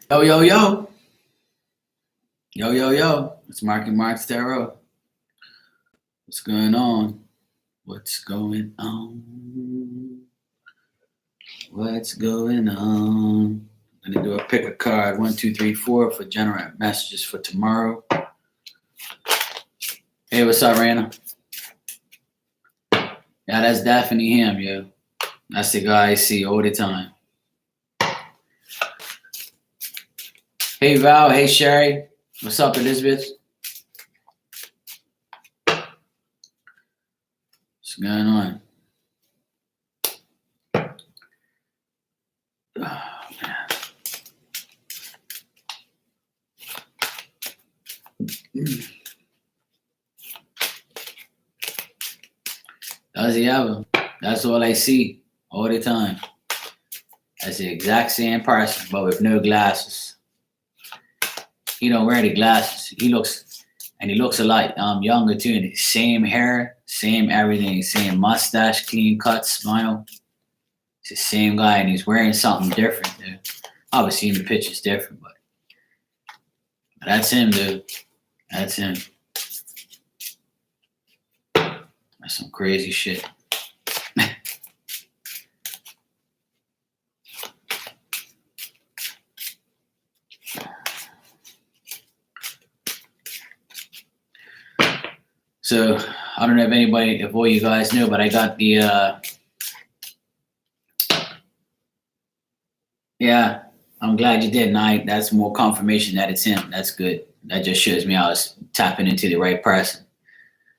Yo, yo, yo. Yo, yo, yo. It's Mark's Tarot. What's going on? What's going on? What's going on? I'm going to do a pick a card 1, 2, 3, 4 for general messages for tomorrow. Hey, what's up, Rana? Yeah, that's Daphne Ham, yo. That's the guy I see all the time. Hey, Val. Hey, Sherry. What's up, Elizabeth? What's going on? Oh, man. Does he ever? That's all I see all the time. That's the exact same person, but with no glasses. He don't wear the glasses. He looks a lot younger too. And the same hair, same everything, same mustache, clean cut, smile. It's the same guy, and he's wearing something different, dude. Obviously, in the picture's different, but that's him, dude. That's him. That's some crazy shit. So I don't know if all you guys know, but I got the yeah. I'm glad you did, and that's more confirmation that it's him. That's good. That just shows me I was tapping into the right person.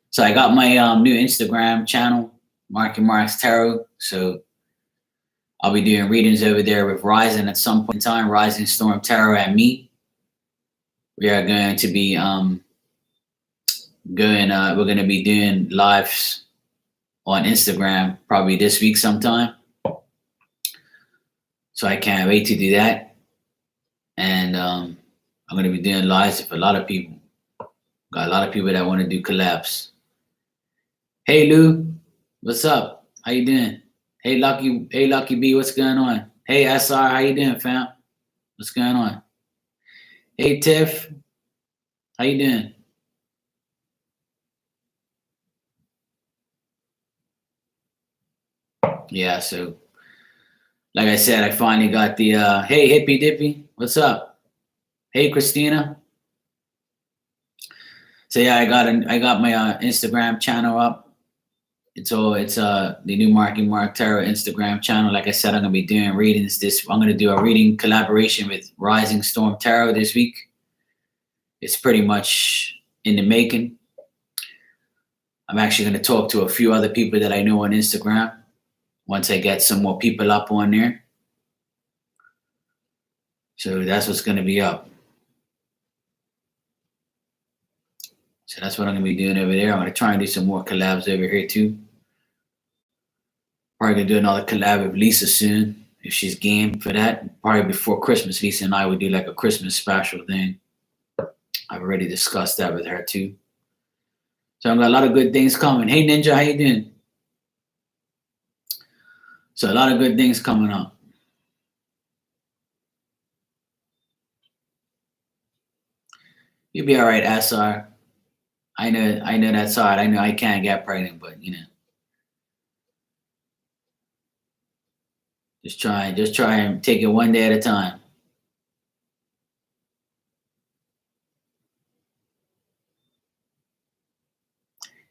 So I got my new Instagram channel, Mark's Tarot. So I'll be doing readings over there with Rising at some point in time. Rising Storm Tarot and me. We are going to be we're going to be doing lives on Instagram probably this week sometime. So I can't wait to do that. And I'm going to be doing lives with a lot of people. Got a lot of people that want to do collabs. Hey Lou, what's up? How you doing? Hey Lucky B, what's going on? Hey SR, how you doing, fam? What's going on? Hey Tiff, how you doing? Yeah, so like I said, I finally got the hey Hippy Dippy, what's up? Hey Christina. So yeah, I got my Instagram channel up. It's the new Mark Tarot Instagram channel. Like I said, I'm gonna be doing readings I'm gonna do a reading collaboration with Rising Storm Tarot this week. It's pretty much in the making. I'm actually gonna talk to a few other people that I know on Instagram once I get some more people up on there. So that's what's gonna be up. So that's what I'm gonna be doing over there. I'm gonna try and do some more collabs over here too. Probably gonna do another collab with Lisa soon if she's game for that. Probably before Christmas, Lisa and I would do like a Christmas special thing. I've already discussed that with her too. So I've got a lot of good things coming. Hey Ninja, how you doing? So a lot of good things coming up. You'll be all right, SR. I know that's hard. I know I can't get pregnant, but you know. Just try and take it one day at a time.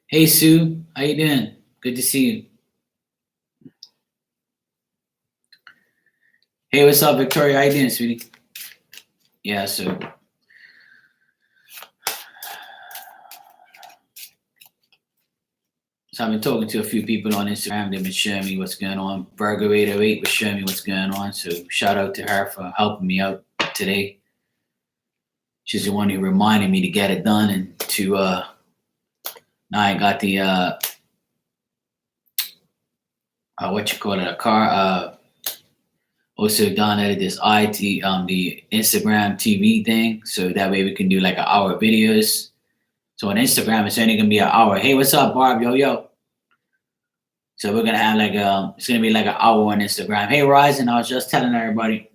Hey Sue, how you doing? Good to see you. Hey, what's up, Victoria? How you doing, sweetie? Yeah, so I've been talking to a few people on Instagram. They've been showing me what's going on. Virgo808 was showing me what's going on. So shout out to her for helping me out today. She's the one who reminded me to get it done and to now I got the what you call it, a car also downloaded this the Instagram TV thing, so that way we can do like an hour videos. So on Instagram it's only gonna be an hour. Hey, what's up, Barb? Yo. So we're gonna have it's gonna be like an hour on Instagram. Hey Ryzen, I was just telling everybody.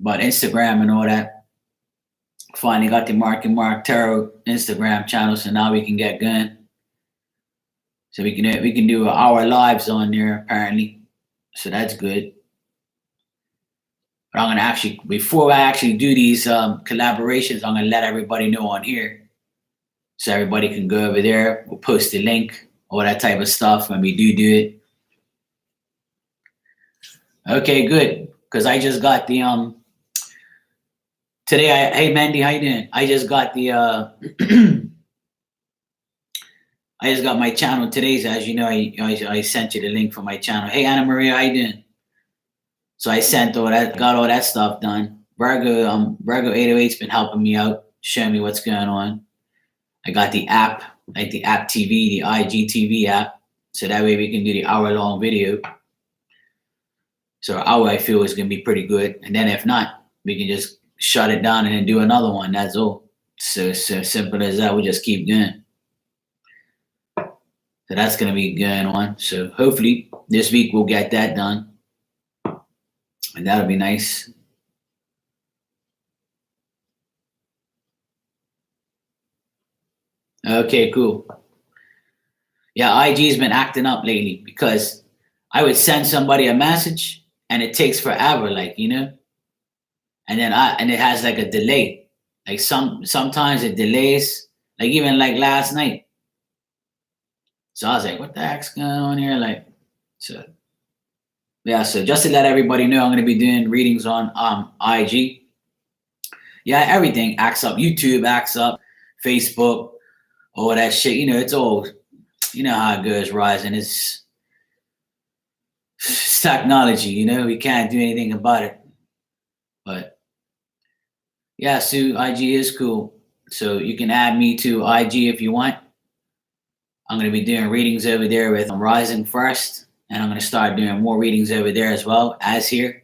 about Instagram and all that. Finally got the Mark and Mark Tarot Instagram channel, so now we can get going. So we can do our lives on there apparently. So that's good. But I'm gonna actually, before I actually do these collaborations, I'm gonna let everybody know on here, so everybody can go over there. We'll post the link, all that type of stuff when we do it. Okay, good. Because I just got the today. Hey Mandy, how you doing? I just got the I just got my channel today. So as you know, I sent you the link for my channel. Hey Anna Maria, how you doing? So I sent all that, got all that stuff done. Virgo 808's been helping me out, showing me what's going on. I got the app, like the app TV, the IGTV app, so that way we can do the hour-long video. So an hour I feel is gonna be pretty good, and then if not, we can just shut it down and then do another one. That's all. So simple as that. We just keep going. So that's gonna be going on. So hopefully this week we'll get that done. And that'll be nice. Okay, cool. Yeah, IG's been acting up lately because I would send somebody a message and it takes forever, like, you know? And then and it has like a delay. Like sometimes it delays, like even like last night. So I was like, what the heck's going on here? Like, so yeah, so just to let everybody know, I'm going to be doing readings on IG. Yeah, everything acts up. YouTube acts up. Facebook, all that shit. You know, it's all, you know how it goes, Rising. It's technology, you know? We can't do anything about it. But yeah, Sue, IG is cool. So you can add me to IG if you want. I'm going to be doing readings over there with Rising first. And I'm going to start doing more readings over there as well as here.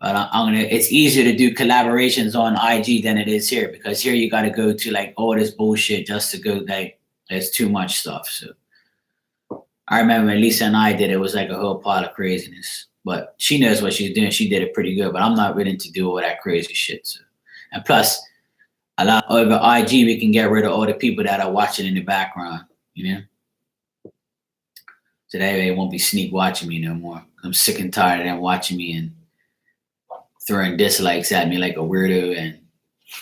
But it's easier to do collaborations on IG than it is here, because here you got to go to like all this bullshit just to go, like, there's too much stuff. So I remember when Lisa and I did it, was like a whole pile of craziness. But she knows what she's doing. She did it pretty good, but I'm not willing to do all that crazy shit. So, and plus, a lot over IG, we can get rid of all the people that are watching in the background, you know? So that way they won't be sneak watching me no more. I'm sick and tired of them watching me and throwing dislikes at me like a weirdo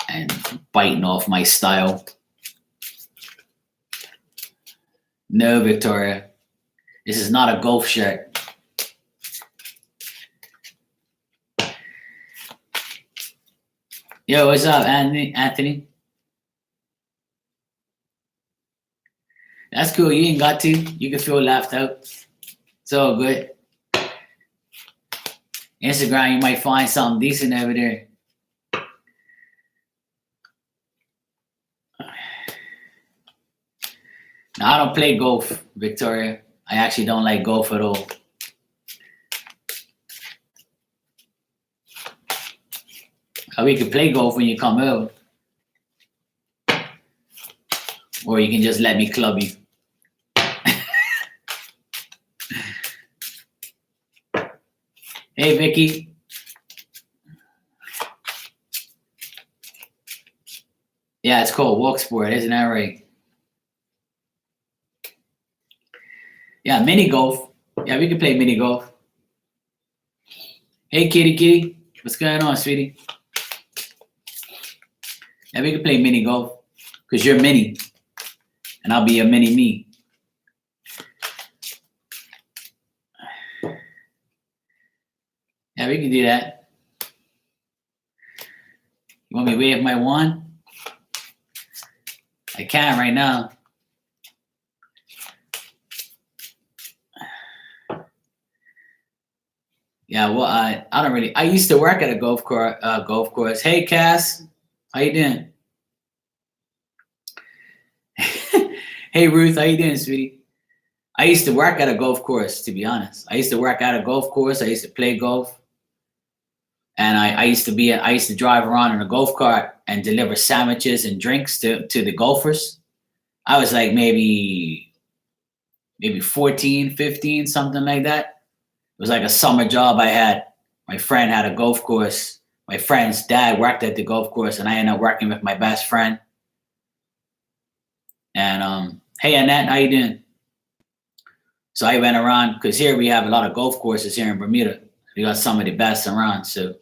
and biting off my style. No, Victoria, this is not a golf shirt. Yo, what's up, Anthony? That's cool. You ain't got to. You can feel left out. It's all good. Instagram, you might find something decent over there. Now, I don't play golf, Victoria. I actually don't like golf at all. We can play golf when you come over. Or you can just let me club you. Hey, Vicky. Yeah, it's called Walk Sport, isn't that right? Yeah, mini golf. Yeah, we can play mini golf. Hey, kitty. What's going on, sweetie? Yeah, we can play mini golf. Because you're mini. And I'll be a mini me. Yeah, we can do that. You want me to wave my wand? I can right now. Yeah, well, I don't really. I used to work at a golf course. Hey, Cass, how you doing? Hey, Ruth, how you doing, sweetie? I used to work at a golf course, to be honest. I used to work at a golf course. I used to play golf, and I used to drive around in a golf cart and deliver sandwiches and drinks to the golfers. I was like maybe 14, 15, something like that. It was like a summer job I had my friend had a golf course. My friend's dad worked at the golf course, and I ended up working with my best friend. And hey, Annette, how you doing? So I went around because here we have a lot of golf courses here in Bermuda. We got some of the best around. So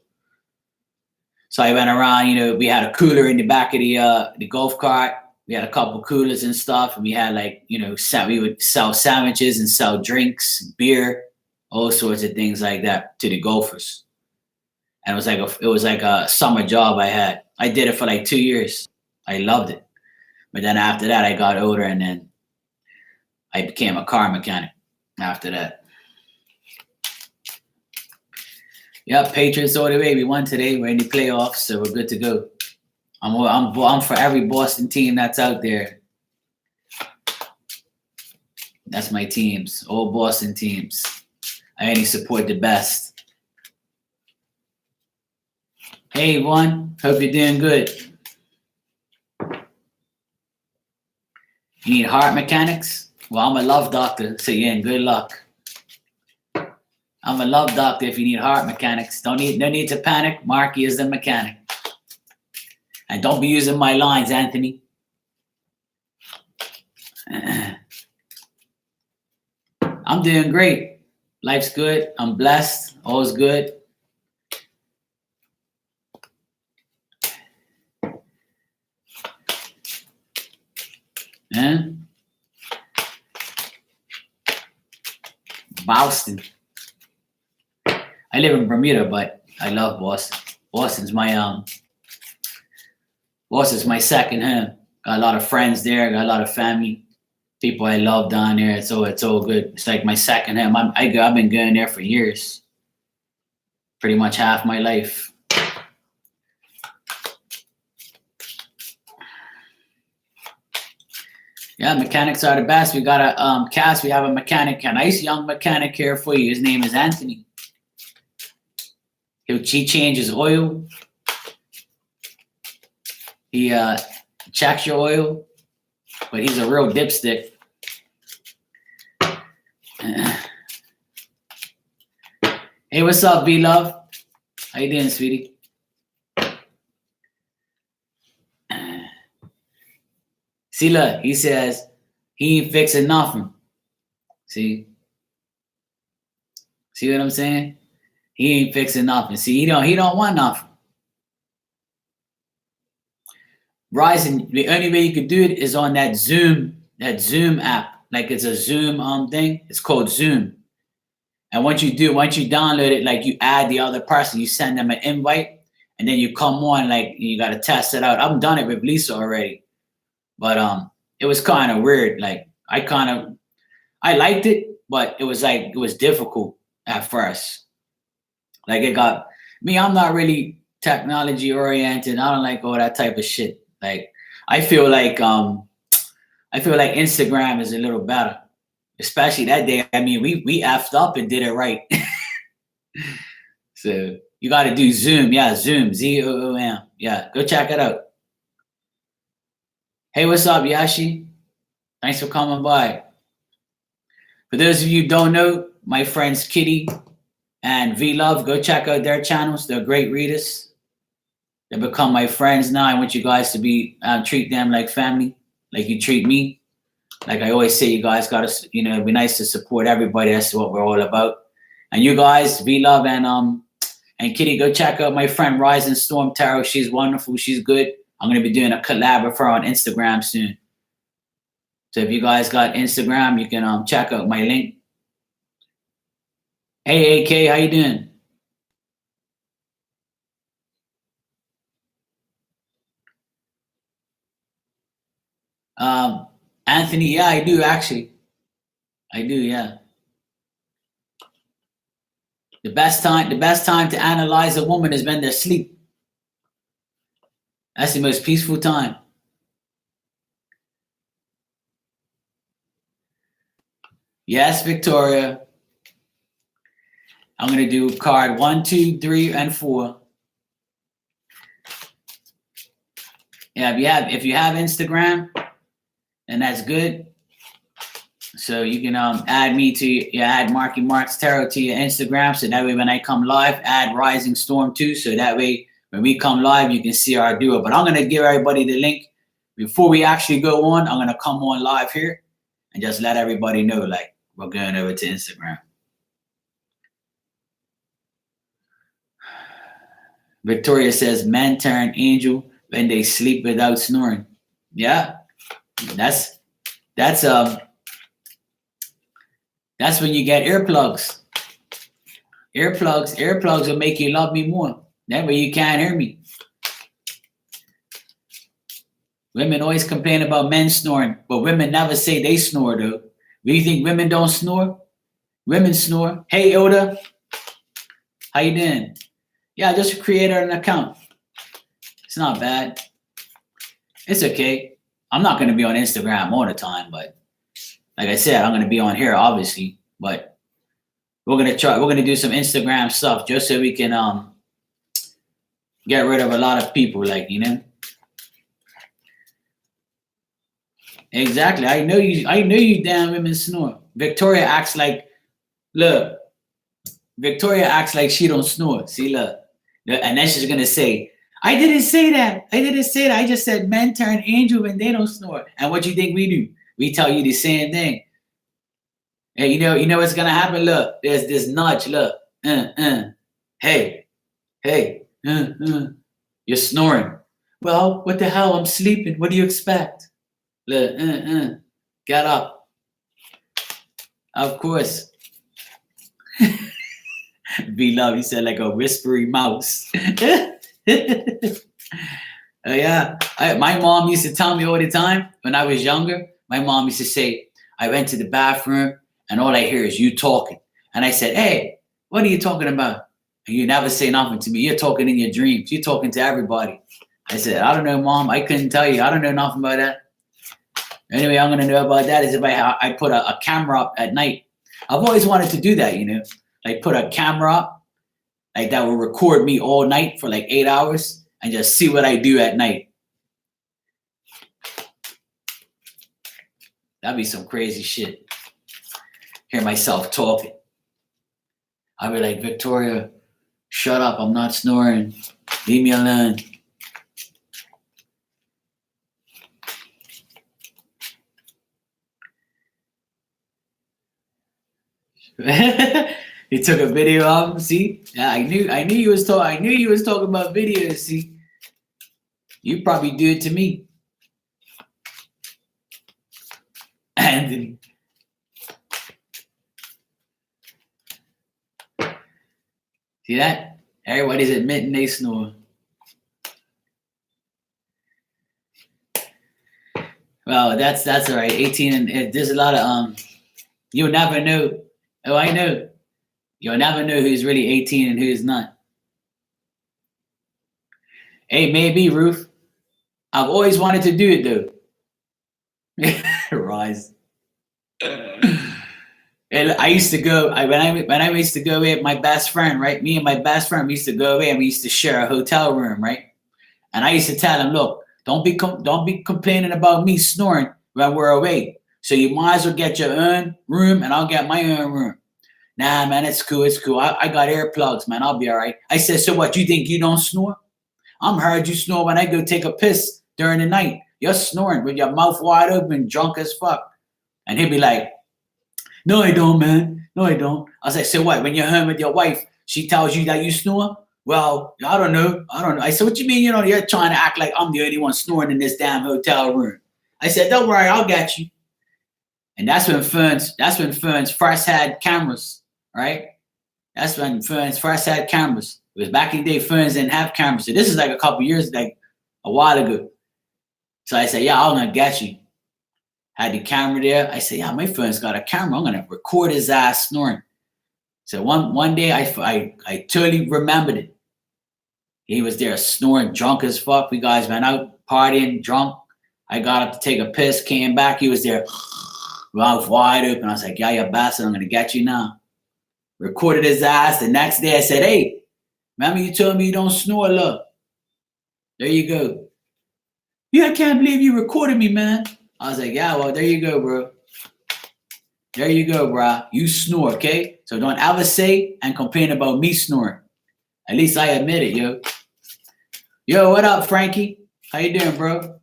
I went around. We had a cooler in the back of the golf cart. We had a couple coolers and stuff, and we had we would sell sandwiches and sell drinks, beer, all sorts of things like that to the golfers. And it was like a summer job I had. I did it for like 2 years. I loved it. But then after that, I got older, and then I became a car mechanic after that. Yep, Patriots all the way. We won today. We're in the playoffs, so we're good to go. I'm for every Boston team that's out there. That's my teams, all Boston teams. I only support the best. Hey, Yvonne, hope you're doing good. You need heart mechanics? Well, I'm a love doctor, so yeah, good luck. I'm a love doctor if you need heart mechanics. No need to panic. Marky is the mechanic. And don't be using my lines, Anthony. I'm doing great. Life's good. I'm blessed. All's good. Boston. I live in Bermuda, but I love Boston. Boston's my second home. Got a lot of friends there. Got a lot of family. People I love down there. So it's all good. It's like my second home. I've been going there for years. Pretty much half my life. Yeah, mechanics are the best. We got a Cass. We have a mechanic, a nice young mechanic here for you. His name is Anthony. He changes oil. He checks your oil, but he's a real dipstick. Hey, what's up, V-Love? How you doing, sweetie? See, look, he says he ain't fixing nothing. See what I'm saying? He ain't fixing nothing. See, he don't want nothing. Ryzen, the only way you could do it is on that Zoom app. Like it's a Zoom thing. It's called Zoom. And once you download it, like you add the other person, you send them an invite, and then you come on, like you gotta test it out. I've done it with Lisa already. But it was kind of weird. Like I liked it, but it was difficult at first. Like I'm not really technology oriented. I don't like all that type of shit. Like I feel like Instagram is a little better. Especially that day. I mean, we effed up and did it right. So you got to do Zoom. Yeah, Zoom. Zoom. Yeah, go check it out. Hey, what's up, Yashi? Thanks for coming by. For those of you who don't know, my friends Kitty and V-Love, go check out their channels. They're great readers. They become my friends now. I want you guys to treat them like family, like you treat me. Like I always say, you guys got to, it'd be nice to support everybody. That's what we're all about. And you guys, V-Love and Kitty, go check out my friend Rising Storm Tarot. She's wonderful. She's good. I'm going to be doing a collab with her on Instagram soon. So if you guys got Instagram, you can check out my link. Hey, AK, how you doing? Anthony, yeah, I do actually. I do, yeah. The best time to analyze a woman is when they're asleep. That's the most peaceful time. Yes, Victoria. I'm gonna do card 1, 2, 3, and 4. Yeah, if you have Instagram, then that's good. So you can add Marky Marks Tarot to your Instagram. So that way when I come live, add Rising Storm too. So that way when we come live, you can see our duo. But I'm gonna give everybody the link before we actually go on. I'm gonna come on live here and just let everybody know like we're going over to Instagram. Victoria says men turn angel when they sleep without snoring. Yeah, that's when you get earplugs. Earplugs will make you love me more. That way you can't hear me. Women always complain about men snoring, but women never say they snore though. Do you think women don't snore? Women snore. Hey Oda, how you doing? Yeah, just create an account. It's not bad. It's okay. I'm not going to be on Instagram all the time, but like I said, I'm going to be on here, obviously. But we're going to do some Instagram stuff just so we can get rid of a lot of people, like, you know. Exactly. I know you damn women snore. Victoria acts like she don't snore. See, look. And then she's gonna say, I didn't say that. I just said men turn angel when they don't snore. And what you think we do? We tell you the same thing. And you know what's gonna happen? Look, there's this nudge. Look, hey, you're snoring. Well, what the hell? I'm sleeping. What do you expect? Look, get up. Of course. B-Love, he said like a whispery mouse. Yeah. My mom used to tell me all the time when I was younger. My mom used to say, I went to the bathroom and all I hear is you talking. And I said, hey, what are you talking about? And you never say nothing to me. You're talking in your dreams. You're talking to everybody. I said, I don't know, Mom. I couldn't tell you. I don't know nothing about that. Anyway, I'm going to know about that is if I put a camera up at night. I've always wanted to do that, you know. Like put a camera up, like that will record me all night for like 8 hours and just see what I do at night. That'd be some crazy shit. Hear myself talking. I'd be like, Victoria, shut up. I'm not snoring. Leave me alone. He took a video of him. See, yeah, I knew you was talking. I knew you was talking about videos. See, you probably do it to me, Anthony. See that? Everybody's admitting they snore. Well, that's all right. 18 and there's a lot of you'll never know. Oh, I know. You'll never know who's really 18 and who's not. Hey, maybe, Ruth. I've always wanted to do it, though. Rise. I used to go, when I used to go with my best friend, right? Me and my best friend, we used to go away and we used to share a hotel room, right? And I used to tell him, look, don't be complaining about me snoring when we're away. So you might as well get your own room and I'll get my own room. Nah, man, it's cool. I got earplugs, man. I'll be all right. I said, so what? You think you don't snore? I'm heard you snore when I go take a piss during the night. You're snoring with your mouth wide open, drunk as fuck. And he'd be like, no, I don't, man. No, I don't. I was like, so what? When you're home with your wife, she tells you that you snore? Well, I don't know. I said, what you mean? You're trying to act like I'm the only one snoring in this damn hotel room. I said, don't worry, I'll get you. And that's when Ferns first had cameras. Right? That's when Ferns first had cameras. It was back in the day, Ferns didn't have cameras. So this is like a couple years, like a while ago. So I said, yeah, I'm going to get you. Had the camera there. I said, yeah, my Ferns got a camera. I'm going to record his ass snoring. So one day I totally remembered it. He was there snoring, drunk as fuck. We guys went out partying, drunk. I got up to take a piss, came back. He was there, mouth wide open. I was like, yeah, you bastard, I'm going to get you now. Recorded his ass. The next day I said, hey, remember you told me you don't snore? Look. There you go. Yeah, I can't believe you recorded me, man. I was like, yeah, well, there you go, bro. There you go, bro. You snore, okay? So don't ever say and complain about me snoring. At least I admit it, yo. Yo, what up, Frankie? How you doing, bro?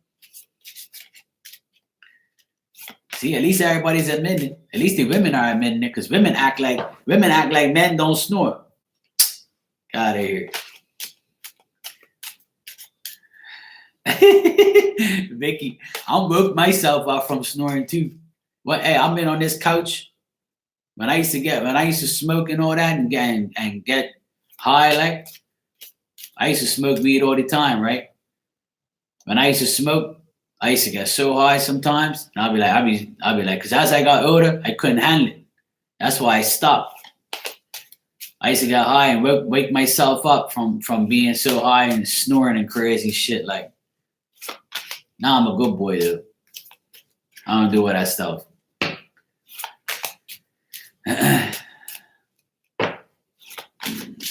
See, at least everybody's admitting it. At least the women are admitting it, because women act like men don't snore. Get out of here. Vicky, I woke myself up from snoring too. Well, hey, I've been on this couch when I used to smoke and all that and get high. Like, I used to smoke weed all the time, right? When I used to smoke, I used to get so high sometimes, and I'll be like, because as I got older, I couldn't handle it. That's why I stopped. I used to get high and wake myself up from being so high and snoring and crazy shit. Like, now I'm a good boy though. I don't do all that stuff.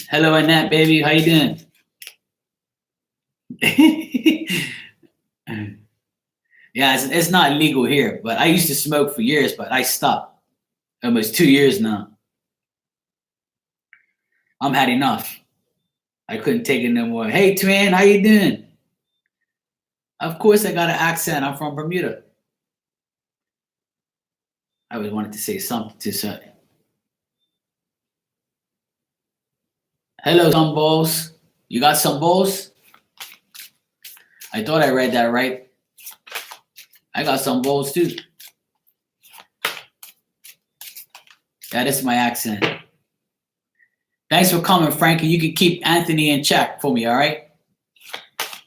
Hello, Annette, baby. How you doing? Yeah, it's not illegal here, but I used to smoke for years, but I stopped. Almost 2 years now. I'm had enough. I couldn't take it no more. Hey, twin, how you doing? Of course, I got an accent. I'm from Bermuda. I always wanted to say something to something. Hello, some balls. You got some balls? I thought I read that right. I got some balls too. That is my accent. Thanks for coming, Frankie. You can keep Anthony in check for me, all right?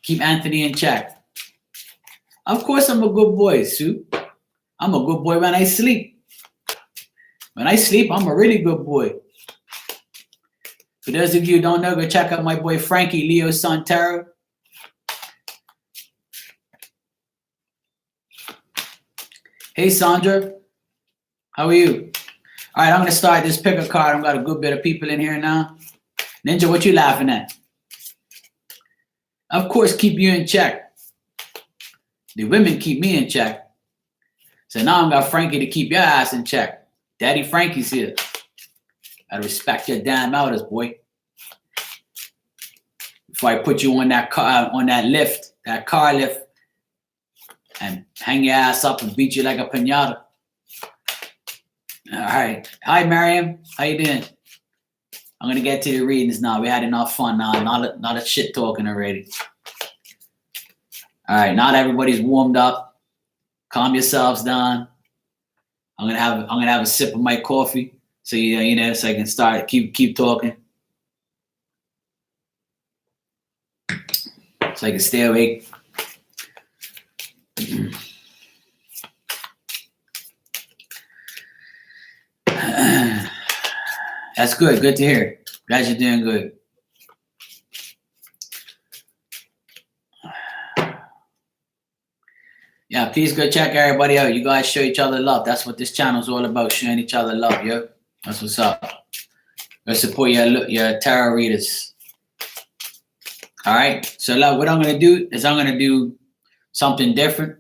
Keep Anthony in check. Of course, I'm a good boy, Sue. I'm a good boy when I sleep. When I sleep, I'm a really good boy. For those of you who don't know, go check out my boy Frankie Leo Santero. Hey, Sandra. How are you? All right, I'm going to start this pick a card. I've got a good bit of people in here now. Ninja, what you laughing at? Of course, keep you in check. The women keep me in check. So now I've got Frankie to keep your ass in check. Daddy Frankie's here. Gotta respect your damn elders, boy. Before I put you on that car, that car lift, and hang your ass up and beat you like a piñata. All right. Hi, Miriam. How you doing? I'm gonna get to the readings now. We had enough fun now. Not a shit talking already. All right. Now that everybody's warmed up, calm yourselves down. I'm gonna have a sip of my coffee, so so I can start keep talking, so I can stay awake. That's good. Good to hear. Glad you're doing good. Yeah, please go check everybody out. You guys show each other love. That's what this channel's all about, showing each other love, yo. That's what's up. Go support your tarot readers. All right. So what I'm gonna do is I'm gonna do something different.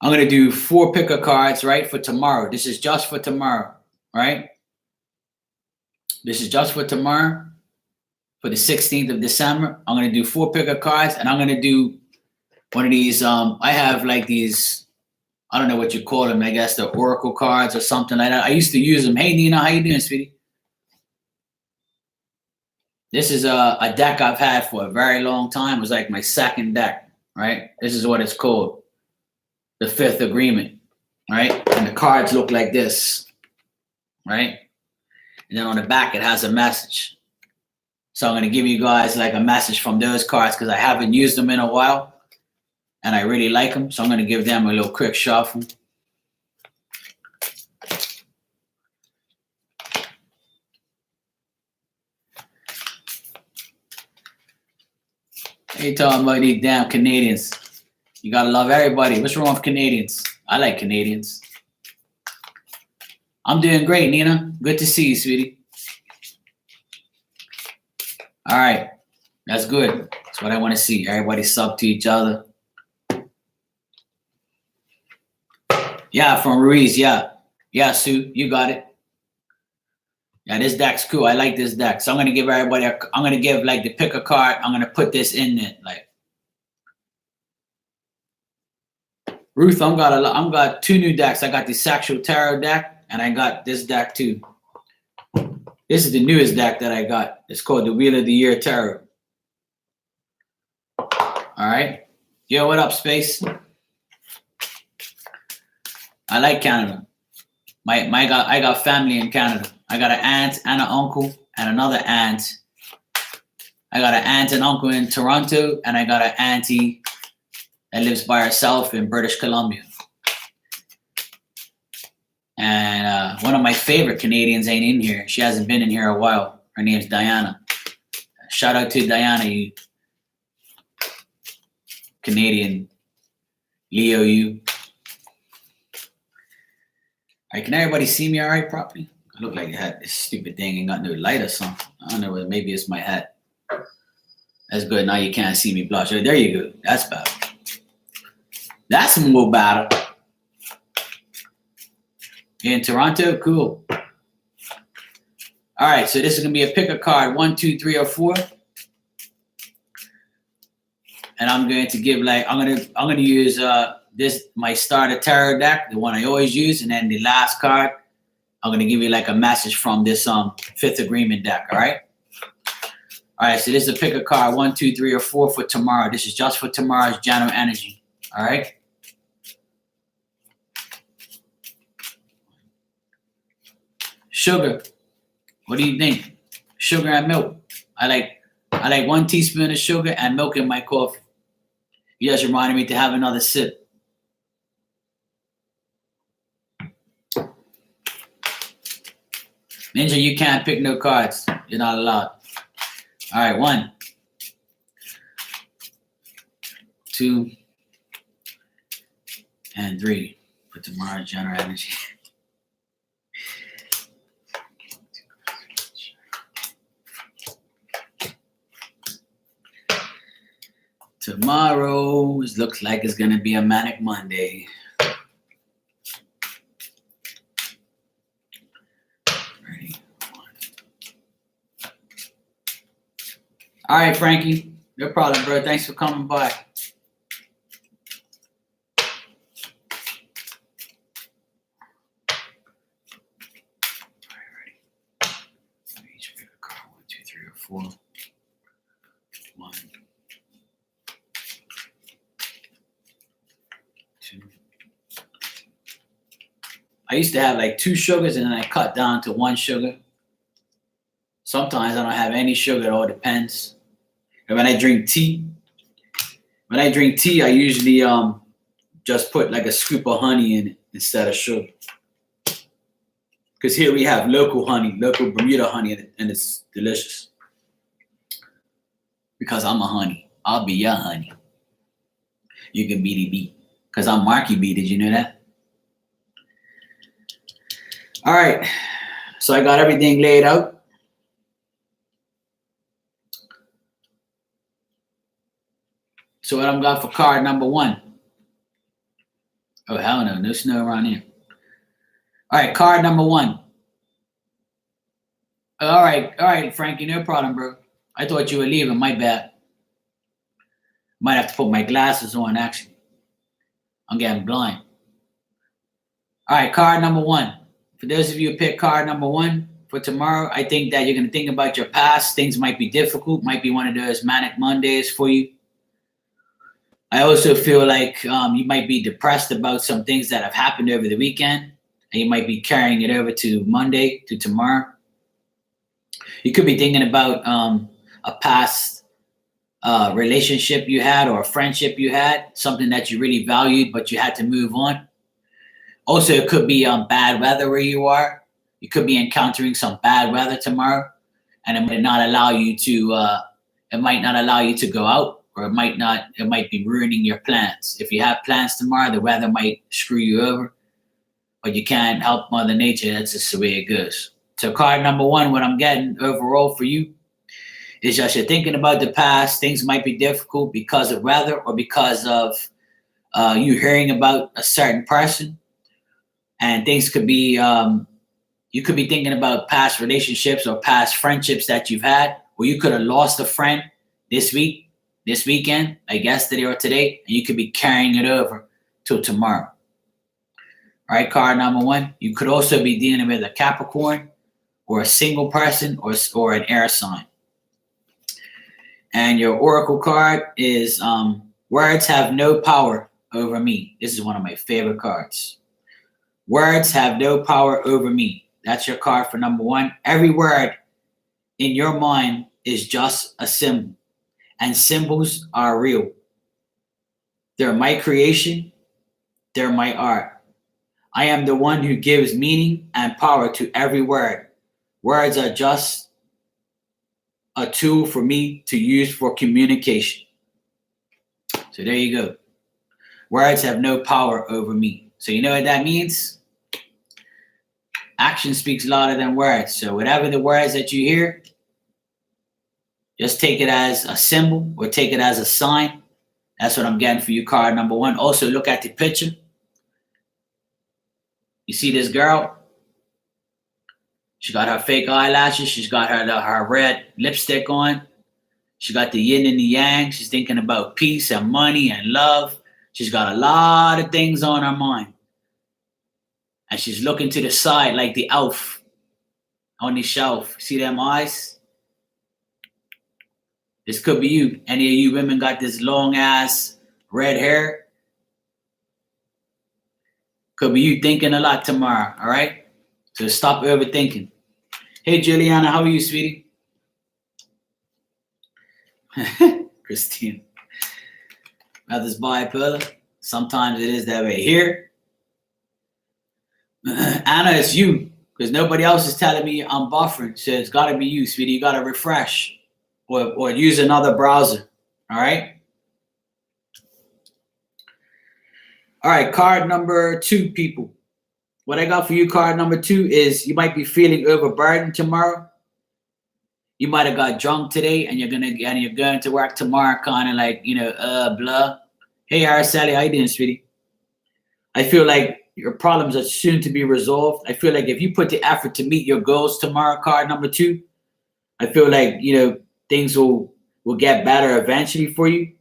I'm gonna do 4 picker cards, right, for tomorrow. This is just for tomorrow, right? This is just for tomorrow, for the 16th of December. I'm gonna do 4 picker cards, and I'm gonna do one of these. I have like these, I don't know what you call them. I guess the oracle cards or something like that. I used to use them. Hey, Nina, how you doing, sweetie? This is a deck I've had for a very long time. It was like my second deck, right? This is what it's called, the Fifth Agreement, right? And the cards look like this, right? And then on the back, it has a message. So I'm going to give you guys like a message from those cards because I haven't used them in a while and I really like them. So I'm going to give them a little quick shuffle. Hey, talking about these damn Canadians. You got to love everybody. What's wrong with Canadians? I like Canadians. I'm doing great, Nina. Good to see you, sweetie. All right. That's good. That's what I want to see. Everybody sub to each other. Yeah, from Ruiz. Yeah. Yeah, Sue, you got it. Yeah, this deck's cool. I like this deck. So I'm gonna give everybody. I'm gonna give like the pick a card. I'm gonna put this in it. Like Ruth, I'm got two new decks. I got the Sexual Tarot deck, and I got this deck too. This is the newest deck that I got. It's called the Wheel of the Year Tarot. All right. Yo, what up, Space? I like Canada. I got family in Canada. I got an aunt and an uncle and another aunt. I got an aunt and uncle in Toronto, and I got an auntie that lives by herself in British Columbia. And one of my favorite Canadians ain't in here. She hasn't been in here a while. Her name's Diana. Shout out to Diana, you Canadian Leo, you. All right, can everybody see me all right properly? I look like I had this stupid thing and got no light or something. I don't know, maybe it's my hat. That's good. Now you can't see me blush. Oh, there you go. That's better. That's more better. In Toronto? Cool. All right, so this is going to be a pick a card, 1, 2, 3, or 4. And I'm going to give I'm going to use this, my starter tarot deck, the one I always use, and then the last card, I'm going to give you like a message from this Fifth Agreement deck, all right? All right, so this is a pick a card, 1, 2, 3, or 4 for tomorrow. This is just for tomorrow's general energy, all right? Sugar, what do you think? Sugar and milk. I like 1 teaspoon of sugar and milk in my coffee. You just reminded me to have another sip. Ninja, you can't pick no cards. You're not allowed. All right, 1, 2, and 3 for tomorrow's general energy. Tomorrow looks like it's going to be a manic Monday. Ready? All right, Frankie. No problem, bro. Thanks for coming by. All right, ready? Each pick a card, 1, 2, 3, or 4. 1, 2. I used to have like 2 sugars, and then I cut down to 1 sugar. Sometimes I don't have any sugar. It all depends. And when I drink tea, I usually just put like a scoop of honey in it instead of sugar. Because here we have local honey, local Bermuda honey, and it's delicious. Because I'm a honey. I'll be your honey. You can be the bee. Because I'm Marky B. Did you know that? All right. So I got everything laid out. So what I'm got for card number 1. Oh, hell no. No snow around here. All right. Card number 1. All right, Frankie. No problem, bro. I thought you were leaving. My bad. Might have to put my glasses on, actually. I'm getting blind. All right, card number 1. For those of you who pick card number 1 for tomorrow, I think that you're going to think about your past. Things might be difficult. Might be one of those manic Mondays for you. I also feel like you might be depressed about some things that have happened over the weekend, and you might be carrying it over to Monday, to tomorrow. You could be thinking about a past relationship you had or a friendship you had, something that you really valued, but you had to move on. Also, it could be bad weather where you are. You could be encountering some bad weather tomorrow, and it might not allow you to go out, or it might be ruining your plans. If you have plans tomorrow, the weather might screw you over, but you can't help Mother Nature. That's just the way it goes. So card number 1, what I'm getting overall for you is just you're thinking about the past. Things might be difficult because of weather or because of you hearing about a certain person, And things could be, you could be thinking about past relationships or past friendships that you've had, or you could have lost a friend this week, this weekend, like yesterday or today, and you could be carrying it over till tomorrow. All right, card number 1. You could also be dealing with a Capricorn or a single person or an air sign. And your oracle card is words have no power over me. This is one of my favorite cards. Words have no power over me. That's your card for number 1. Every word in your mind is just a symbol, and symbols are real. They're my creation. They're my art. I am the one who gives meaning and power to every word. Words are just a tool for me to use for communication. So there you go. Words have no power over me. So you know what that means? Action speaks louder than words. So whatever the words that you hear, just take it as a symbol or take it as a sign. That's what I'm getting for you, card number 1. Also, look at the picture. You see this girl? She got her fake eyelashes. She's got her red lipstick on. She got the yin and the yang. She's thinking about peace and money and love. She's got a lot of things on her mind. And she's looking to the side like the elf on the shelf. See them eyes? This could be you. Any of you women got this long ass red hair? Could be you thinking a lot tomorrow, all right? So stop overthinking. Hey, Juliana, how are you, sweetie? Christine. Mother's bipolar. Sometimes it is that way. Here, Anna, it's you, because nobody else is telling me I'm buffering. So it's got to be you, sweetie. You got to refresh or use another browser, all right? All right, card number 2, people. What I got for you, card number 2, is you might be feeling overburdened tomorrow. You might have got drunk today, and you're going to work tomorrow, kind of like, blah. Hey, Araceli, how you doing, sweetie? I feel like your problems are soon to be resolved. I feel like if you put the effort to meet your goals tomorrow, card number 2, I feel like things will get better eventually for you.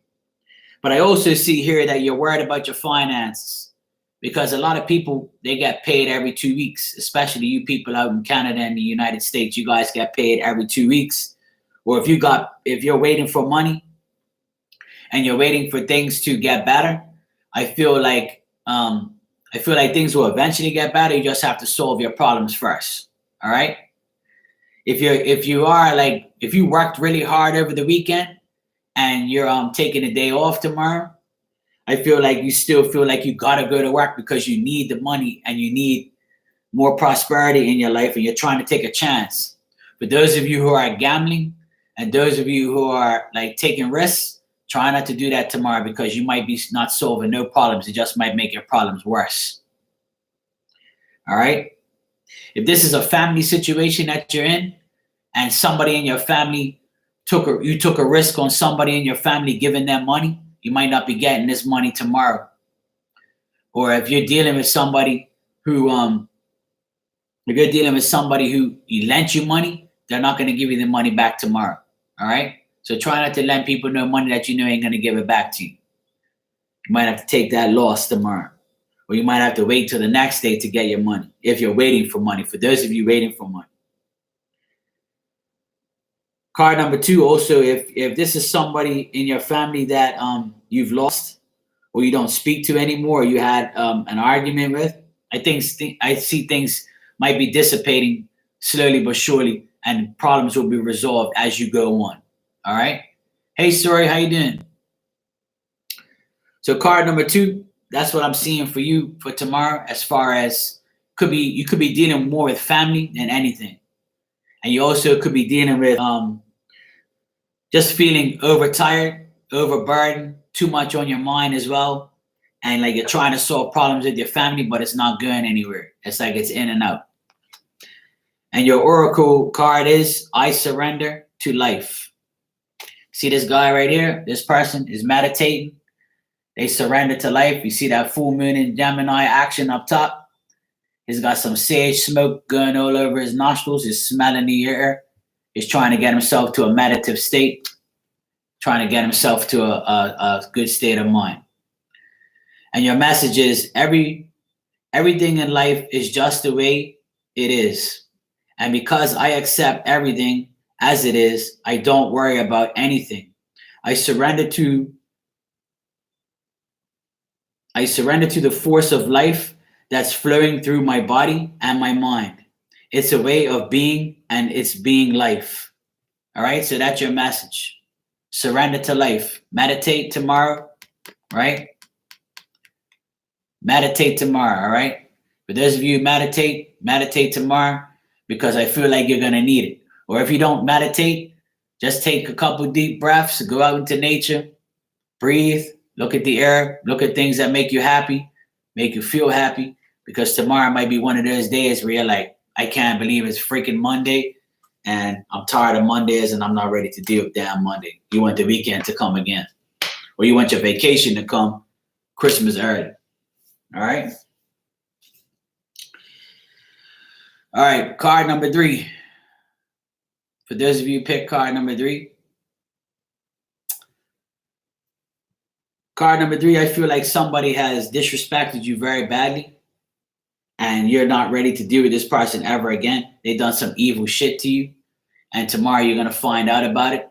But I also see here that you're worried about your finances, because a lot of people, they get paid every 2 weeks, especially you people out in Canada and the United States. You guys get paid every 2 weeks. Or if you're waiting for money and you're waiting for things to get better, I feel like things will eventually get better. You just have to solve your problems first. All right? If you worked really hard over the weekend and you're taking a day off tomorrow, I feel like you still feel like you gotta go to work because you need the money and you need more prosperity in your life, and you're trying to take a chance. For those of you who are gambling and those of you who are like taking risks, try not to do that tomorrow, because you might be not solving no problems. It just might make your problems worse. All right? If this is a family situation that you're in and somebody in your family took a risk on somebody in your family giving them money, you might not be getting this money tomorrow. Or if you're dealing with somebody who he lent you money, they're not going to give you the money back tomorrow. All right? So try not to lend people no money that you know ain't going to give it back to you. You might have to take that loss tomorrow. Or you might have to wait till the next day to get your money, if you're waiting for money, for those of you waiting for money. Card number 2, also, if this is somebody in your family that you've lost or you don't speak to anymore, or you had an argument with, I see things might be dissipating slowly but surely, and problems will be resolved as you go on. All right? Hey, Story, how you doing? So card number 2, that's what I'm seeing for you for tomorrow, as far as you could be dealing more with family than anything. And you also could be dealing with just feeling overtired, overburdened, too much on your mind as well. And like you're trying to solve problems with your family, but it's not going anywhere. It's like it's in and out. And your oracle card is, I surrender to life. See this guy right here? This person is meditating. They surrender to life. You see that full moon in Gemini action up top? He's got some sage smoke going all over his nostrils. He's smelling the air. He's trying to get himself to a meditative state, trying to get himself to a good state of mind. And your message is everything in life is just the way it is. And because I accept everything as it is, I don't worry about anything. I surrender to the force of life that's flowing through my body and my mind. It's a way of being, and it's being life. All right, so that's your message. Surrender to life. Meditate tomorrow, right? Meditate tomorrow, all right? For those of you who meditate tomorrow, because I feel like you're going to need it. Or if you don't meditate, just take a couple deep breaths, go out into nature, breathe, look at the air, look at things that make you happy, make you feel happy, because tomorrow might be one of those days where you're like, I can't believe it's freaking Monday, and I'm tired of Mondays, and I'm not ready to deal with damn Monday. You want the weekend to come again, or you want your vacation to come Christmas early. All right? All right, card number 3. For those of you who pick card number 3. Card number 3, I feel like somebody has disrespected you very badly, and you're not ready to deal with this person ever again. They done some evil shit to you, and tomorrow you're going to find out about it.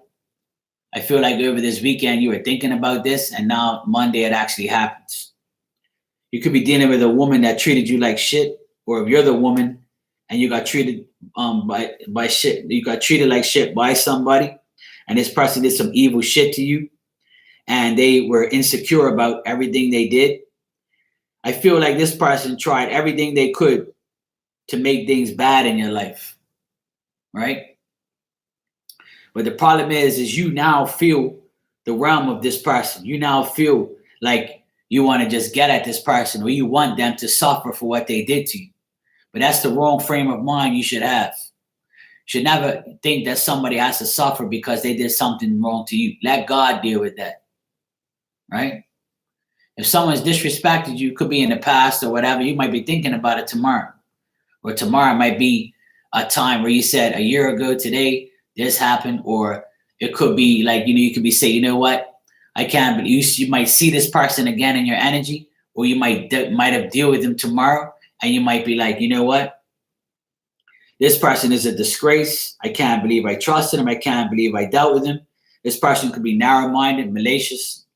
I feel like over this weekend you were thinking about this, and now Monday it actually happens. You could be dealing with a woman that treated you like shit, or if you're the woman and you got treated by shit, you got treated like shit by somebody, and this person did some evil shit to you, and they were insecure about everything they did. I feel like this person tried everything they could to make things bad in your life, right? But the problem is you now feel the realm of this person. You now feel like you want to just get at this person, or you want them to suffer for what they did to you. But that's the wrong frame of mind you should have. You should never think that somebody has to suffer because they did something wrong to you. Let God deal with that, right? If someone's disrespected you, could be in the past or whatever, you might be thinking about it tomorrow. Or tomorrow might be a time where you said, a year ago today, this happened. Or it could be like, you could be saying, you know what? I can't, but you might see this person again in your energy, or you might have deal with them tomorrow, and you might be like, you know what? This person is a disgrace. I can't believe I trusted him. I can't believe I dealt with him. This person could be narrow-minded, malicious.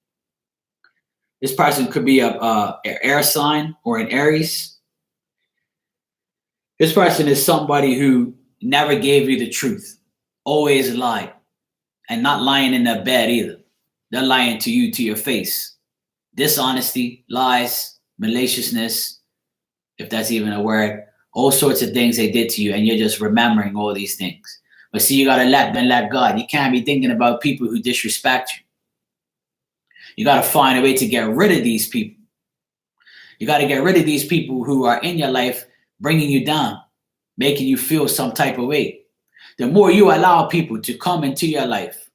This person could be a air sign or an Aries. This person is somebody who never gave you the truth, always lied, and not lying in their bed either. They're lying to you, to your face. Dishonesty, lies, maliciousness, if that's even a word, all sorts of things they did to you, and you're just remembering all these things. But see, you got to let God. You can't be thinking about people who disrespect you. You got to find a way to get rid of these people. You got to get rid of these people who are in your life, bringing you down, making you feel some type of way. The more you allow people to come into your life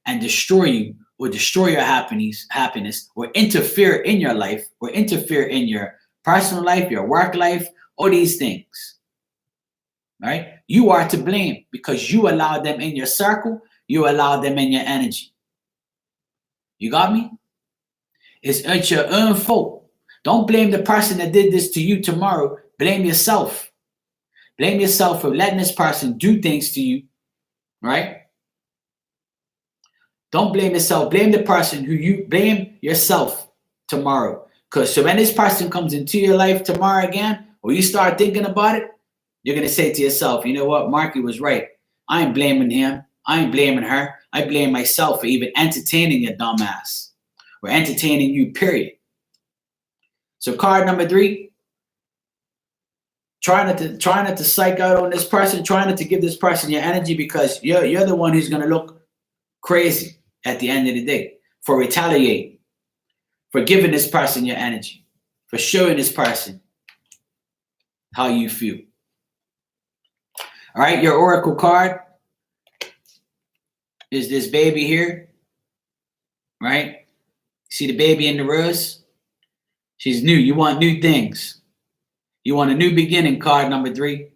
and destroy you, or destroy your happiness, or interfere in your life, or interfere in your personal life, your work life, all these things, right? You are to blame because you allowed them in your circle. You allowed them in your energy. You got me? It's your own fault. Don't blame the person that did this to you tomorrow. Blame yourself. Blame yourself for letting this person do things to you, right? Don't blame yourself. Blame the person blame yourself tomorrow. Because so when this person comes into your life tomorrow again, or you start thinking about it, you're going to say to yourself, you know what? Marky was right. I ain't blaming him. I ain't blaming her. I blame myself for even entertaining your dumb ass. Or entertaining you, period. So card number 3, try not to psych out on this person. Try not to give this person your energy, because you're the one who's going to look crazy at the end of the day for retaliating, for giving this person your energy, for showing this person how you feel. All right, your oracle card is this baby here, right? See the baby in the rose? She's new. You want new things. You want a new beginning, card number 3.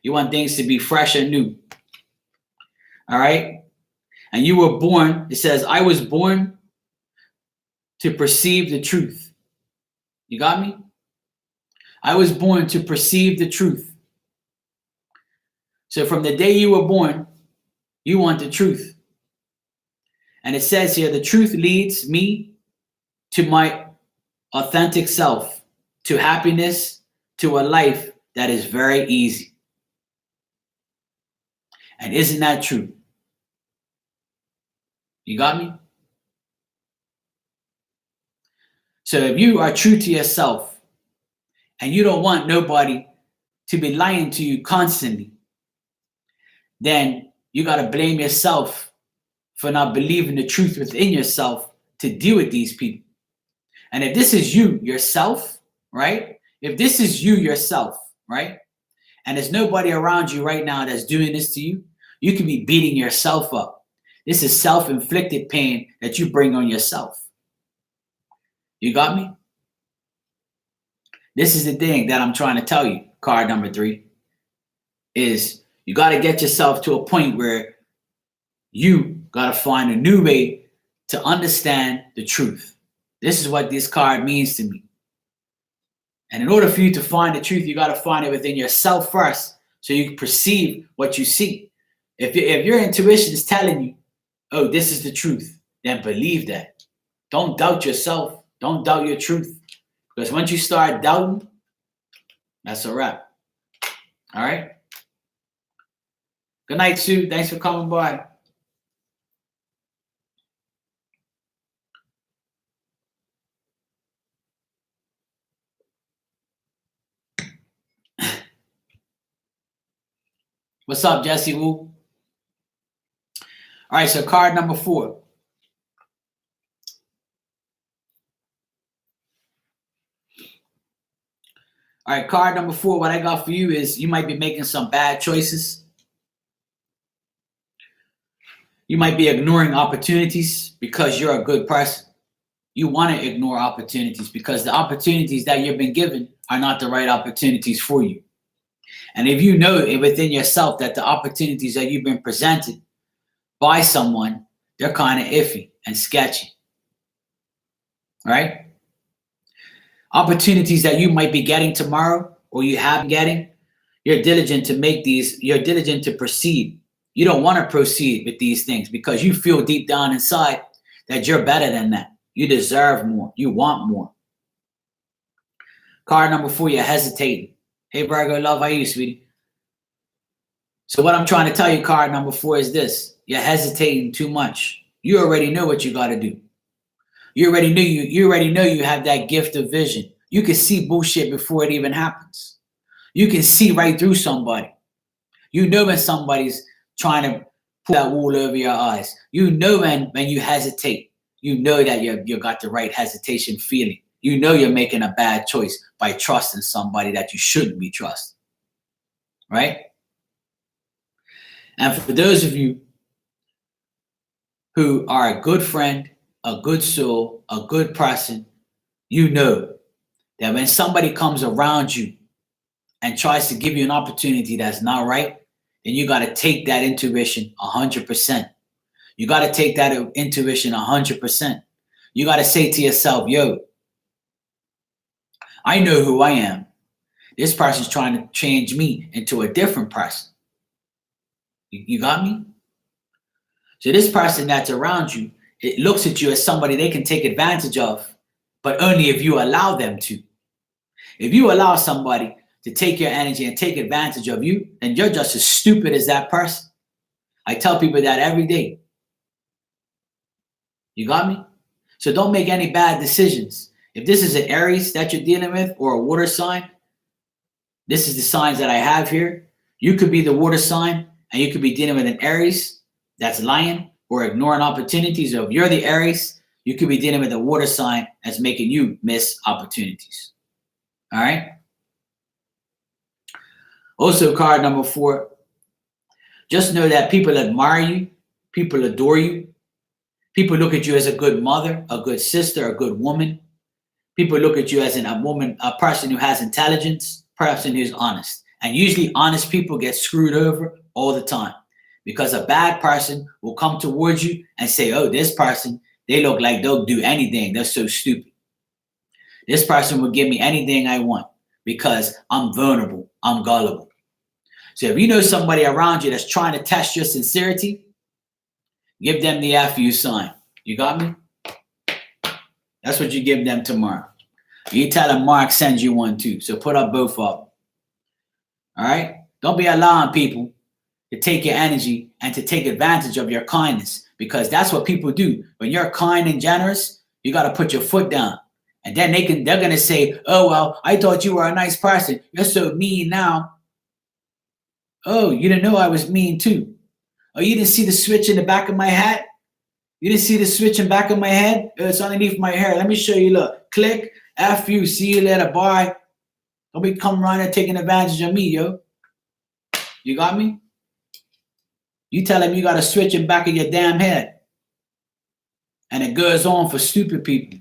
You want things to be fresh and new. All right? And you were born, it says, I was born to perceive the truth. You got me? I was born to perceive the truth. So from the day you were born, you want the truth. And it says here, the truth leads me to my authentic self, to happiness, to a life that is very easy. And isn't that true? You got me? So if you are true to yourself and you don't want nobody to be lying to you constantly, then you got to blame yourself for not believing the truth within yourself to deal with these people. And if this is you, yourself, right? If this is you, yourself, right? And there's nobody around you right now that's doing this to you, you can be beating yourself up. This is self-inflicted pain that you bring on yourself. You got me? This is the thing that I'm trying to tell you, card number 3, is you got to get yourself to a point where you got to find a new way to understand the truth. This is what this card means to me. And in order for you to find the truth, you got to find it within yourself first so you can perceive what you see. If your intuition is telling you, oh, this is the truth, then believe that. Don't doubt yourself. Don't doubt your truth. Because once you start doubting, that's a wrap. All right? Good night, Sue. Thanks for coming by. What's up, Jesse Wu? All right, so card number 4. All right, card number 4, what I got for you is you might be making some bad choices. You might be ignoring opportunities because you're a good person. You want to ignore opportunities because the opportunities that you've been given are not the right opportunities for you. And if you know within yourself that the opportunities that you've been presented by someone, they're kind of iffy and sketchy, right? Opportunities that you might be getting tomorrow or you have been getting, you're diligent to make these, you're diligent to proceed. You don't want to proceed with these things because you feel deep down inside that you're better than that. You deserve more. You want more. Card number 4, you're hesitating. Hey, Virgo, love, how are you, sweetie? So what I'm trying to tell you, card number 4, is this. You're hesitating too much. You already know what you got to do. You already know you have that gift of vision. You can see bullshit before it even happens. You can see right through somebody. You know when somebody's trying to pull that wool over your eyes. You know when you hesitate. You know that you got the right hesitation feeling. You know you're making a bad choice by trusting somebody that you shouldn't be trusting. Right? And for those of you who are a good friend, a good soul, a good person, you know that when somebody comes around you and tries to give you an opportunity that's not right, then you got to take that intuition 100%. You got to take that intuition 100%. You got to say to yourself, yo, I know who I am. This person's trying to change me into a different person. You got me? So this person that's around you, it looks at you as somebody they can take advantage of, but only if you allow them to. If you allow somebody to take your energy and take advantage of you, then you're just as stupid as that person. I tell people that every day. You got me? So don't make any bad decisions. If this is an Aries that you're dealing with or a water sign, this is the signs that I have here. You could be the water sign and you could be dealing with an Aries that's lying or ignoring opportunities. Or if you're the Aries, you could be dealing with a water sign that's making you miss opportunities. All right? Also, card number 4, just know that people admire you, people adore you, people look at you as a good mother, a good sister, a good woman. People look at you as a woman, a person who has intelligence. person who's honest. And usually honest people get screwed over all the time because a bad person will come towards you and say, oh, this person, they look like they'll do anything. They're so stupid. This person will give me anything I want because I'm vulnerable. I'm gullible. So if you know somebody around you that's trying to test your sincerity, give them the FU sign. You got me? That's what you give them tomorrow. You tell them Mark sends you one too. So put up both of them. All right? Don't be allowing people to take your energy and to take advantage of your kindness, because that's what people do. When you're kind and generous, you got to put your foot down. And then they're going to say, oh, well, I thought you were a nice person. You're so mean now. Oh, you didn't know I was mean too. Oh, you didn't see the switch in the back of my hat? You didn't see the switch in the back of my head? Oh, it's underneath my hair. Let me show you. Look, click, F you, see you later, bye. Don't be coming around and taking advantage of me, yo. You got me? You tell him you got a switch in the back of your damn head. And it goes on for stupid people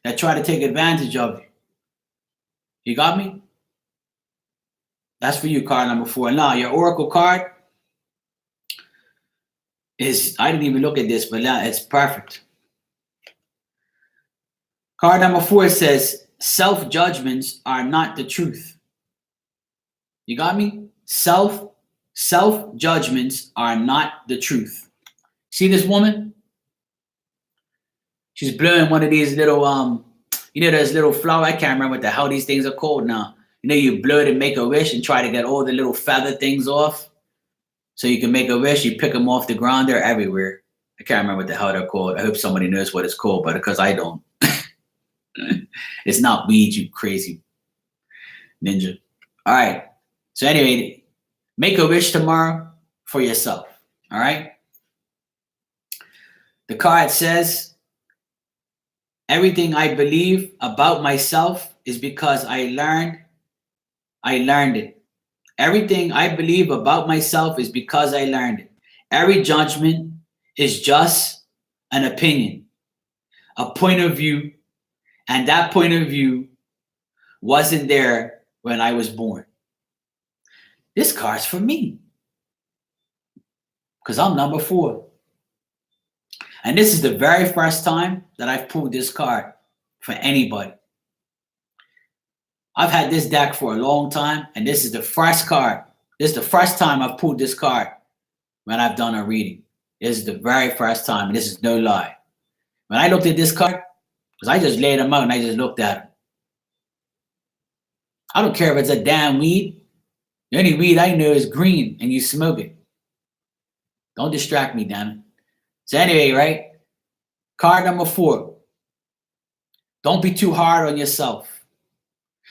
that try to take advantage of you. You got me? That's for you, card number 4. Now, your Oracle card is, I didn't even look at this, but now it's perfect. Card number 4 says, self-judgments are not the truth. You got me? Self-judgments are not the truth. See this woman? She's blowing one of these little, those little flower. I can't remember what the hell these things are called now. You blow it and make a wish and try to get all the little feather things off so you can make a wish. You pick them off the ground. They're everywhere. I can't remember what the hell they're called. I hope somebody knows what it's called, but because I don't. It's not weed, you crazy ninja. All right. So anyway, make a wish tomorrow for yourself. All right. The card says, everything I believe about myself is because I learned it. Everything I believe about myself is because I learned it. Every judgment is just an opinion, a point of view, and that point of view wasn't there when I was born. This card's for me because I'm number 4. And this is the very first time that I've pulled this card for anybody. I've had this deck for a long time, and this is the first card. This is the first time I've pulled this card when I've done a reading. This is the very first time, and this is no lie. When I looked at this card, because I just laid them out and I just looked at them. I don't care if it's a damn weed. The only weed I know is green, and you smoke it. Don't distract me, damn it. So anyway, right? Card number 4. Don't be too hard on yourself.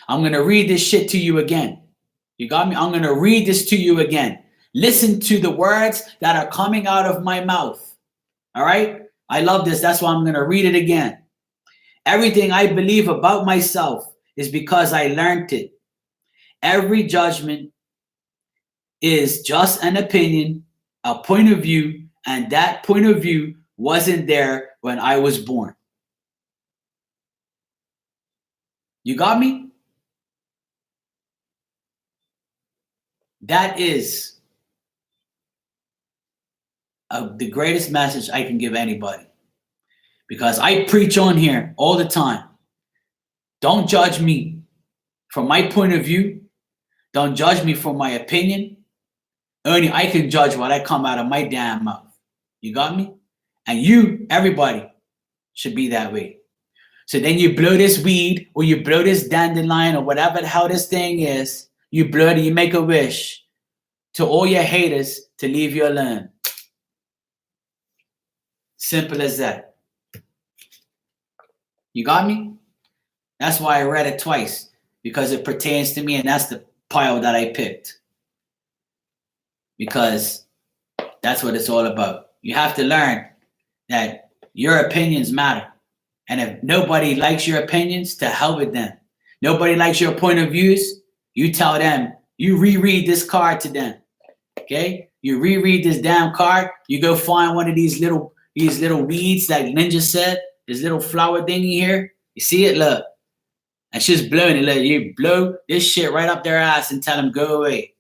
I'm going to read this shit to you again. You got me? I'm going to read this to you again. Listen to the words that are coming out of my mouth. All right? I love this. That's why I'm going to read it again. Everything I believe about myself is because I learned it. Every judgment is just an opinion, a point of view, and that point of view wasn't there when I was born. You got me? That is the greatest message I can give anybody, because I preach on here all the time. Don't judge me from my point of view. Don't judge me for my opinion. Only I can judge what I come out of my damn mouth. You got me? And you, everybody, should be that way. So then you blow this weed, or you blow this dandelion, or whatever the hell this thing is. You blow it and you make a wish to all your haters to leave you alone. Simple as that. You got me? That's why I read it twice, because it pertains to me, and that's the pile that I picked. Because that's what it's all about. You have to learn that your opinions matter. And if nobody likes your opinions, to hell with them. Nobody likes your point of views, you tell them, you reread this card to them. Okay? You reread this damn card, you go find one of these little weeds like Ninja said, this little flower thingy here. You see it? Look. And she's blowing it. Like, you blow this shit right up their ass and tell them go away.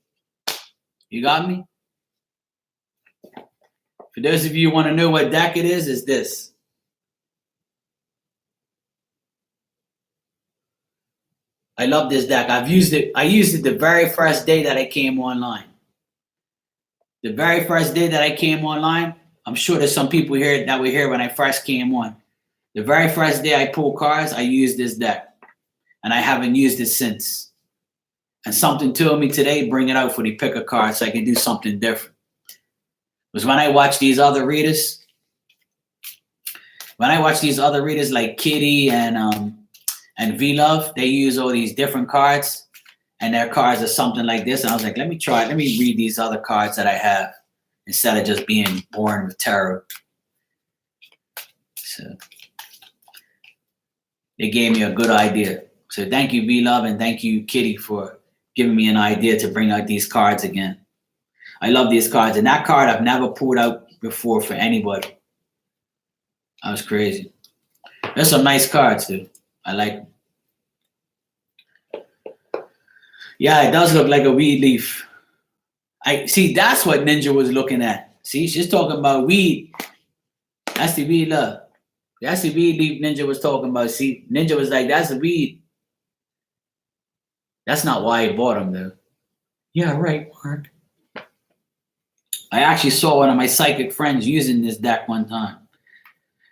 You got me? For those of you who want to know what deck it is this. I love this deck. I've used it. I used it the very first day that I came online. The very first day that I came online, I'm sure there's some people here that were here when I first came on. The very first day I pulled cards, I used this deck. And I haven't used it since. And something told me today, bring it out for the pick a card so I can do something different. Because when I watch these other readers, like Kitty and V-Love, they use all these different cards. And their cards are something like this. And I was like, let me read these other cards that I have instead of just being born with tarot. So they gave me a good idea. So thank you, V-Love, and thank you, Kitty, for giving me an idea to bring out these cards again. I love these cards. And that card I've never pulled out before for anybody. That was crazy. There's some nice cards, too. I like them. Yeah, it does look like a weed leaf. I see, that's what Ninja was looking at. See, she's talking about weed. That's the weed love. That's the weed leaf Ninja was talking about. See, Ninja was like, that's a weed. That's not why I bought them, though. Yeah, right, Mark. I actually saw one of my psychic friends using this deck one time.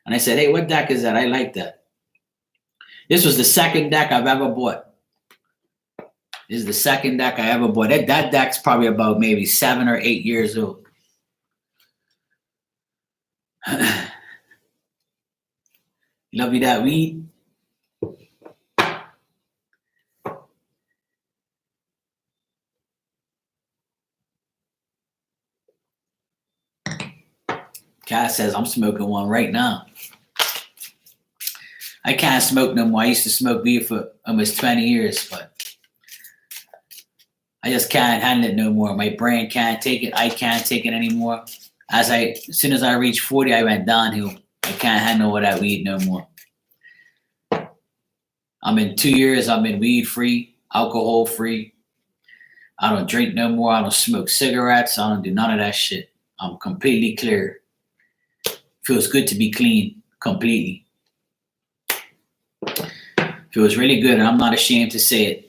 And I said, hey, what deck is that? I like that. This was the second deck I've ever bought. This is the second deck I ever bought. That deck's probably about maybe 7 or 8 years old. Love you that weed? Cass says, I'm smoking one right now. I can't smoke no more. I used to smoke weed for almost 20 years, but I just can't handle it no more. My brain can't take it. I can't take it anymore. As soon as I reached 40, I went downhill. I can't handle all that weed no more. I'm in 2 years. I'm in weed free, alcohol free. I don't drink no more. I don't smoke cigarettes. I don't do none of that shit. I'm completely clear. Feels good to be clean completely. Feels really good, and I'm not ashamed to say it.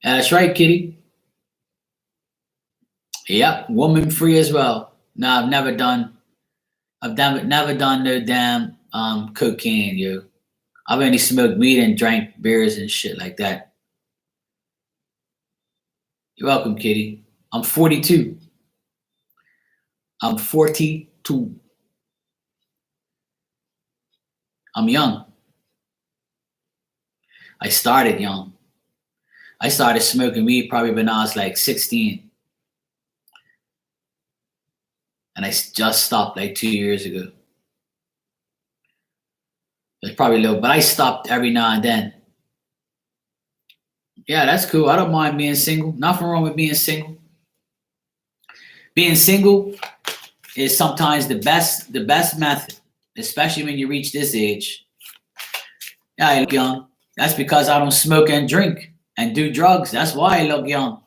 That's right, Kitty. Yep, woman free as well. No, I've never done no damn cocaine, yo. I've only smoked weed and drank beers and shit like that. You're welcome, Kitty. I'm 42. I'm 42. I'm young. I started young. I started smoking weed probably when I was like 16. And I just stopped like 2 years ago. It's probably low, but I stopped every now and then. Yeah, that's cool. I don't mind being single. Nothing wrong with being single. Being single is sometimes the best method, especially when you reach this age. Yeah, I look young. That's because I don't smoke and drink and do drugs. That's why I look young.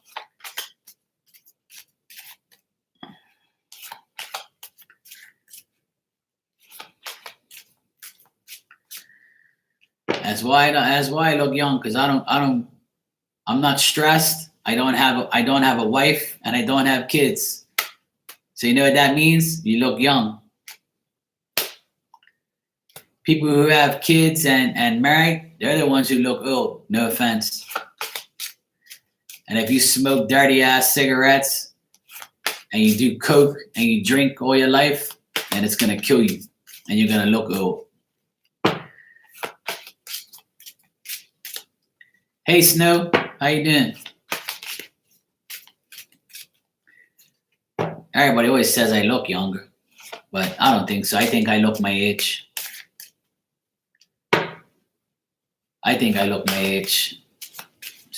That's why I look young, because I'm not stressed. I don't have a wife, and I don't have kids. So you know what that means? You look young. People who have kids and married, they're the ones who look old. No offense. And if you smoke dirty ass cigarettes and you do coke and you drink all your life, then it's gonna kill you, and you're gonna look old. Hey Snow, how you doing? Everybody always says I look younger, but I don't think so. I think I look my age.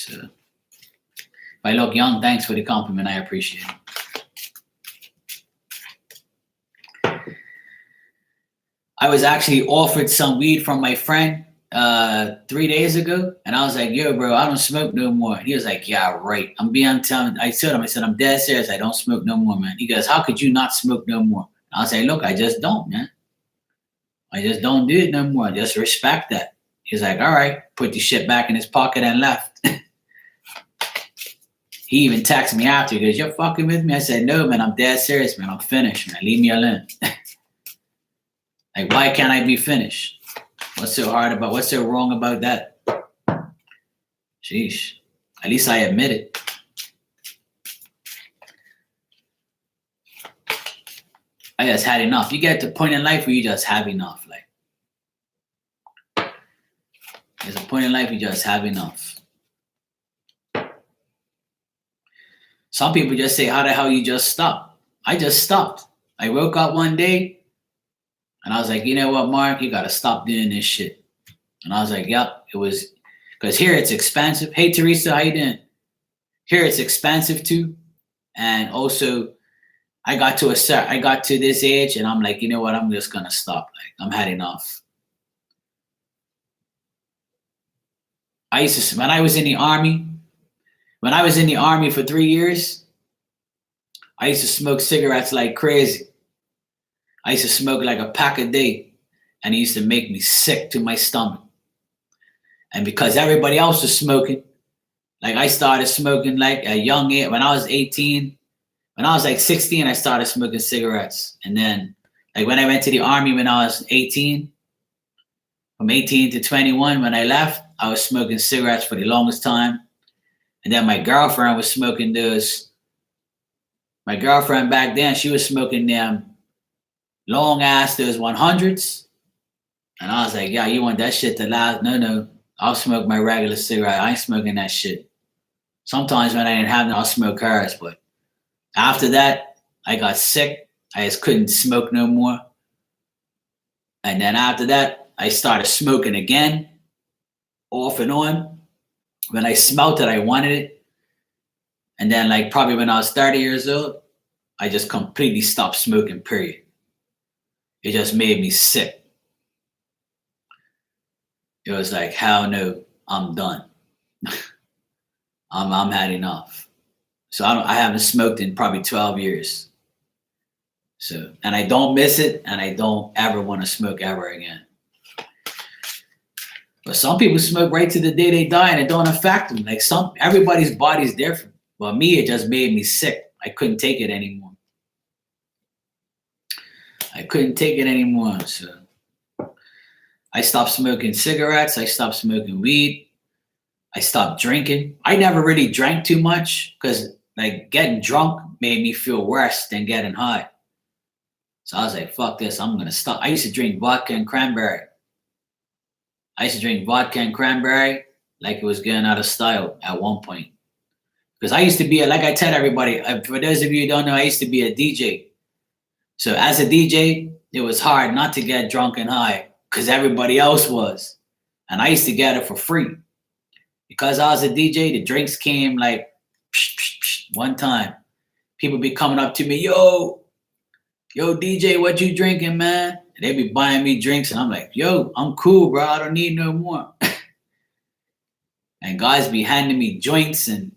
So if I look young, thanks for the compliment. I appreciate it. I was actually offered some weed from my friend 3 days ago, and I was like, "Yo, bro, I don't smoke no more." And he was like, "Yeah, right." I told him, I said, "I'm dead serious. I don't smoke no more, man." He goes, "How could you not smoke no more?" And I was like, "Look, I just don't, man. I just don't do it no more. Just respect that." He's like, "All right," put the shit back in his pocket and left. He even texted me after. He goes, "You're fucking with me?" I said, "No, man, I'm dead serious, man. I'm finished, man. Leave me alone." Like, why can't I be finished? What's so wrong about that? Sheesh. At least I admit it. I just had enough. You get to a point in life where you just have enough. Like, there's a point in life you just have enough. Some people just say, "How the hell you just stopped?" I just stopped. I woke up one day and I was like, "You know what, Mark? You got to stop doing this shit." And I was like, "Yep." It was because here it's expensive. Hey, Teresa, how you doing? Here it's expensive too. And also, I got to this age and I'm like, you know what? I'm just going to stop. Like, I'm had enough. When I was in the army for 3 years, I used to smoke cigarettes like crazy. I used to smoke like a pack a day, and it used to make me sick to my stomach. And because everybody else was smoking, like I started smoking like a young age. When I was 18, when I was like 16, I started smoking cigarettes. And then like when I went to the army when I was 18, from 18 to 21, when I left, I was smoking cigarettes for the longest time. And then my girlfriend was smoking those. My girlfriend back then, she was smoking them long ass, those 100s. And I was like, "Yeah, you want that shit to last?" No, I'll smoke my regular cigarette. I ain't smoking that shit. Sometimes when I didn't have it, I'll smoke hers. But after that, I got sick. I just couldn't smoke no more. And then after that, I started smoking again, off and on. When I smelt it, I wanted it. And then like probably when I was 30 years old, I just completely stopped smoking, period. It just made me sick. It was like, hell no, I'm done. I'm had enough. So I haven't smoked in probably 12 years. So, and I don't miss it, and I don't ever want to smoke ever again. But some people smoke right to the day they die, and it don't affect them. Like everybody's body's different. But me, it just made me sick. I couldn't take it anymore. So I stopped smoking cigarettes. I stopped smoking weed. I stopped drinking. I never really drank too much because like getting drunk made me feel worse than getting high. So I was like, fuck this, I'm going to stop. I used to drink vodka and cranberry like it was getting out of style at one point. Because I used to be, like I tell everybody, for those of you who don't know, I used to be a DJ. So as a DJ, it was hard not to get drunk and high because everybody else was. And I used to get it for free. Because I was a DJ, the drinks came like one time. People be coming up to me, yo, DJ, what you drinking, man? And they be buying me drinks, and I'm like, yo, I'm cool, bro. I don't need no more. And guys be handing me joints and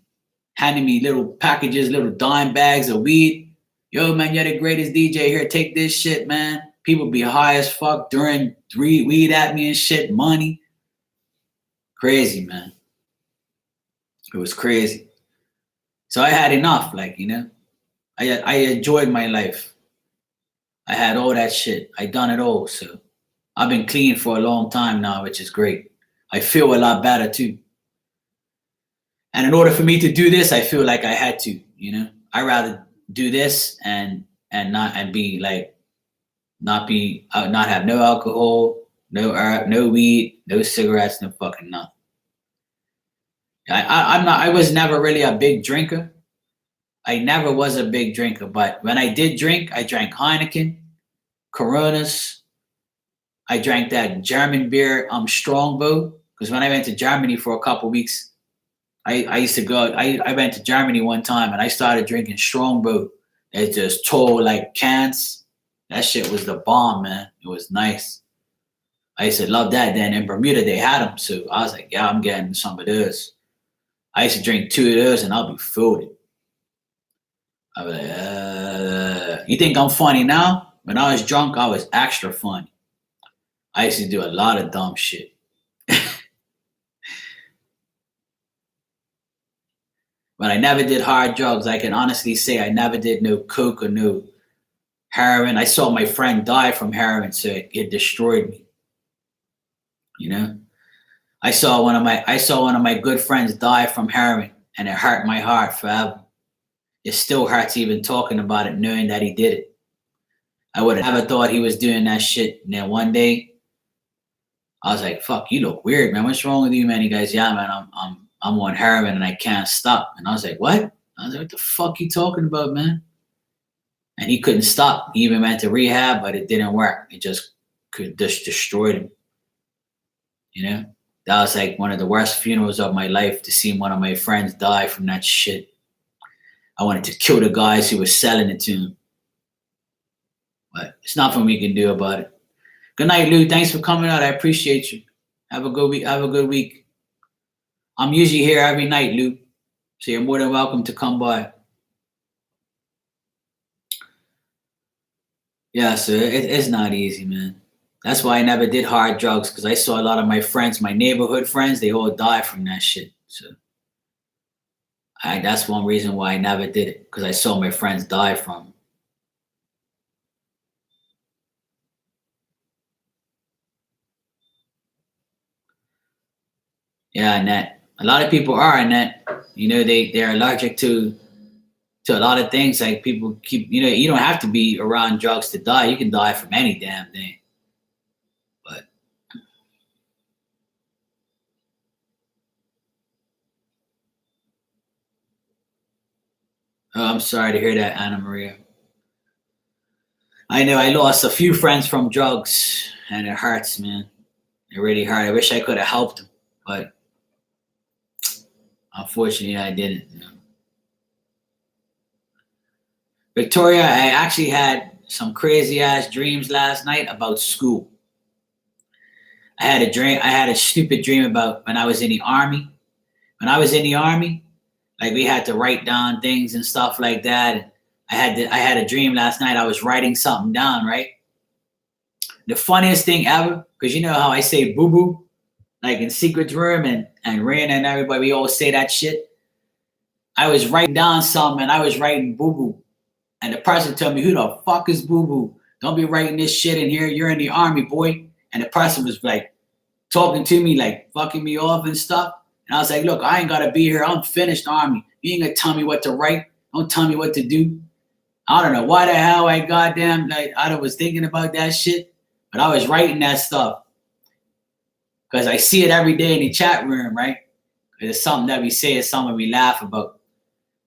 handing me little packages, little dime bags of weed. Yo, man, you're the greatest DJ here. Take this shit, man. People be high as fuck during weed at me and shit, money. Crazy, man. It was crazy. So I had enough, like, you know. I enjoyed my life. I had all that shit. I done it all. So I've been clean for a long time now, which is great. I feel a lot better too. And in order for me to do this, I feel like I had to, you know. I rather do this and not have no alcohol, no weed, no cigarettes, no fucking nothing. I was never really a big drinker. I never was a big drinker, but when I did drink, I drank Heineken, Coronas. I drank that German beer, Strongbow, because when I went to Germany for a couple weeks, I used to go. I went to Germany one time and I started drinking Strongbow. It's just tall like cans. That shit was the bomb, man. It was nice. I used to love that. Then in Bermuda they had them, so I was like, yeah, I'm getting some of this. I used to drink 2 of those and I'll be folded. I was like, you think I'm funny now? When I was drunk, I was extra funny. I used to do a lot of dumb shit. But I never did hard drugs. I can honestly say I never did no coke or no heroin. I saw my friend die from heroin, so it destroyed me. You know, I saw one of my good friends die from heroin, and it hurt my heart forever. It still hurts even talking about it, knowing that he did it. I would have never thought he was doing that shit. And then one day, I was like, "Fuck, you look weird, man. What's wrong with you, man?" He goes, "Yeah, man, I'm on heroin and I can't stop." And I was like, "What?" I was like, "What the fuck you talking about, man?" And he couldn't stop. He even went to rehab, but it didn't work. It just destroyed him. You know, that was like one of the worst funerals of my life, to see one of my friends die from that shit. I wanted to kill the guys who were selling it to him, but it's nothing we can do about it. Good night, Lou. Thanks for coming out. I appreciate you. Have a good week. Have a good week. I'm usually here every night, Lou, so you're more than welcome to come by. Yeah, so it's not easy, man. That's why I never did hard drugs, because I saw a lot of my friends, my neighborhood friends, they all die from that shit. So that's one reason why I never did it, because I saw my friends die from it. Yeah, Annette. A lot of people are, Annette. You know, they're allergic to a lot of things. Like, people keep, you don't have to be around drugs to die. You can die from any damn thing. But I'm sorry to hear that, Anna Maria. I know I lost a few friends from drugs, and it hurts, man. It really hurt. I wish I could have helped them, but unfortunately, I didn't. Victoria, I actually had some crazy ass dreams last night about school. I had a dream. I had a stupid dream about when I was in the army. When I was in the army, like, we had to write down things and stuff like that. I had a dream last night. I was writing something down, right? The funniest thing ever, because you know how I say boo boo, like in Secret's room, and Rand and everybody, we all say that shit. I was writing down something and I was writing boo boo. And the person told me, "Who the fuck is boo boo? Don't be writing this shit in here. You're in the army, boy." And the person was like talking to me, like fucking me off and stuff. And I was like, "Look, I ain't gotta be here. I'm finished army. You ain't gonna tell me what to write. Don't tell me what to do." I don't know why the hell I goddamn, like, I was thinking about that shit, but I was writing that stuff because I see it every day in the chat room, right? It's something that we say, it's something we laugh about.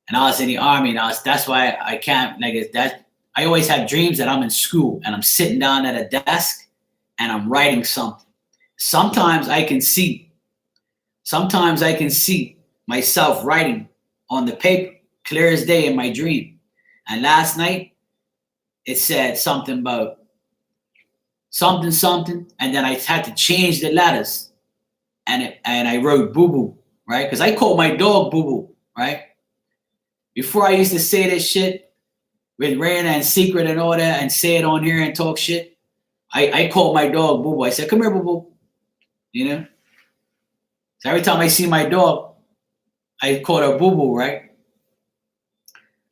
And I was in the army, and that's why I can't, like, it's that I always have dreams that I'm in school and I'm sitting down at a desk and I'm writing something. Sometimes I can see myself writing on the paper, clear as day, in my dream. And last night, it said something about something, something, and then I had to change the letters, and I wrote boo boo, right? Because I called my dog boo boo, right? Before, I used to say this shit with Rana and Secret and all that, and say it on here and talk shit. I called my dog boo boo. I said, "Come here, boo boo," you know. So every time I see my dog, I call her boo boo, right?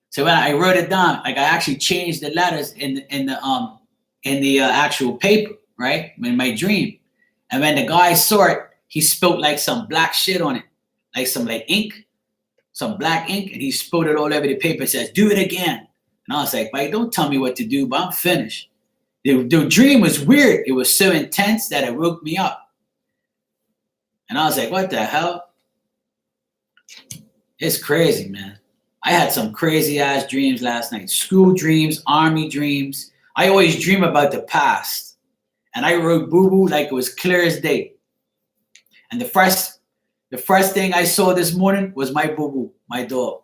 So when I wrote it down, like, I actually changed the letters in the actual paper, right? In my dream. And when the guy saw it, he spilled like some black shit on it, like some like ink, some black ink, and he spilled it all over the paper. It says, "Do it again." And I was like, "Mike, don't tell me what to do, but I'm finished." The dream was weird. It was so intense that it woke me up. And I was like, "What the hell?" It's crazy, man. I had some crazy ass dreams last night. School dreams, army dreams. I always dream about the past. And I wrote boo boo like it was clear as day. And the first The first thing I saw this morning was my boo-boo, my dog.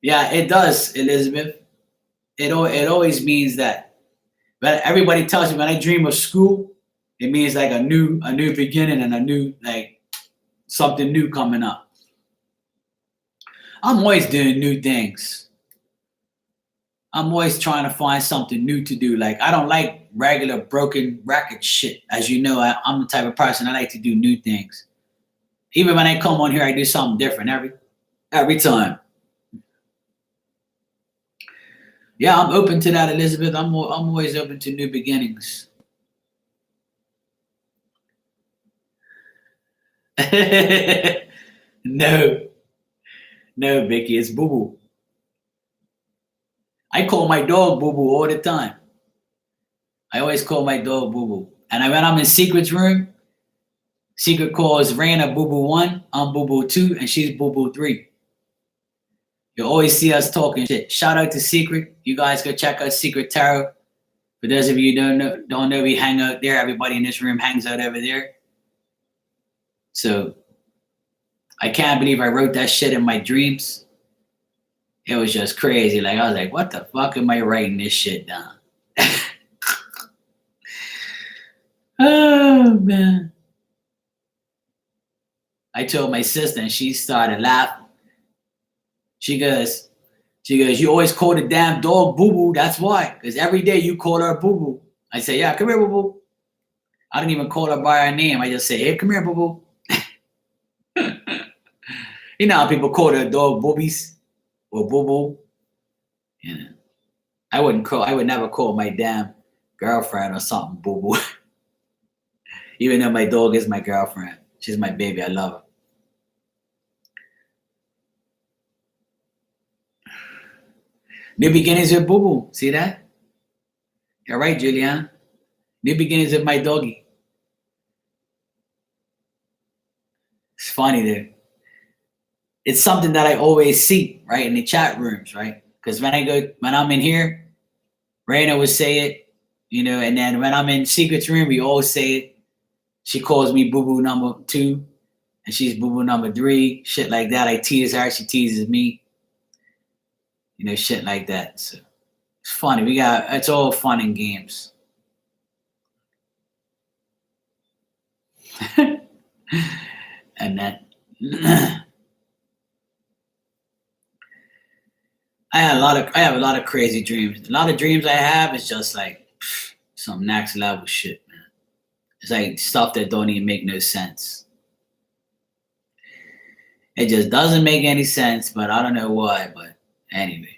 Yeah, it does, Elizabeth. It always means that. But everybody tells me when I dream of school, it means like a new beginning and a new like something new coming up. I'm always doing new things. I'm always trying to find something new to do. Like I don't like regular broken record shit. As you know, I'm the type of person I like to do new things. Even when I come on here, I do something different every time. Yeah, I'm open to that, Elizabeth. I'm always open to new beginnings. No, Vicky, it's Boo Boo. I call my dog Boo Boo all the time. I always call my dog Boo Boo. And when I'm in Secret's room, Secret calls Raina Boo Boo 1, I'm Boo Boo 2, and she's Boo Boo 3. You always see us talking shit. Shout out to Secret. You guys go check out Secret Tarot. For those of you who don't know, we hang out there. Everybody in this room hangs out over there. So I can't believe I wrote that shit in my dreams. It was just crazy. Like I was like, what the fuck am I writing this shit down? Oh man. I told my sister and she started laughing. She goes, you always call the damn dog Boo Boo. That's why. Because every day you call her Boo Boo. I say, yeah, come here, Boo Boo. I don't even call her by her name. I just say, hey, come here, Boo Boo. You know how people call their dog boobies or Boo Boo? You know, I would never call my damn girlfriend or something Boo Boo. Even though my dog is my girlfriend. She's my baby. I love her. New beginnings with Boo Boo. See that? You're right, Juliana. New beginnings with my doggy. It's funny there. It's something that I always see, right, in the chat rooms, right? Because when I'm in here, Raina would say it, you know, and then when I'm in Secret's room, we always say it. She calls me Boo Boo number 2, and she's Boo Boo number 3, shit like that. I tease her, she teases me. You know, shit like that. So it's funny. It's all fun and games. And that I have a lot of crazy dreams. A lot of dreams I have is just like some next level shit, man. It's like stuff that don't even make no sense. It just doesn't make any sense, but I don't know why. But anyway,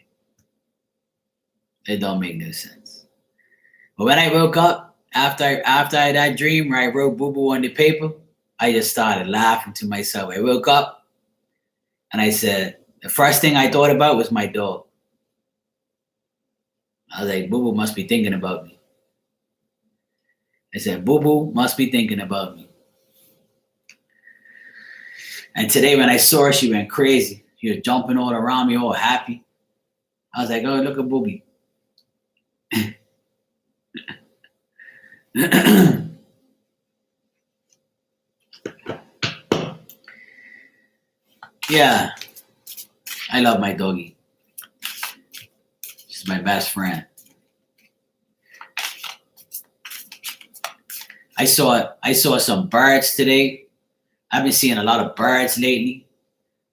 it don't make no sense. But when I woke up after that dream where I wrote Boo Boo on the paper, I just started laughing to myself. I woke up and I said, the first thing I thought about was my dog. I was like, Boo Boo must be thinking about me. I said, Boo Boo must be thinking about me. And today when I saw her, she went crazy. She was jumping all around me, all happy. I was like, oh, look at Booby. Yeah, I love my doggy. She's my best friend. I saw some birds today. I've been seeing a lot of birds lately,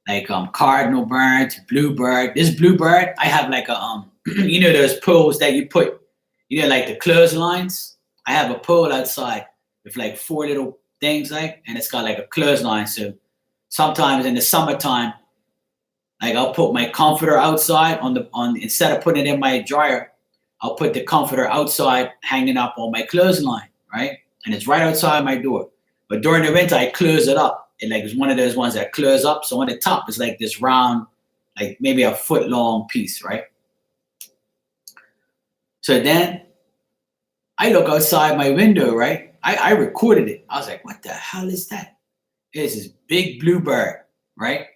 like cardinal birds, bluebird. This bluebird, I have like a you know those poles that you put, you know, like the clotheslines. I have a pole outside with like 4 little things, like, and it's got like a clothesline. So sometimes in the summertime, like I'll put my comforter outside instead of putting it in my dryer, I'll put the comforter outside hanging up on my clothesline, right? And it's right outside my door. But during the winter, I close it up. And like it's one of those ones that close up. So on the top is like this round, like maybe a foot long piece, right? So then I look outside my window, right? I recorded it. I was like, what the hell is that? It's this big blue bird, right?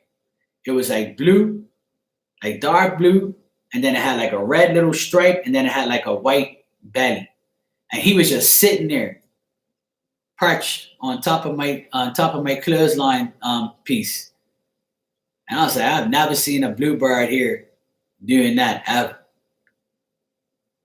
It was like blue, like dark blue, and then it had like a red little stripe, and then it had like a white belly. And he was just sitting there. perched on top of my clothesline piece. And I was like, I've never seen a bluebird here doing that ever.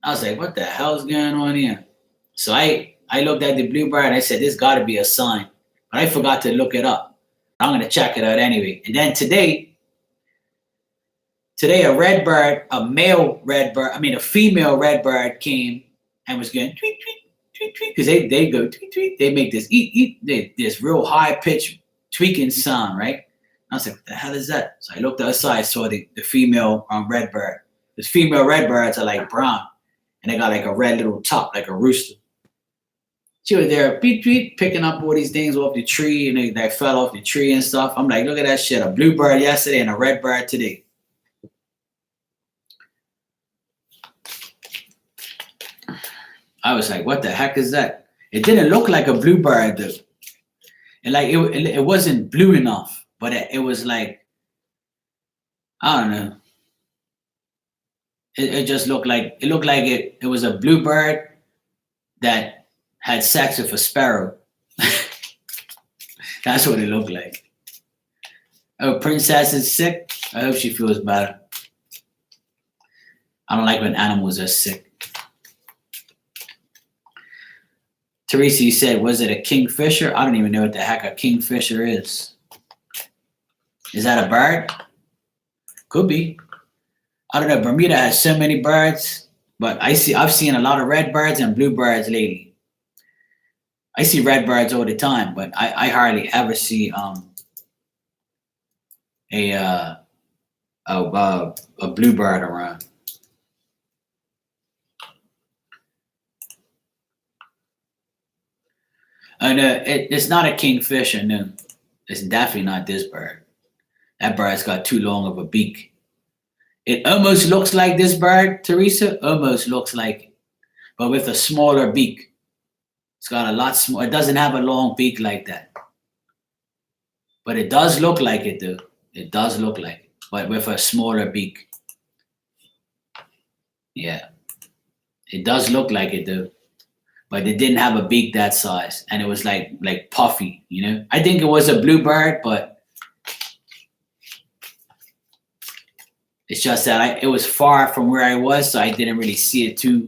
I was like, what the hell's going on here? So I looked at the bluebird and I said, this got to be a sign. But I forgot to look it up. I'm going to check it out anyway. And then today a redbird, a female redbird came and was going tweet, tweet, tweet, tweet. Because they go tweet, tweet. They make this this real high pitched tweaking sound, right? I was like, what the hell is that? So I looked outside, saw the female redbird. These female redbirds are like brown. And they got like a red little top, like a rooster. She was there, beep, beep, picking up all these things off the tree, and they fell off the tree and stuff. I'm like, look at that shit. A bluebird yesterday and a redbird today. I was like, what the heck is that? It didn't look like a bluebird, though. And like, it wasn't blue enough, but it was like, I don't know. It just looked like it was a bluebird that had sex with a sparrow. That's what it looked like. Oh, Princess is sick. I hope she feels better. I don't like when animals are sick. Teresa, you said, was it a kingfisher? I don't even know what the heck a kingfisher is. Is that a bird? Could be. I don't know. Bermuda has so many birds, but I've seen a lot of red birds and bluebirds lately. I see red birds all the time, but I hardly ever see a bluebird around. Oh no, it's not a kingfisher. No, it's definitely not this bird. That bird's got too long of a beak. It almost looks like this bird, Teresa. Almost looks like it, but with a smaller beak. It's got a lot small. It doesn't have a long beak like that, but it does look like it, though. It does look like it, but with a smaller beak. Yeah, it does look like it, though, but it didn't have a beak that size, and it was like puffy. You know, I think it was a bluebird, but. It's just that it was far from where I was, so I didn't really see it too.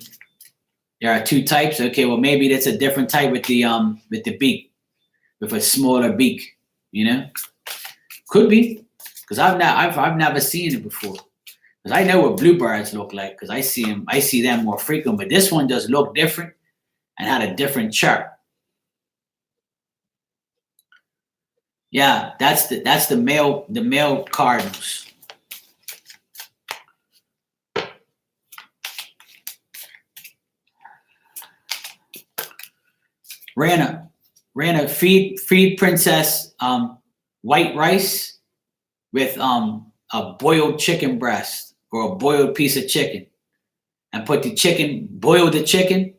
There are two types. Okay, well maybe that's a different type with the beak, with a smaller beak. You know, could be, because I've never seen it before. Because I know what bluebirds look like, because I see them more frequent. But this one just looked different and had a different chart. Yeah, that's the male cardinals. Rana, feed Princess white rice with a boiled chicken breast or a boiled piece of chicken, and boil the chicken,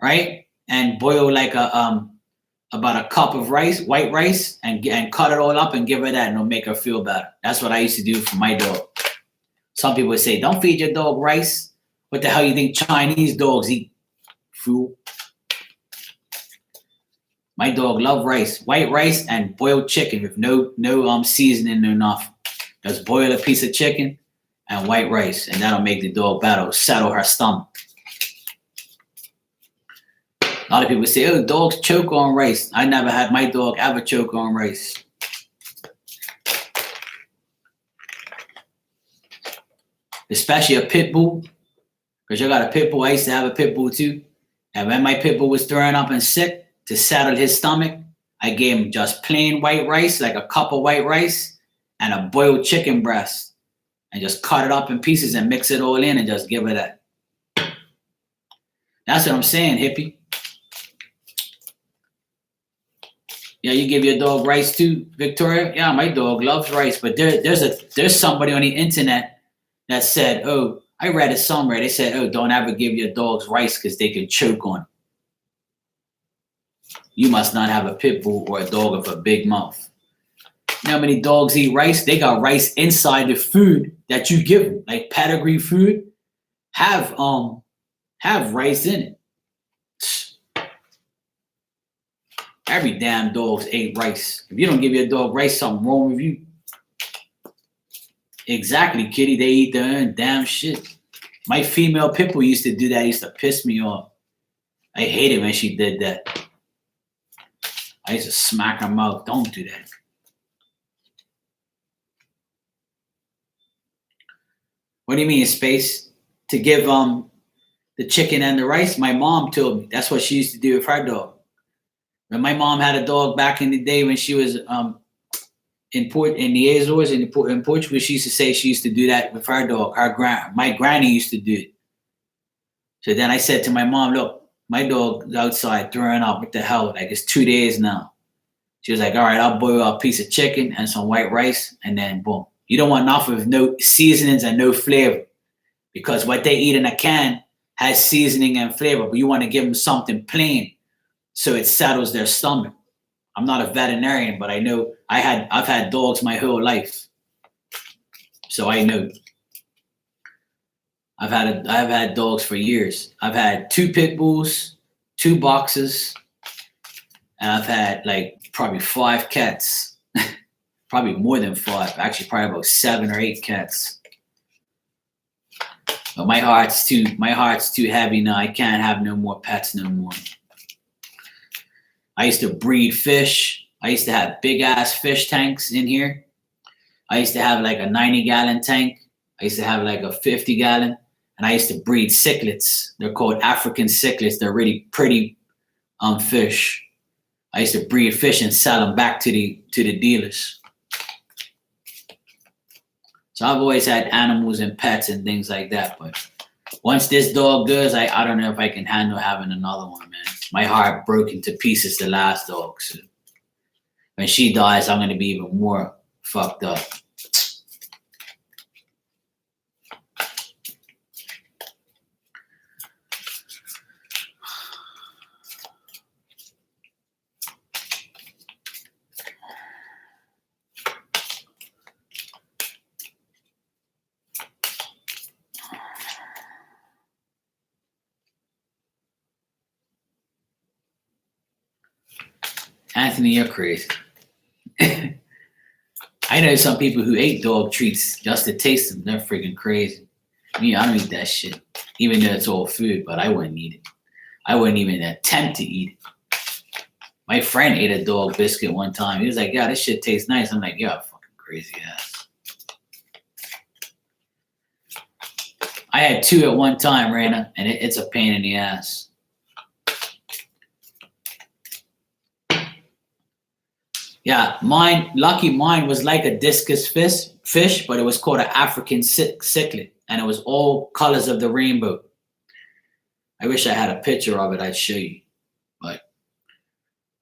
right? And boil like about a cup of rice, white rice, and cut it all up and give her that, and it'll make her feel better. That's what I used to do for my dog. Some people would say, don't feed your dog rice. What the hell you think Chinese dogs eat? Fool. My dog love rice, white rice and boiled chicken with no seasoning or nothing. Just boil a piece of chicken and white rice, and that'll make the dog better, settle her stomach. A lot of people say, oh, dogs choke on rice. I never had my dog ever choke on rice. Especially a pit bull, because you got a pit bull. I used to have a pit bull too. And when my pit bull was throwing up and sick, to settle his stomach, I gave him just plain white rice, like a cup of white rice, and a boiled chicken breast, and just cut it up in pieces and mix it all in and just give it that. That's what I'm saying, hippie. Yeah, you give your dog rice too, Victoria? Yeah, my dog loves rice, but there's somebody on the internet that said, oh, I read it somewhere. They said, oh, don't ever give your dogs rice because they can choke on it. You must not have a pit bull or a dog with a big mouth. You know how many dogs eat rice? They got rice inside the food that you give them, like pedigree food. Have rice in it. Every damn dog ate rice. If you don't give your dog rice, something wrong with you. Exactly, kitty. They eat their own damn shit. My female pit bull used to do that. It used to piss me off. I hated when she did that. I used to smack her mouth. Don't do that. What do you mean, Space? To give the chicken and the rice? My mom told me that's what she used to do with her dog. When my mom had a dog back in the day when she was in the Azores in Portugal, she used to say she used to do that with her dog. My granny used to do it. So then I said to my mom, look, my dog's outside throwing up. What the hell? Like, it's 2 days now. She was like, all right, I'll boil a piece of chicken and some white rice, and then boom. You don't want nothing with no seasonings and no flavor, because what they eat in a can has seasoning and flavor, but you want to give them something plain so it settles their stomach. I'm not a veterinarian, but I know I've had dogs my whole life, so I know. I've had dogs for years. I've had 2 pit bulls, 2 boxers, and I've had like probably 5 cats. Probably more than 5. Actually, probably about 7 or 8 cats. But my heart's too heavy now. I can't have no more pets no more. I used to breed fish. I used to have big ass fish tanks in here. I used to have like a 90-gallon tank. I used to have like a 50-gallon. And I used to breed cichlids. They're called African cichlids. They're really pretty fish. I used to breed fish and sell them back to the dealers. So I've always had animals and pets and things like that. But once this dog goes, I don't know if I can handle having another one, man. My heart broke into pieces the last dog. So when she dies, I'm going to be even more fucked up. Anthony, you're crazy. I know some people who ate dog treats just to taste them. They're freaking crazy. Me, I don't eat that shit. Even though it's all food, but I wouldn't eat it. I wouldn't even attempt to eat it. My friend ate a dog biscuit one time. He was like, yeah, this shit tastes nice. I'm like, yeah, fucking crazy ass. I had 2 at one time, Rana, and it's a pain in the ass. Yeah, mine was like a discus fish, but it was called an African cichlid, and it was all colors of the rainbow. I wish I had a picture of it. I'd show you. But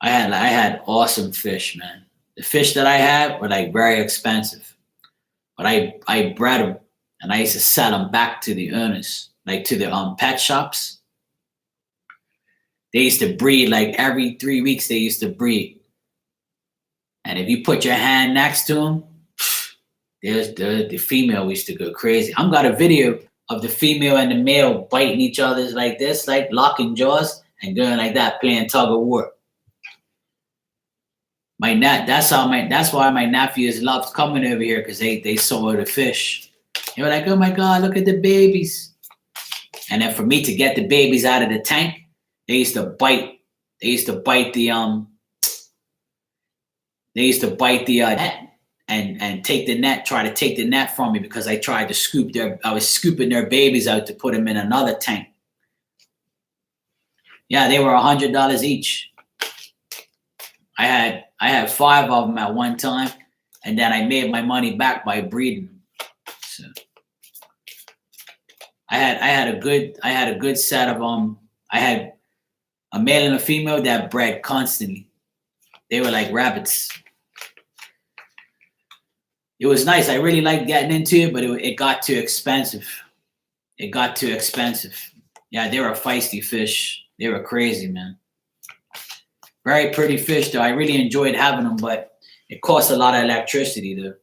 I had awesome fish, man. The fish that I had were like very expensive, but I bred them, and I used to sell them back to the owners, like to the pet shops. They used to breed like every 3 weeks. They used to breed. And if you put your hand next to them, there's the female used to go crazy. I've got a video of the female and the male biting each other like this, like locking jaws and going like that, playing tug of war. That's why my nephews loved coming over here, because they saw the fish. They were like, oh my God, look at the babies. And then for me to get the babies out of the tank, they used to bite the net and take the net, try to take the net from me, because I tried to I was scooping their babies out to put them in another tank. Yeah, they were $100 each. I had 5 of them at one time, and then I made my money back by breeding them. So I had a good set of I had a male and a female that bred constantly. They were like rabbits. It was nice. I really liked getting into it, but it got too expensive. Yeah, they were feisty fish. They were crazy, man. Very pretty fish, though. I really enjoyed having them, but it cost a lot of electricity, though.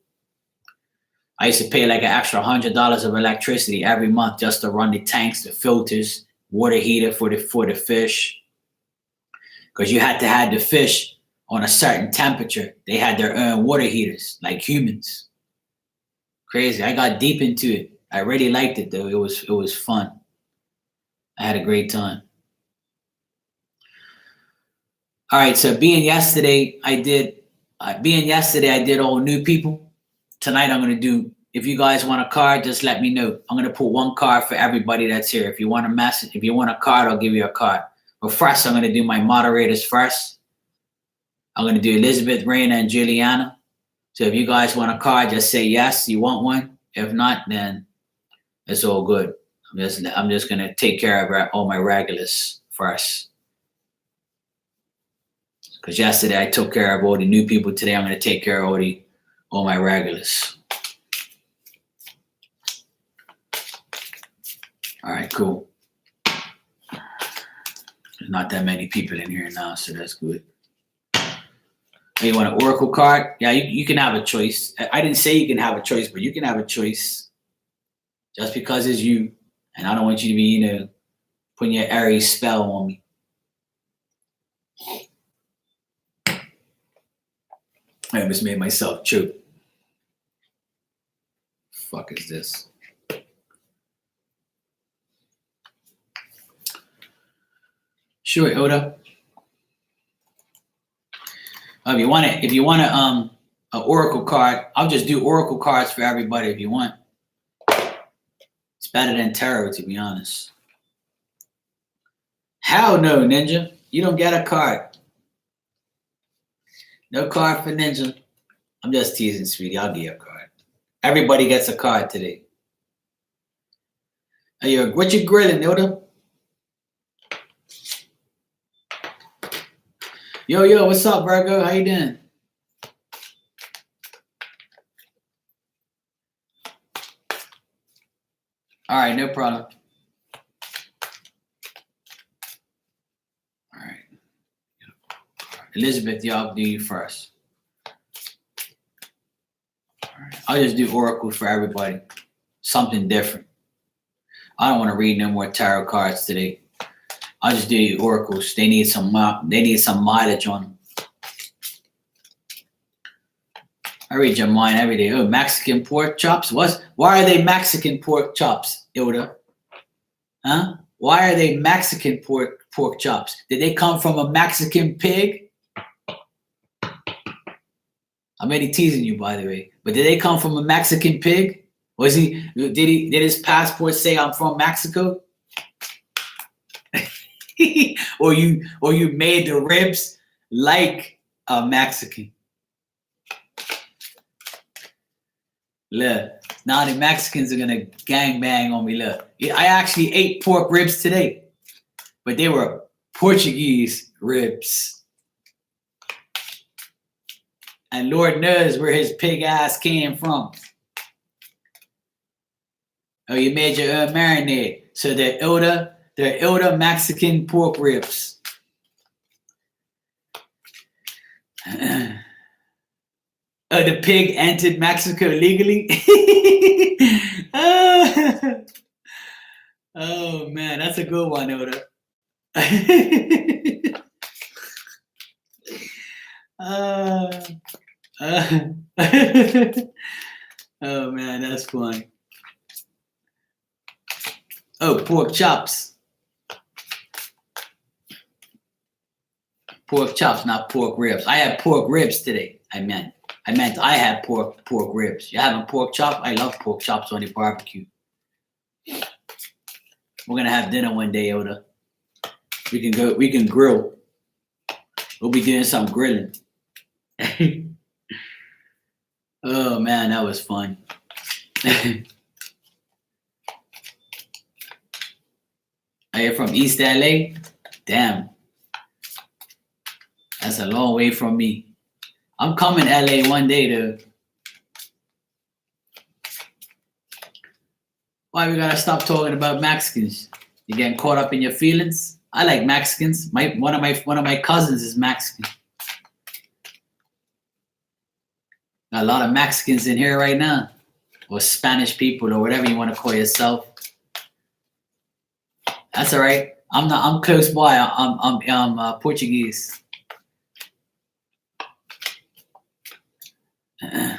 I used to pay like an extra $100 of electricity every month just to run the tanks, the filters, water heater for the fish. Because you had to have the fish on a certain temperature. They had their own water heaters, like humans. Crazy. I got deep into it. I really liked it though. It was fun. I had a great time. All right, so being yesterday, I did all new people. Tonight I'm gonna do. If you guys want a card, just let me know. I'm gonna put one card for everybody that's here. If you want a card, I'll give you a card. But first, I'm gonna do my moderators first. I'm gonna do Elizabeth, Raina, and Juliana. So if you guys want a card, just say yes. You want one? If not, then it's all good. I'm just gonna take care of all my regulars first. Because yesterday I took care of all the new people. Today I'm gonna take care of all my regulars. All right, cool. There's not that many people in here now, so that's good. Oh, you want an oracle card? Yeah, you can have a choice. I didn't say you can have a choice, but you can have a choice. Just because it's you, and I don't want you to be, putting your Aries spell on me. I almost made myself choke. Fuck is this? Sure, Oda. If you want an oracle card, I'll just do oracle cards for everybody if you want. It's better than tarot, to be honest. Hell no, Ninja. You don't get a card. No card for Ninja. I'm just teasing, sweetie. I'll give you a card. Everybody gets a card today. What you grilling, Oda? Yo, what's up, Virgo? How you doing? All right, no problem. All right. Elizabeth, y'all do you first. All right. I'll just do oracles for everybody. Something different. I don't want to read no more tarot cards today. I'll just do oracles. They need some mileage on them. I read your mind every day. Oh, Mexican pork chops? Why are they Mexican pork chops, Ilda? Huh? Why are they Mexican pork chops? Did they come from a Mexican pig? I'm only teasing you, by the way. But did they come from a Mexican pig? Did his passport say I'm from Mexico? or you made the ribs like a Mexican. Look, now the Mexicans are gonna gangbang on me. Look, I actually ate pork ribs today, but they were Portuguese ribs. And Lord knows where his pig ass came from. Oh, you made your own marinade. So they're Ilda Mexican pork ribs. The pig entered Mexico legally. Oh man, that's a good one, Ilda. Oh man, that's funny. Oh, pork chops. Pork chops, not pork ribs. I had pork ribs today. I meant I had pork ribs. You having pork chop? I love pork chops on the barbecue. We're gonna have dinner one day, Oda. We can grill. We'll be doing some grilling. Oh man, that was fun. Are you from East LA? Damn. That's a long way from me. I'm coming LA one day though. Why we gotta stop talking about Mexicans? You getting caught up in your feelings? I like Mexicans. One of my cousins is Mexican. Got a lot of Mexicans in here right now, or Spanish people, or whatever you want to call yourself. That's all right. I'm close by. I'm Portuguese. All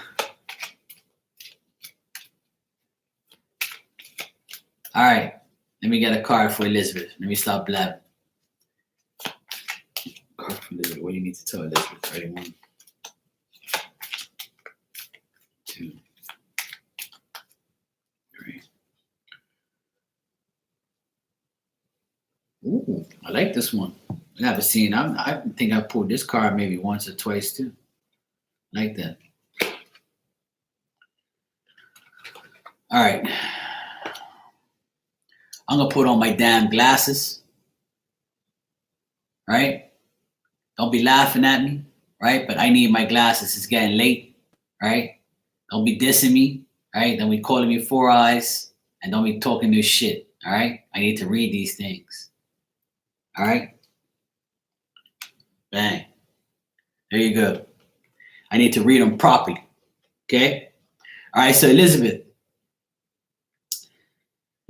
right. Let me get a card for Elizabeth. Let me stop blabbing. Card for Elizabeth. What do you need to tell Elizabeth? Ready? 1, 2, 3. Ooh, I like this one. I never seen. I think I pulled this card maybe once or twice too. Like that. All right. I'm gonna put on my damn glasses. Right? Don't be laughing at me. Right? But I need my glasses. It's getting late. Right? Don't be dissing me. Right? Don't be calling me 4 eyes. And don't be talking this shit. All right? I need to read these things. All right? Bang. There you go. I need to read them properly. Okay? All right, so Elizabeth.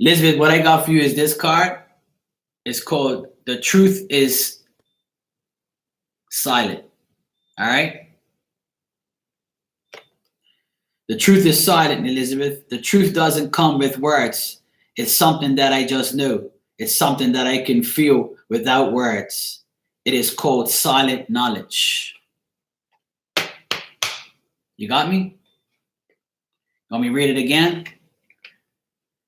Elizabeth, what I got for you is this card. It's called The Truth is Silent. All right? The truth is silent, Elizabeth. The truth doesn't come with words. It's something that I just know. It's something that I can feel without words. It is called silent knowledge. You got me? Want me to read it again?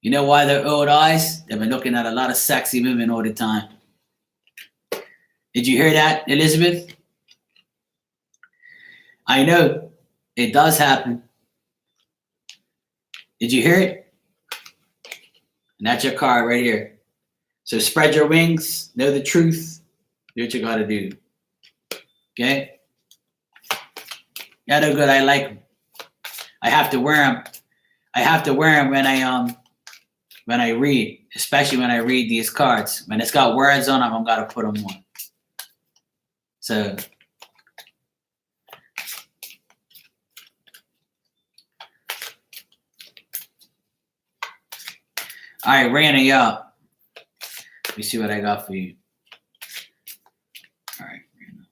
You know why they're old eyes? They've been looking at a lot of sexy women all the time. Did you hear that, Elizabeth? I know. It does happen. Did you hear it? And that's your card right here. So spread your wings, know the truth, do what you gotta do. Okay? Yeah, they're good. I like them. I have to wear them. I have to wear them when I read, especially when I read these cards. When it's got words on them, I'm gotta put them on. So all right, Rana, y'all. Let me see what I got for you. All right, Rana.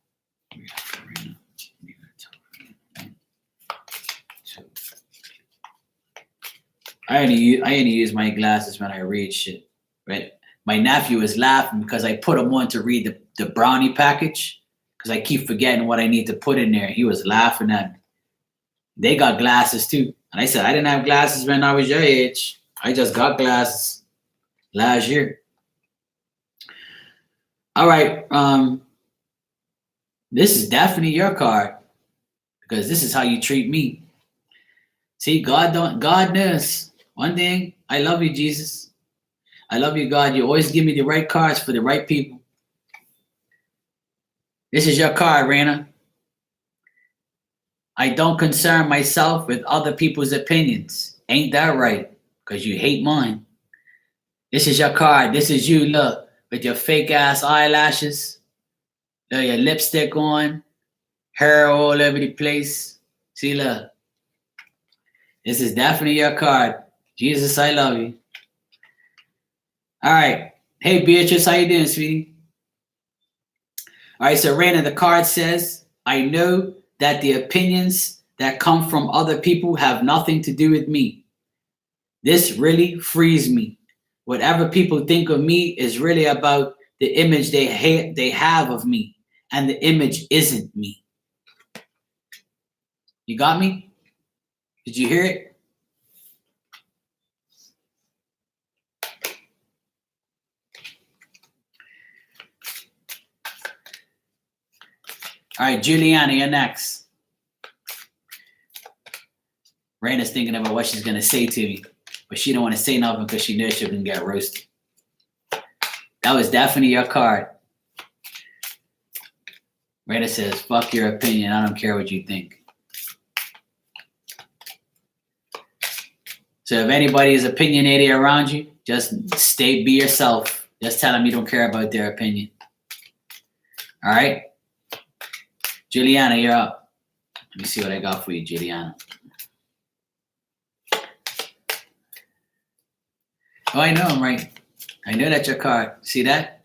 I only use my glasses when I read shit, right? My nephew is laughing because I put him on to read the brownie package because I keep forgetting what I need to put in there. He was laughing at me. They got glasses too. And I said, I didn't have glasses when I was your age. I just got glasses last year. All right. This is definitely your card because this is how you treat me. See, God knows. One thing, I love you, Jesus. I love you, God. You always give me the right cards for the right people. This is your card, Rana. I don't concern myself with other people's opinions. Ain't that right? Because you hate mine. This is your card. This is you, look, with your fake ass eyelashes, your lipstick on, hair all over the place. See, look. This is definitely your card. Jesus, I love you. All right. Hey, Beatrice, how you doing, sweetie? All right, so Rana, the card says, I know that the opinions that come from other people have nothing to do with me. This really frees me. Whatever people think of me is really about the image they have of me, and the image isn't me. You got me? Did you hear it? All right, Juliana, you're next. Rana's thinking about what she's going to say to me, but she don't want to say nothing because she knows she's going to get roasted. That was definitely your card. Rana says, fuck your opinion. I don't care what you think. So if anybody is opinionated around you, just be yourself. Just tell them you don't care about their opinion. All right? Juliana, you're up. Let me see what I got for you, Juliana. Oh, I know I'm right. I know that's your card. See that?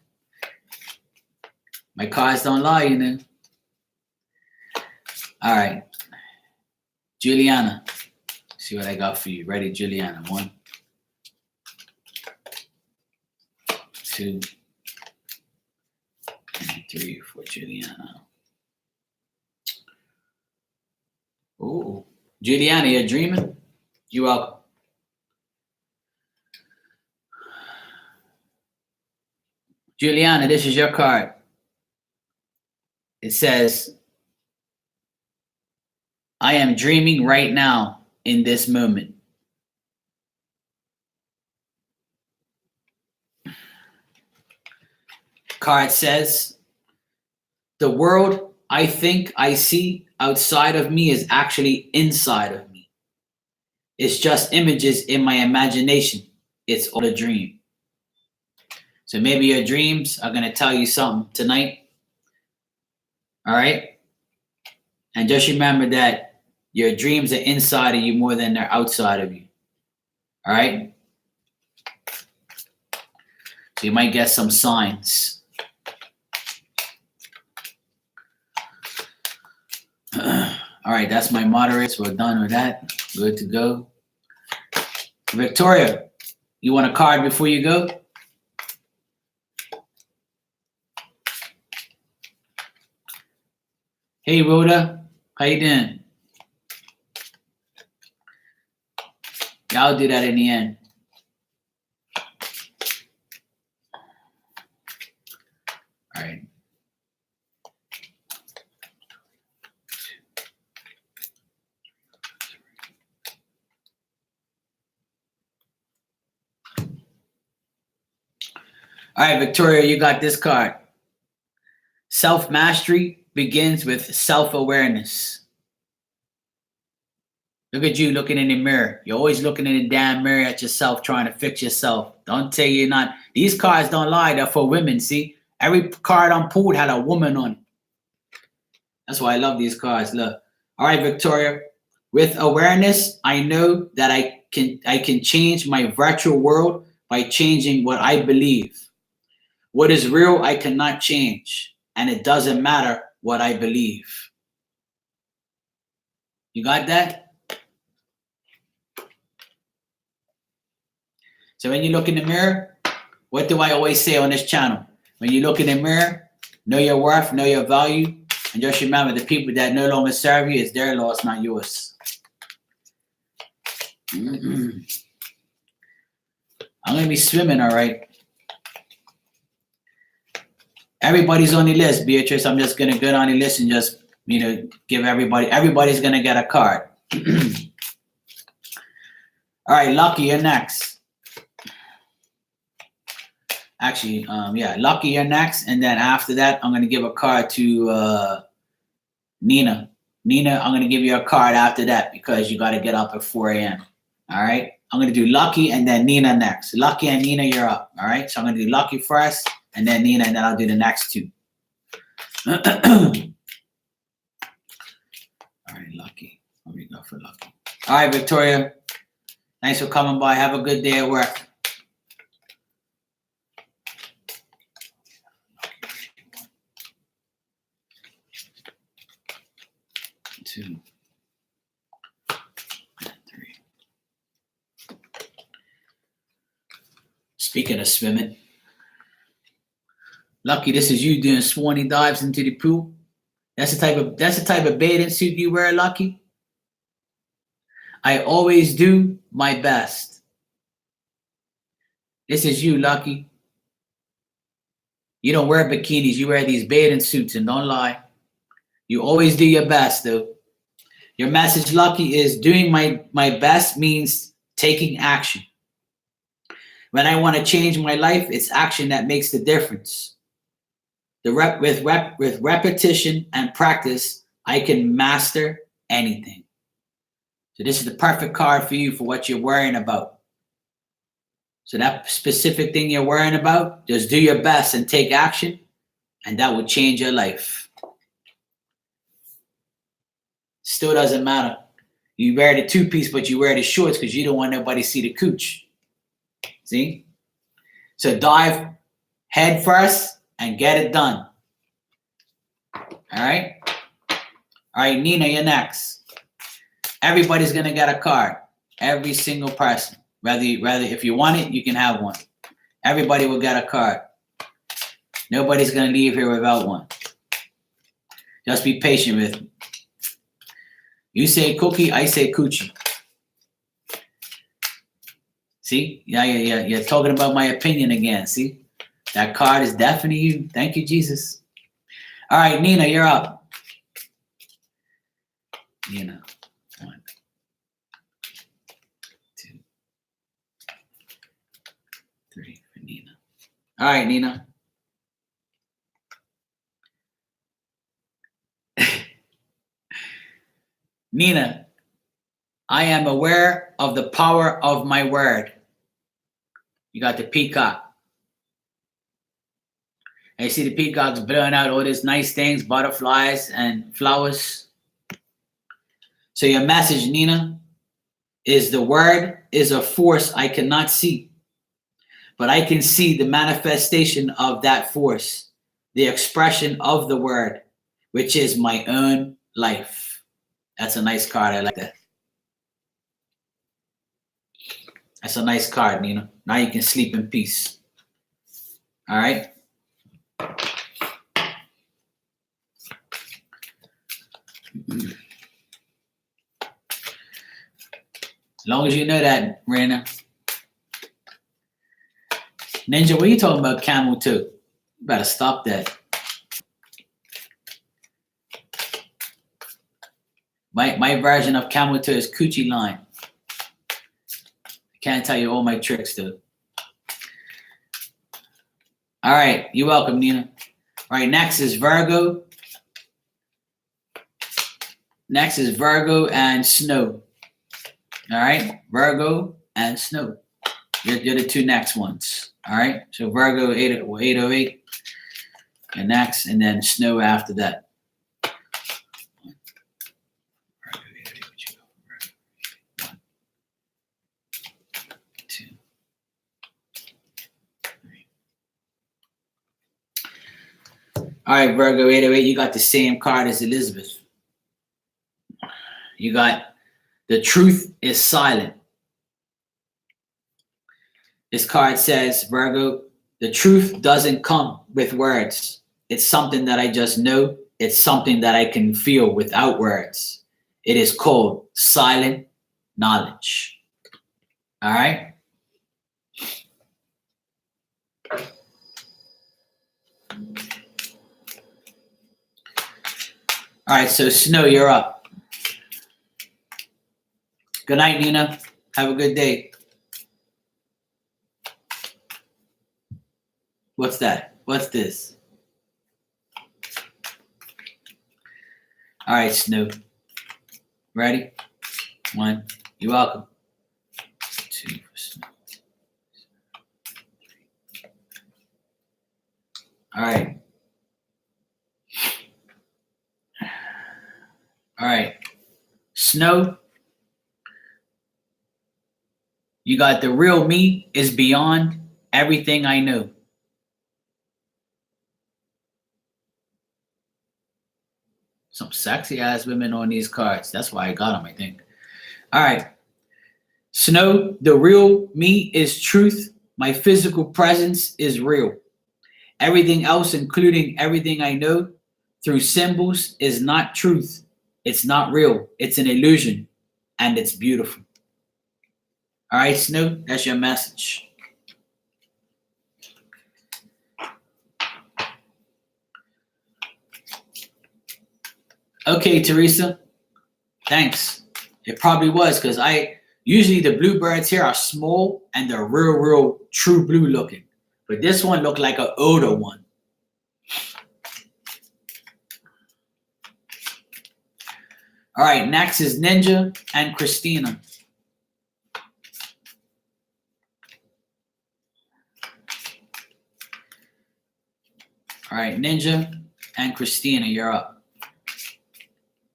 My cards don't lie, you know. All right. Juliana. See what I got for you. Ready, Juliana? 1, 2, and 3 for Juliana. Oh, Juliana, you're dreaming? You're welcome. Juliana, this is your card. It says, I am dreaming right now in this moment. Card says, the world I think I see outside of me is actually inside of me. It's just images in my imagination. It's all a dream. So maybe your dreams are going to tell you something tonight. All right? And just remember that your dreams are inside of you more than they're outside of you. All right? So you might get some signs. All right, that's my moderates. We're done with that. Good to go. Victoria, you want a card before you go? Hey, Rhoda, how you doing? Yeah, I'll do that in the end. All right. All right, Victoria, you got this card. Self-mastery begins with self-awareness. Look at you looking in the mirror. You're always looking in the damn mirror at yourself, trying to fix yourself. Don't tell you not. These cards don't lie. They're for women, see? Every card on pulled had a woman on it. That's why I love these cards. Look. All right, Victoria. With awareness, I know that I can change my virtual world by changing what I believe. What is real, I cannot change. And it doesn't matter what I believe. You got that? So when you look in the mirror, what do I always say on this channel? When you look in the mirror, know your worth, know your value, and just remember the people that no longer serve you, it's their loss, not yours. I'm going to be swimming, all right? Everybody's on the list, Beatrice. I'm just going to go on the list and just, give everybody's going to get a card. All right, Lucky, you're next. Actually, Lucky, you're next. And then after that, I'm going to give a card to Nina. Nina, I'm going to give you a card after that because you got to get up at 4 a.m. All right? I'm going to do Lucky and then Nina next. Lucky and Nina, you're up. All right? So I'm going to do Lucky first and then Nina, and then I'll do the next two. All right, Lucky. What we got for Lucky? All right, Victoria. Thanks for coming by. Have a good day at work. Two. Speaking of swimming, Lucky, this is you doing swanny dives into the pool. That's the type of bathing suit you wear, Lucky. I always do my best. This is you, Lucky. You don't wear bikinis, you wear these bathing suits, and don't lie. You always do your best, though. Your message, Lucky, is doing my best means taking action. When I want to change my life, it's action that makes the difference. With repetition and practice, I can master anything. So this is the perfect card for you for what you're worrying about. So that specific thing you're worrying about, just do your best and take action, and that will change your life. Still doesn't matter. You wear the two-piece, but you wear the shorts because you don't want nobody to see the cooch. See? So dive head first and get it done. All right? All right, Nina, you're next. Everybody's gonna get a card. Every single person. Rather if you want it, you can have one. Everybody will get a card. Nobody's gonna leave here without one. Just be patient with me. You say cookie, I say coochie. See? Yeah. You're talking about my opinion again. See? That card is definitely you. Thank you, Jesus. All right, Nina, you're up. Nina. 1, 2, 3 for Nina. All right, Nina. Nina, I am aware of the power of my word. You got the peacock. And you see the peacocks blowing out all these nice things, butterflies and flowers. So your message, Nina, is the word is a force I cannot see. But I can see the manifestation of that force, the expression of the word, which is my own life. That's a nice card. I like that. That's a nice card, Nina. Now you can sleep in peace. All right? As long as you know that, Raina. Ninja, what are you talking about camel too? You better stop that. My version of camel toe is coochie line. I can't tell you all my tricks though. All right, you're welcome, Nina. All right, next is Virgo. Next is Virgo and Snow. All right, Virgo and Snow. You're the two next ones. All right, so Virgo 808, and next, and then Snow after that. All right, Virgo 808, you got the same card as Elizabeth. You got the truth is silent. This card says, Virgo, the truth doesn't come with words. It's something that I just know. It's something that I can feel without words. It is called silent knowledge. All right? All right, so Snow, you're up. Good night, Nina. Have a good day. What's that? What's this? All right, Snow. Ready? 1. You're welcome. 2 for Snow. All right. All right. Snow, you got the real me is beyond everything I know. Some sexy ass women on these cards. That's why I got them, I think. All right. Snow, the real me is truth. My physical presence is real. Everything else, including everything I know through symbols, is not truth. It's not real. It's an illusion. And it's beautiful. All right, Snow, that's your message. Okay, Teresa. Thanks. It probably was because usually the bluebirds here are small and they're real true blue looking. But this one looked like an older one. All right, next is Ninja and Christina. All right, Ninja and Christina, you're up.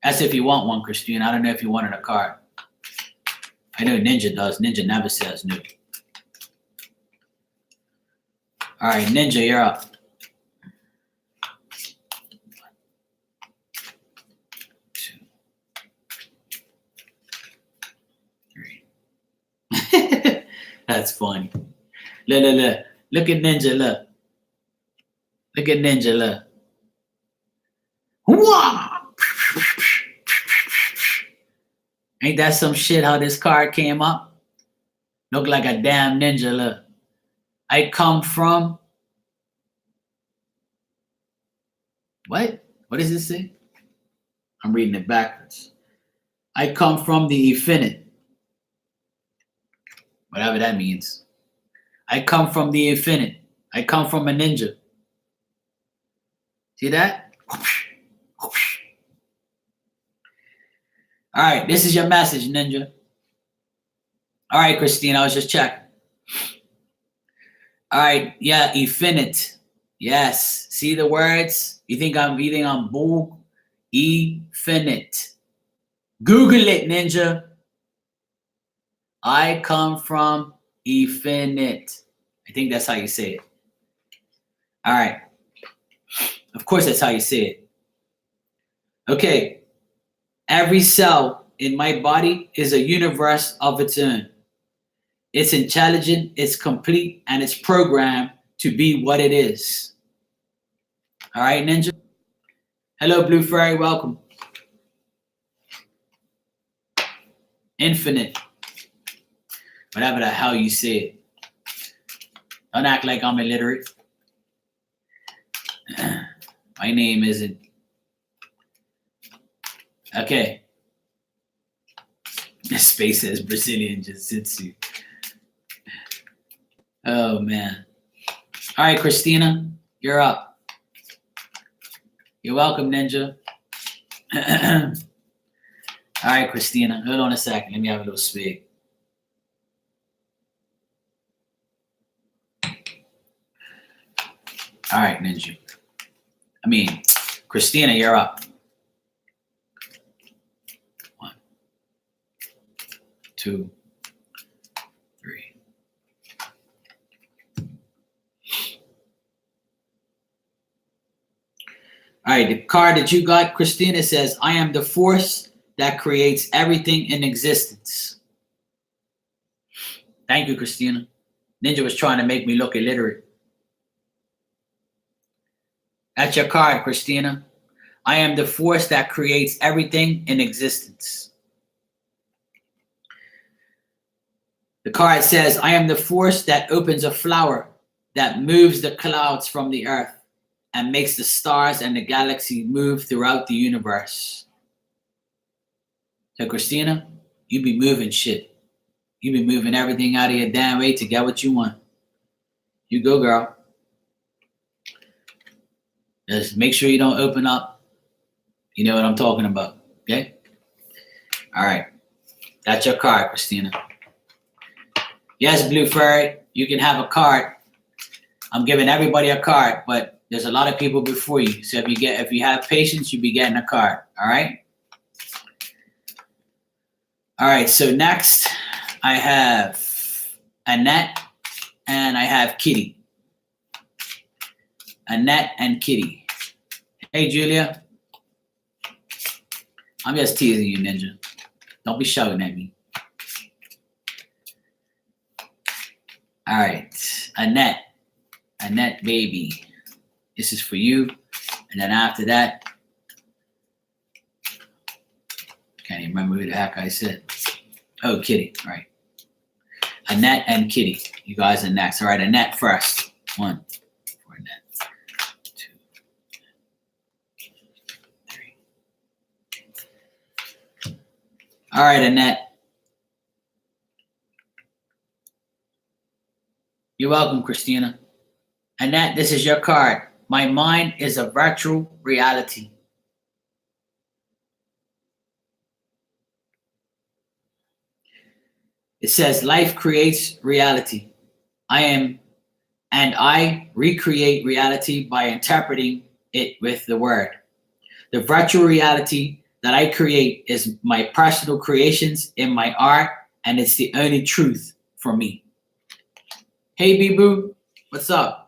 That's if you want one, Christina. I don't know if you wanted a card. I know Ninja does. Ninja never says no. All right, Ninja, you're up. 2, That's funny. Look. Look at Ninja, look. Look at Ninja, look. Whoa! Ain't that some shit how this card came up? Look like a damn ninja, look. I come from... What? What does it say? I'm reading it backwards. I come from the infinite. Whatever that means. I come from the infinite. I come from a ninja. See that? All right, this is your message, Ninja. All right, Christine, I was just checking. All right, yeah, infinite. Yes. See the words? You think I'm bull? Infinite. Google it, Ninja. I come from infinite. I think that's how you say it. All right. Of course, that's how you say it. Okay. Every cell in my body is a universe of its own. It's intelligent, it's complete, and it's programmed to be what it is. All right, Ninja? Hello, Blue Fairy, welcome. Infinite. Whatever the hell you say it. Don't act like I'm illiterate. My name isn't. Okay. This space says Brazilian Jiu-Jitsu. Oh, man. All right, Christina, you're up. You're welcome, Ninja. All right, Christina, hold on a second. Let me have a little spig. All right, Ninja. Christina, you're up. 1, 2, 3. All right, the card that you got, Christina, says, I am the force that creates everything in existence. Thank you, Christina. Ninja was trying to make me look illiterate. That's your card, Christina. I am the force that creates everything in existence. The card says, I am the force that opens a flower, that moves the clouds from the earth, and makes the stars and the galaxy move throughout the universe. So, Christina, you be moving shit. You be moving everything out of your damn way to get what you want. You go, girl. Just make sure you don't open up. You know what I'm talking about, okay? All right. That's your card, Christina. Yes, Blue Fairy, you can have a card. I'm giving everybody a card, but there's a lot of people before you. So if you have patience, you'll be getting a card, all right? All right, so next I have Annette and I have Kitty. Annette and Kitty. Hey, Julia. I'm just teasing you, Ninja. Don't be shouting at me. All right, Annette. Annette, baby. This is for you. And then after that, can't even remember who the heck I said. Oh, Kitty, right. Annette and Kitty. You guys are next. All right, Annette first. 1 for Annette. 2, 3. All right, Annette. You're welcome, Christina. Annette, this is your card. My mind is a virtual reality. It says life creates reality. I recreate reality by interpreting it with the word. The virtual reality that I create is my personal creations in my art, and it's the only truth for me. Hey, B-Boo, what's up?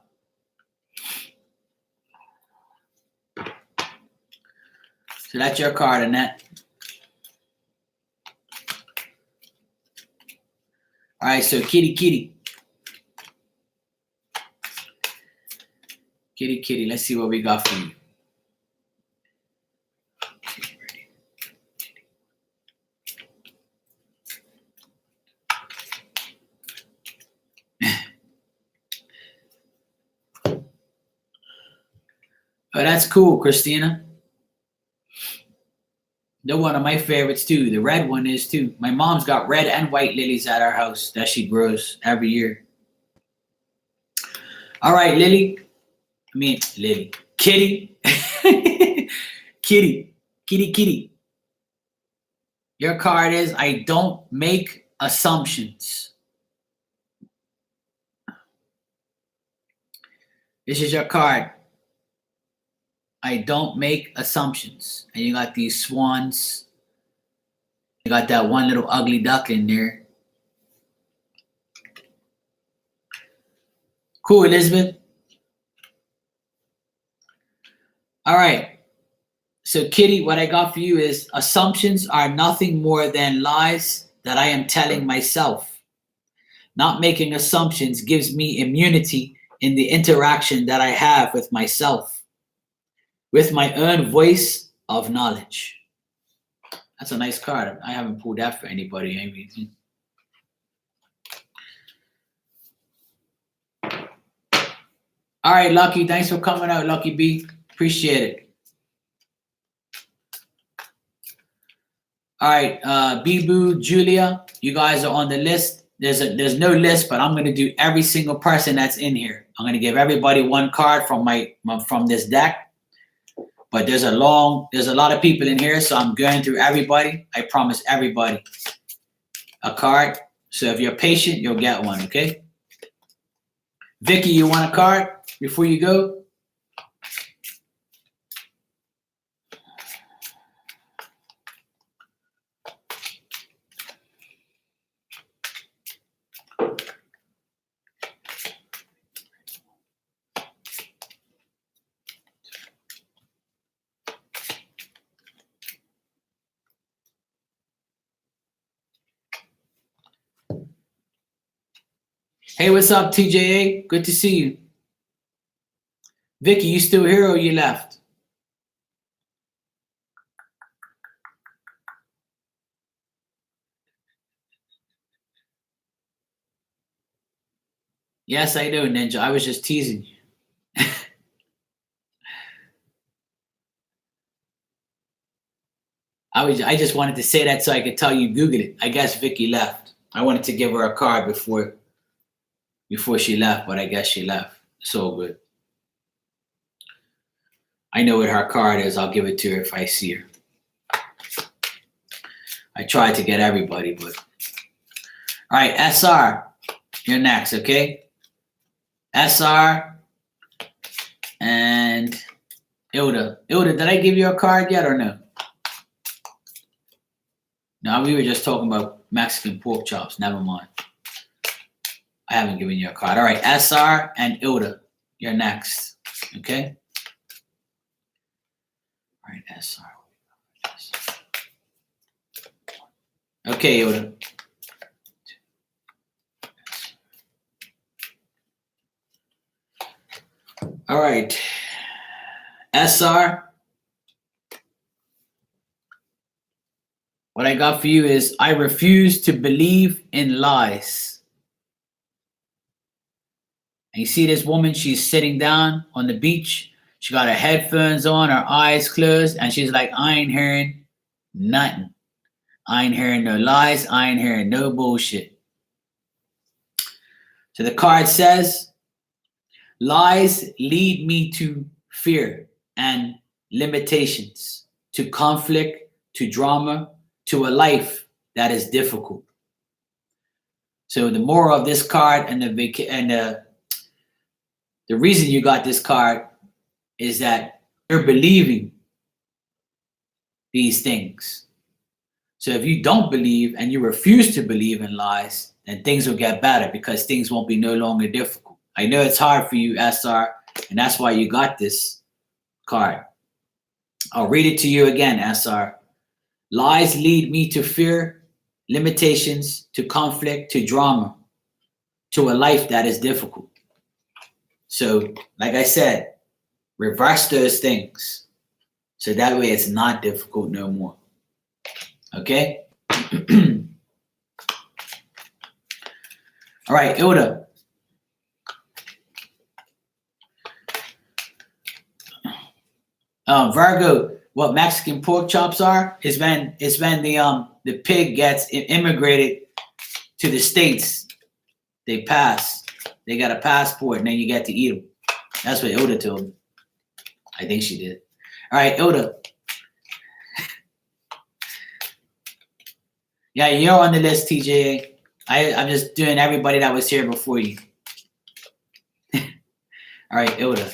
So that's your card, Annette. All right, so Kitty. Kitty, kitty. Let's see what we got for you. Oh, that's cool, Christina. They're one of my favorites too. The red one is too. My mom's got red and white lilies at our house that she grows every year. All right, Lily. Kitty. Kitty. Kitty, kitty. Your card is I don't make assumptions. This is your card. I don't make assumptions. And you got these swans. You got that one little ugly duck in there. Cool, Elizabeth. All right. So, Kitty, what I got for you is assumptions are nothing more than lies that I am telling myself. Not making assumptions gives me immunity in the interaction that I have with myself, with my own voice of knowledge. That's a nice card. I haven't pulled that for anybody. All right, Lucky. Thanks for coming out, Lucky B. Appreciate it. All right, Bibu, Julia, you guys are on the list. There's no list, but I'm going to do every single person that's in here. I'm going to give everybody one card from this deck. But there's a lot of people in here, so I'm going through everybody. I promise everybody a card. So if you're patient, you'll get one, okay? Vicky, you want a card before you go? Hey, what's up, TJA? Good to see you. Vicky, you still here or you left? Yes, I know, Ninja. I was just teasing you. I just wanted to say that so I could tell you Googled it. I guess Vicky left. I wanted to give her a card before she left, but I guess she left. It's all good. I know what her card is. I'll give it to her if I see her. I tried to get everybody, but all right, SR, you're next, okay? SR and Ilda. Ilda, did I give you a card yet or no? No, we were just talking about Mexican pork chops. Never mind. I haven't given you a card. All right, SR and Ilda, you're next, okay? All right, SR. Okay, Ilda. All right, SR. What I got for you is I refuse to believe in lies. And you see this woman, she's sitting down on the beach. She got her headphones on, her eyes closed, and she's like, I ain't hearing nothing. I ain't hearing no lies. I ain't hearing no bullshit. So the card says, lies lead me to fear and limitations, to conflict, to drama, to a life that is difficult. So the moral of this card and the reason you got this card is that you're believing these things. So if you don't believe and you refuse to believe in lies, then things will get better because things won't be no longer difficult. I know it's hard for you, SR, and that's why you got this card. I'll read it to you again, SR. Lies lead me to fear, limitations, to conflict, to drama, to a life that is difficult. So, like I said, Reverse those things. So that way it's not difficult no more. Okay? All right, Ilda. Virgo, what Mexican pork chops are is when the pig gets immigrated to the States. They pass. They got a passport, and then you get to eat them. That's what Ilda told me. I think she did. All right, Ilda. Yeah, you're on the list, TJA. I'm just doing everybody that was here before you. All right, Ilda.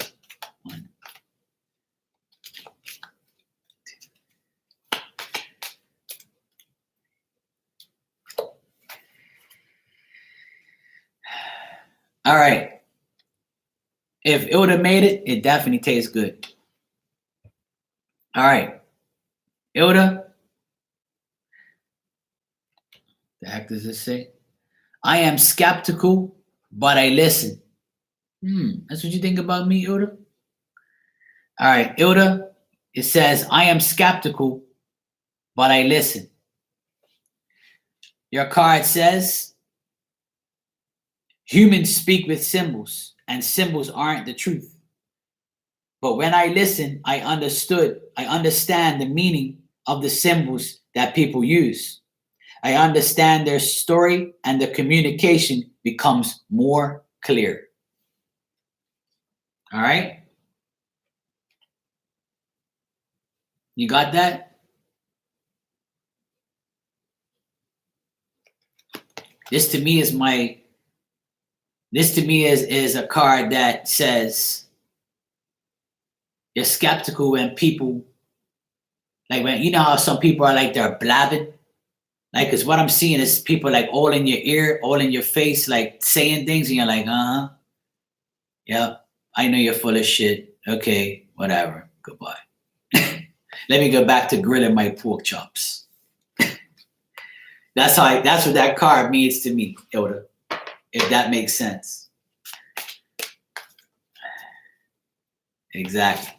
All right. If Ilda made it, it definitely tastes good. All right. Ilda. The heck does this say? I am skeptical, but I listen. That's what you think about me, Ilda? All right, Ilda. It says, I am skeptical, but I listen. Your card says, humans speak with symbols, and symbols aren't the truth. But when I listen, I understand the meaning of the symbols that people use. I understand their story, and the communication becomes more clear. All right? You got that? This to me is a card that says you're skeptical when people, like, when you know how some people are like they're blabbing, like, because what I'm seeing is people like all in your ear, all in your face, like saying things, and you're like, yeah, I know you're full of shit. Okay, whatever, goodbye. Let me go back to grilling my pork chops. That's what that card means to me, Ilda, if that makes sense. Exactly.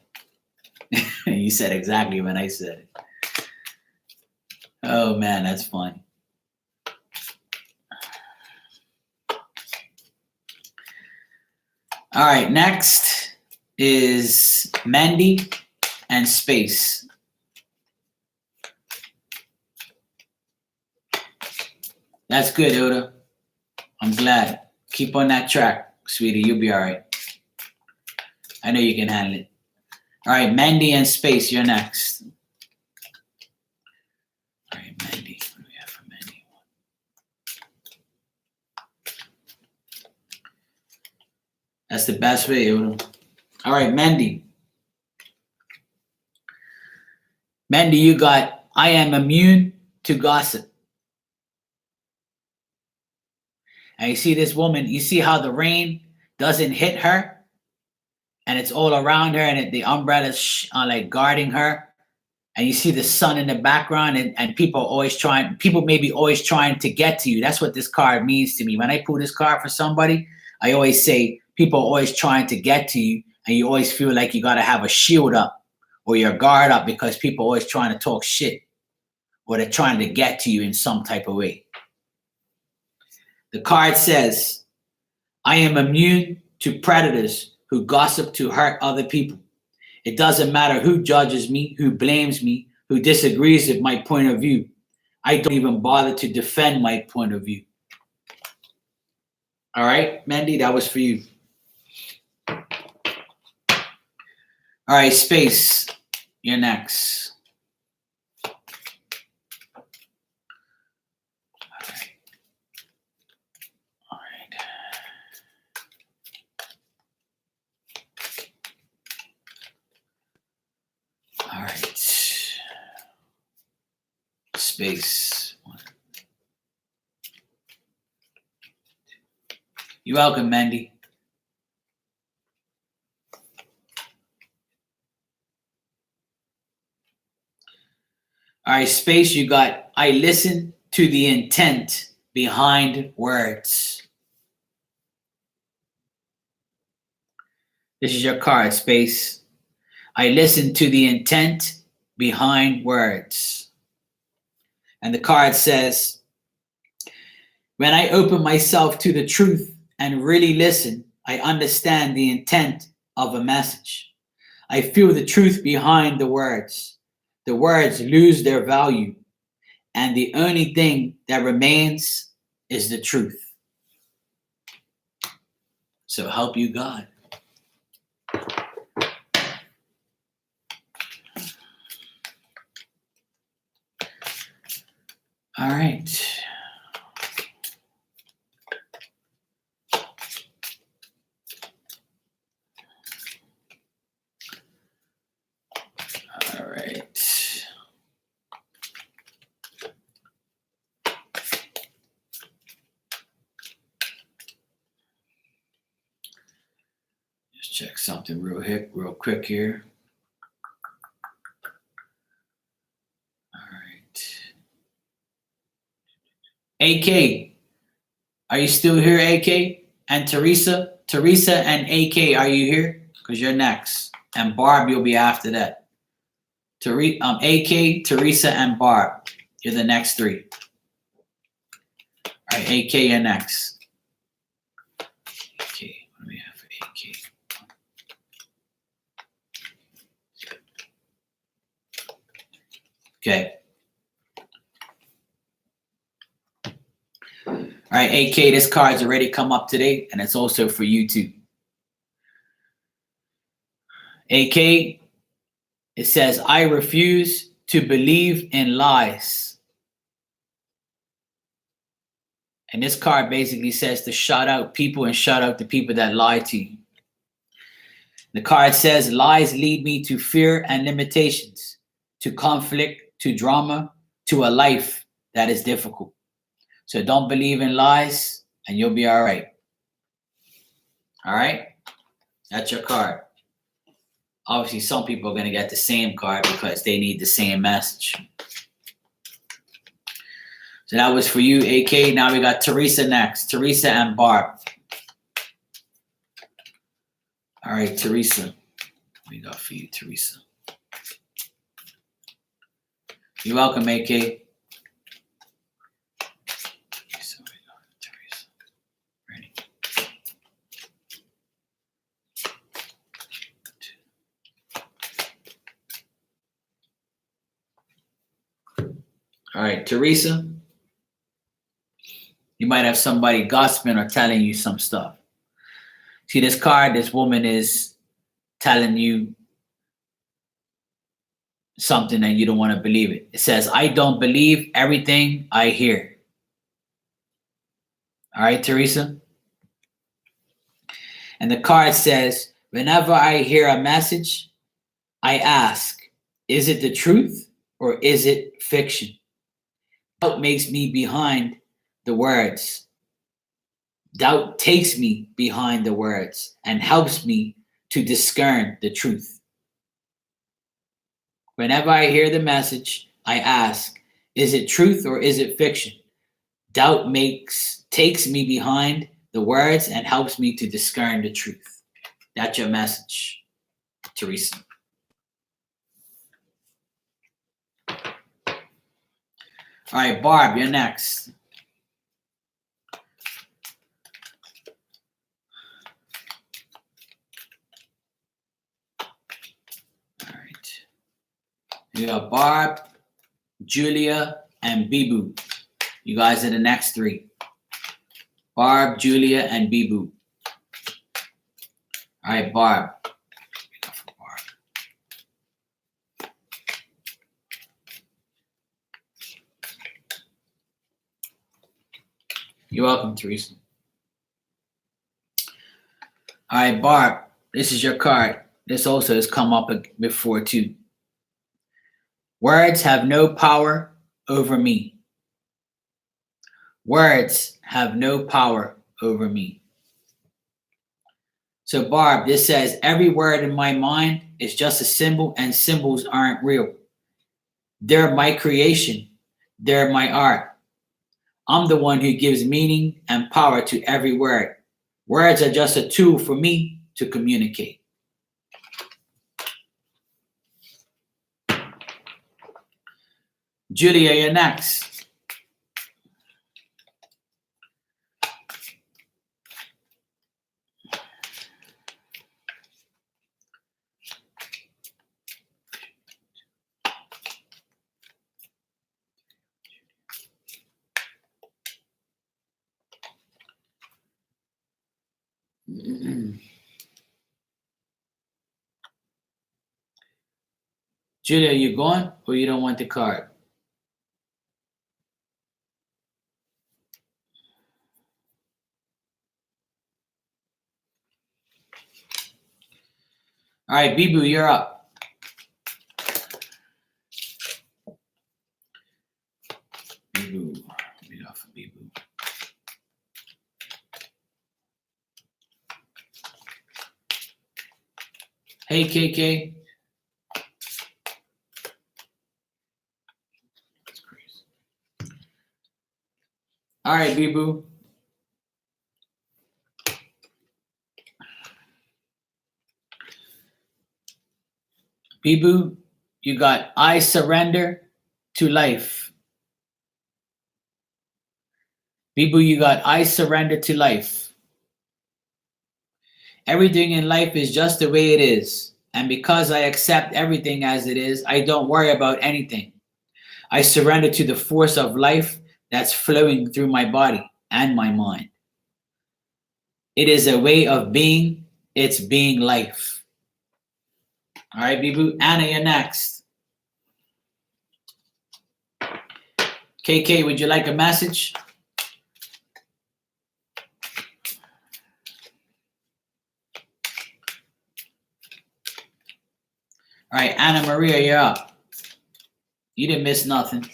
You said exactly when I said it. Oh man, that's funny. All right, next is Mandy and Space. That's good, Ilda. I'm glad. Keep on that track, sweetie. You'll be all right. I know you can handle it. All right, Mandy and Space, you're next. All right, Mandy. What do we have for Mandy? That's the best way, Ilda. All right, Mandy. Mandy, you got, I am immune to gossip. And you see this woman, you see how the rain doesn't hit her, and it's all around her, and the umbrella's like guarding her, and you see the sun in the background, and people may be always trying to get to you. That's what this card means to me. When I pull this card for somebody, I always say people are always trying to get to you, and you always feel like you got to have a shield up or your guard up because people are always trying to talk shit or they're trying to get to you in some type of way. The card says, I am immune to predators who gossip to hurt other people. It doesn't matter who judges me, who blames me, who disagrees with my point of view. I don't even bother to defend my point of view. All right, Mandy, that was for you. All right, Space, you're next. All right. Space. You're welcome, Mandy. All right, Space, you got, I listen to the intent behind words. This is your card, Space. I listen to the intent behind words. And the card says, when I open myself to the truth and really listen, I understand the intent of a message. I feel the truth behind the words. The words lose their value, and the only thing that remains is the truth. So help you God. All right. All right. Just check something real quick here. AK, are you still here, AK? And Teresa? Teresa and AK, are you here? Because you're next. And Barb, you'll be after that. AK, Teresa, and Barb. You're the next three. All right, AK, you're next. AK, what do we have for AK? Okay. All right, AK, this card's already come up today, and it's also for you too. AK, it says, I refuse to believe in lies. And this card basically says to shut out people and shut out the people that lie to you. The card says, lies lead me to fear and limitations, to conflict, to drama, to a life that is difficult. So don't believe in lies and you'll be all right. All right? That's your card. Obviously, some people are going to get the same card because they need the same message. So that was for you, AK. Now we got Teresa next. Teresa and Barb. All right, Teresa. What we got for you, Teresa? You're welcome, AK. All right, Teresa, you might have somebody gossiping or telling you some stuff. See this card, this woman is telling you something and you don't want to believe it. It says, I don't believe everything I hear. All right, Teresa? And the card says, whenever I hear a message, I ask, is it the truth or is it fiction? Doubt makes me behind the words. Doubt takes me behind the words and helps me to discern the truth. Whenever I hear the message, I ask, is it truth or is it fiction? Doubt takes me behind the words and helps me to discern the truth. That's your message, Teresa. All right, Barb, you're next. All right. You got Barb, Julia, and Bibu. You guys are the next three. Barb, Julia, and Bibu. All right, Barb. You're welcome, Teresa. All right, Barb, this is your card. This also has come up before too. Words have no power over me. Words have no power over me. So Barb, this says, every word in my mind is just a symbol and symbols aren't real. They're my creation. They're my art. I'm the one who gives meaning and power to every word. Words are just a tool for me to communicate. Julia, you're next. Julia, you going or you don't want the card? All right, Bibu, you're up. Bibu, read off of Bibu. Hey, KK. That's crazy. All right, Bibu. Bibu, you got I surrender to life. Bibu, you got I surrender to life. Everything in life is just the way it is. And because I accept everything as it is, I don't worry about anything. I surrender to the force of life that's flowing through my body and my mind. It is a way of being. It's being life. All right, Bibu. Anna, you're next. KK, would you like a message? All right, Anna Maria, you're up. You didn't miss nothing.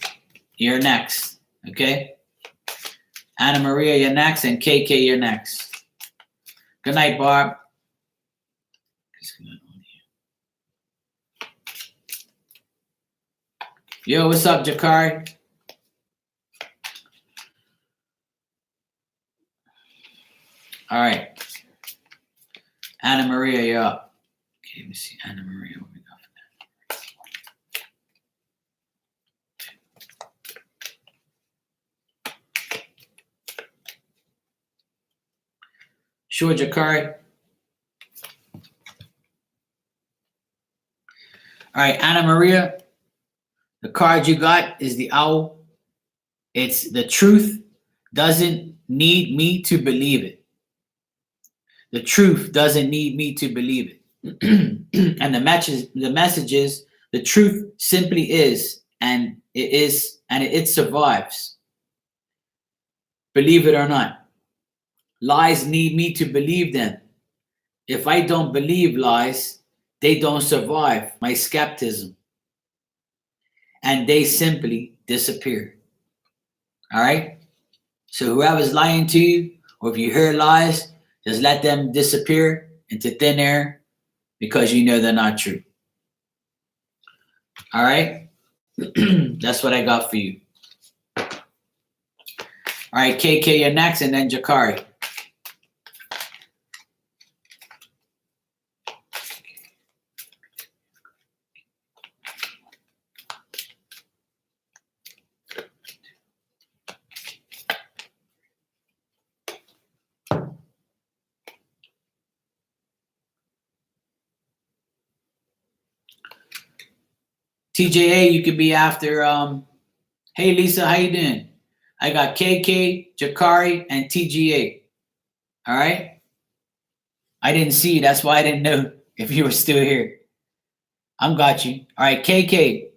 You're next, okay? Anna Maria, you're next, and KK, you're next. Good night, Barb. Yo, what's up, Jakari? All right. Anna Maria, you're up. Okay, let me see. Anna Maria, what we got for that? Sure, Jakari. All right, Anna Maria, the card you got is the owl. It's the truth doesn't need me to believe it. The truth doesn't need me to believe it. And the message is the truth simply is, and it survives. Believe it or not. Lies need me to believe them. If I don't believe lies, they don't survive my skepticism. And they simply disappear. All right? So whoever's lying to you, or if you hear lies, just let them disappear into thin air because you know they're not true. All right? That's what I got for you. All right, KK, you're next, and then Jakari. TJA, you could be after. Hey, Lisa, how you doing? I got KK, Jakari, and TGA. All right? I didn't see you. That's why I didn't know if you were still here. I'm got you. All right, KK.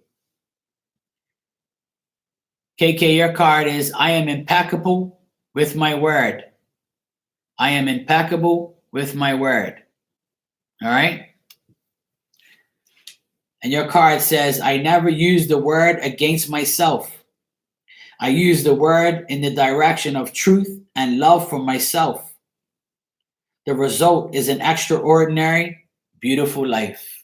KK, your card is I am impeccable with my word. I am impeccable with my word. All right? And your card says, I never use the word against myself. I use the word in the direction of truth and love for myself. The result is an extraordinary, beautiful life.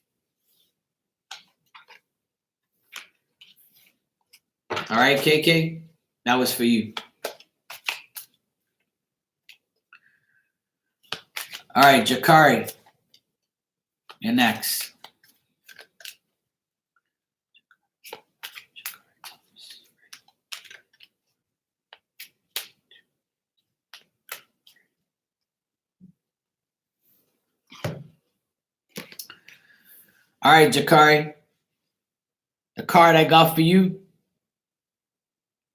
All right, KK, that was for you. All right, Jakari, you're next. All right, Jakari. The card I got for you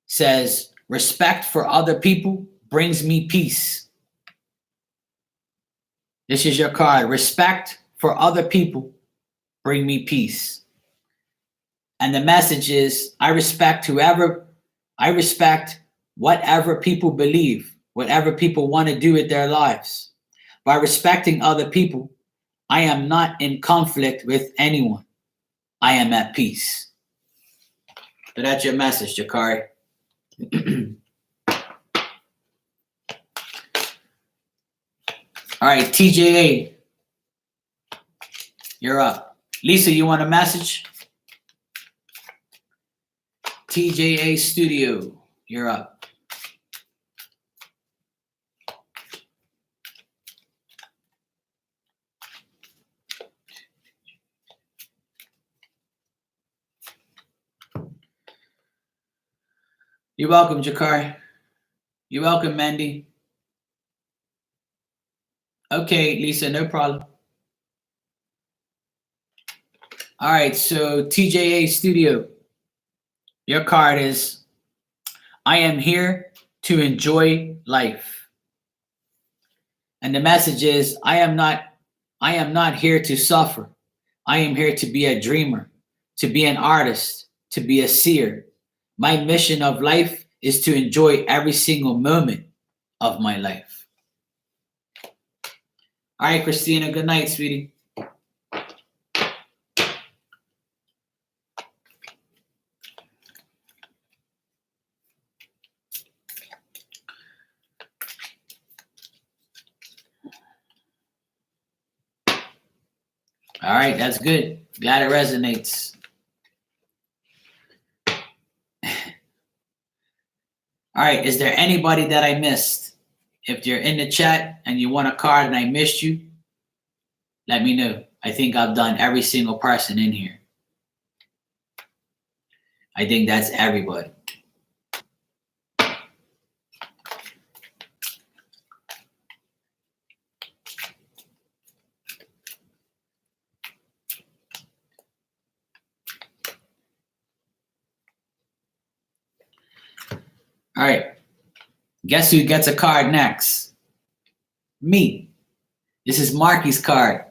says, respect for other people brings me peace. This is your card. Respect for other people bring me peace. And the message is, I respect whatever people believe, whatever people want to do with their lives. By respecting other people, I am not in conflict with anyone. I am at peace. So that's your message, Jakari. All right, TJA, you're up. Lisa, you want a message? TJA Studio, you're up. You're welcome, Jakari. You're welcome, Mandy. Okay, Lisa, no problem. All right, so TJA Studio, your card is, I am here to enjoy life. And the message is, I am not here to suffer. I am here to be a dreamer, to be an artist, to be a seer. My mission of life is to enjoy every single moment of my life. All right, Christina, good night, sweetie. All right, that's good. Glad it resonates. All right, is there anybody that I missed? If you're in the chat and you want a card and I missed you, let me know. I think I've done every single person in here. I think that's everybody. All right. Guess who gets a card next? Me. This is Marky's card.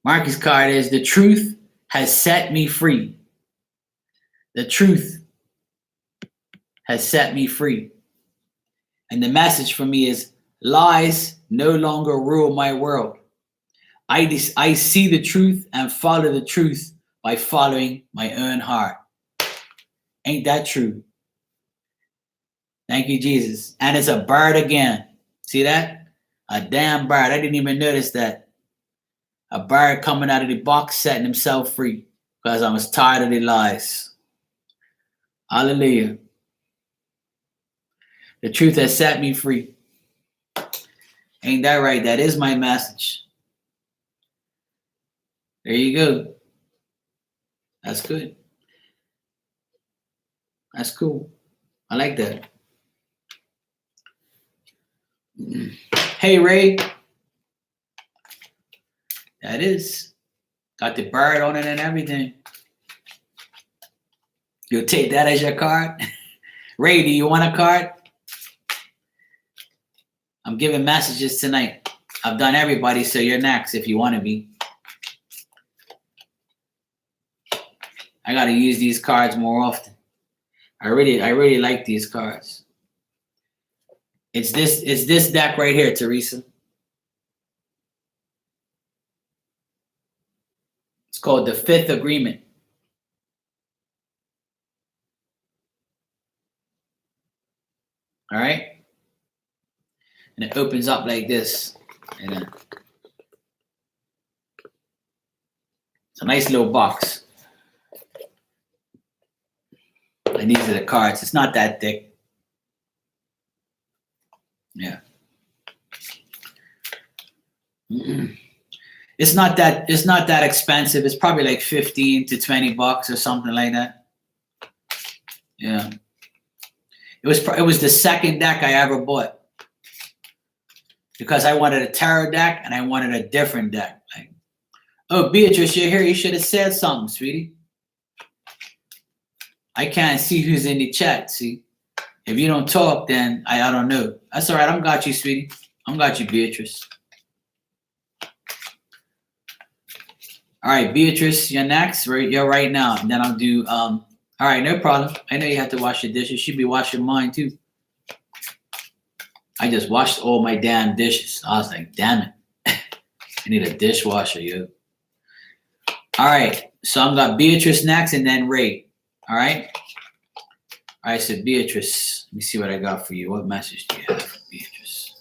Marky's card is, the truth has set me free. The truth has set me free. And the message for me is, lies no longer rule my world. I see the truth and follow the truth by following my own heart. Ain't that true? Thank you, Jesus. And it's a bird again. See that? A damn bird. I didn't even notice that. A bird coming out of the box setting himself free because I was tired of the lies. Hallelujah. The truth has set me free. Ain't that right? That is my message. There you go. That's good. That's cool. I like that. Hey, Ray. That is. Got the bird on it and everything. You'll take that as your card? Ray, do you want a card? I'm giving messages tonight. I've done everybody, so you're next if you want to be. I got to use these cards more often. I really like these cards. It's this deck right here, Teresa. It's called the Fifth Agreement. All right? And it opens up like this. And it's a nice little box. And these are the cards. It's not that thick. Yeah. It's not that expensive. It's probably like 15 to 20 bucks or something like that. Yeah. It was the second deck I ever bought because I wanted a tarot deck and I wanted a different deck. Oh, Beatrice, you're here. You should have said something, sweetie. I can't see who's in the chat, see? If you don't talk, then I don't know. That's all right. I'm got you, sweetie. I'm got you, Beatrice. All right, Beatrice, you're next. You're right now. And then I'll do, all right, no problem. I know you have to wash your dishes. She'd be washing mine, too. I just washed all my damn dishes. I was like, damn it. I need a dishwasher, yo. All right, so I'm got Beatrice next and then Ray. All right? All right, so Beatrice, let me see what I got for you. What message do you have for Beatrice?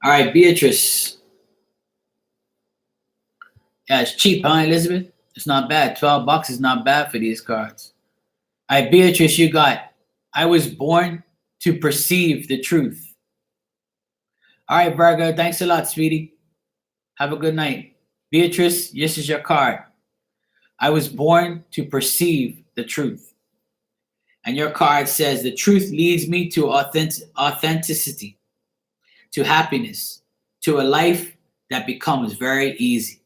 All right, Beatrice. Yeah, it's cheap, huh, Elizabeth? It's not bad. $12 is not bad for these cards. All right, Beatrice, you got, I was born to perceive the truth. All right, Virgo, thanks a lot, sweetie. Have a good night. Beatrice, this is your card. I was born to perceive the truth. And your card says, the truth leads me to authenticity, to happiness, to a life that becomes very easy.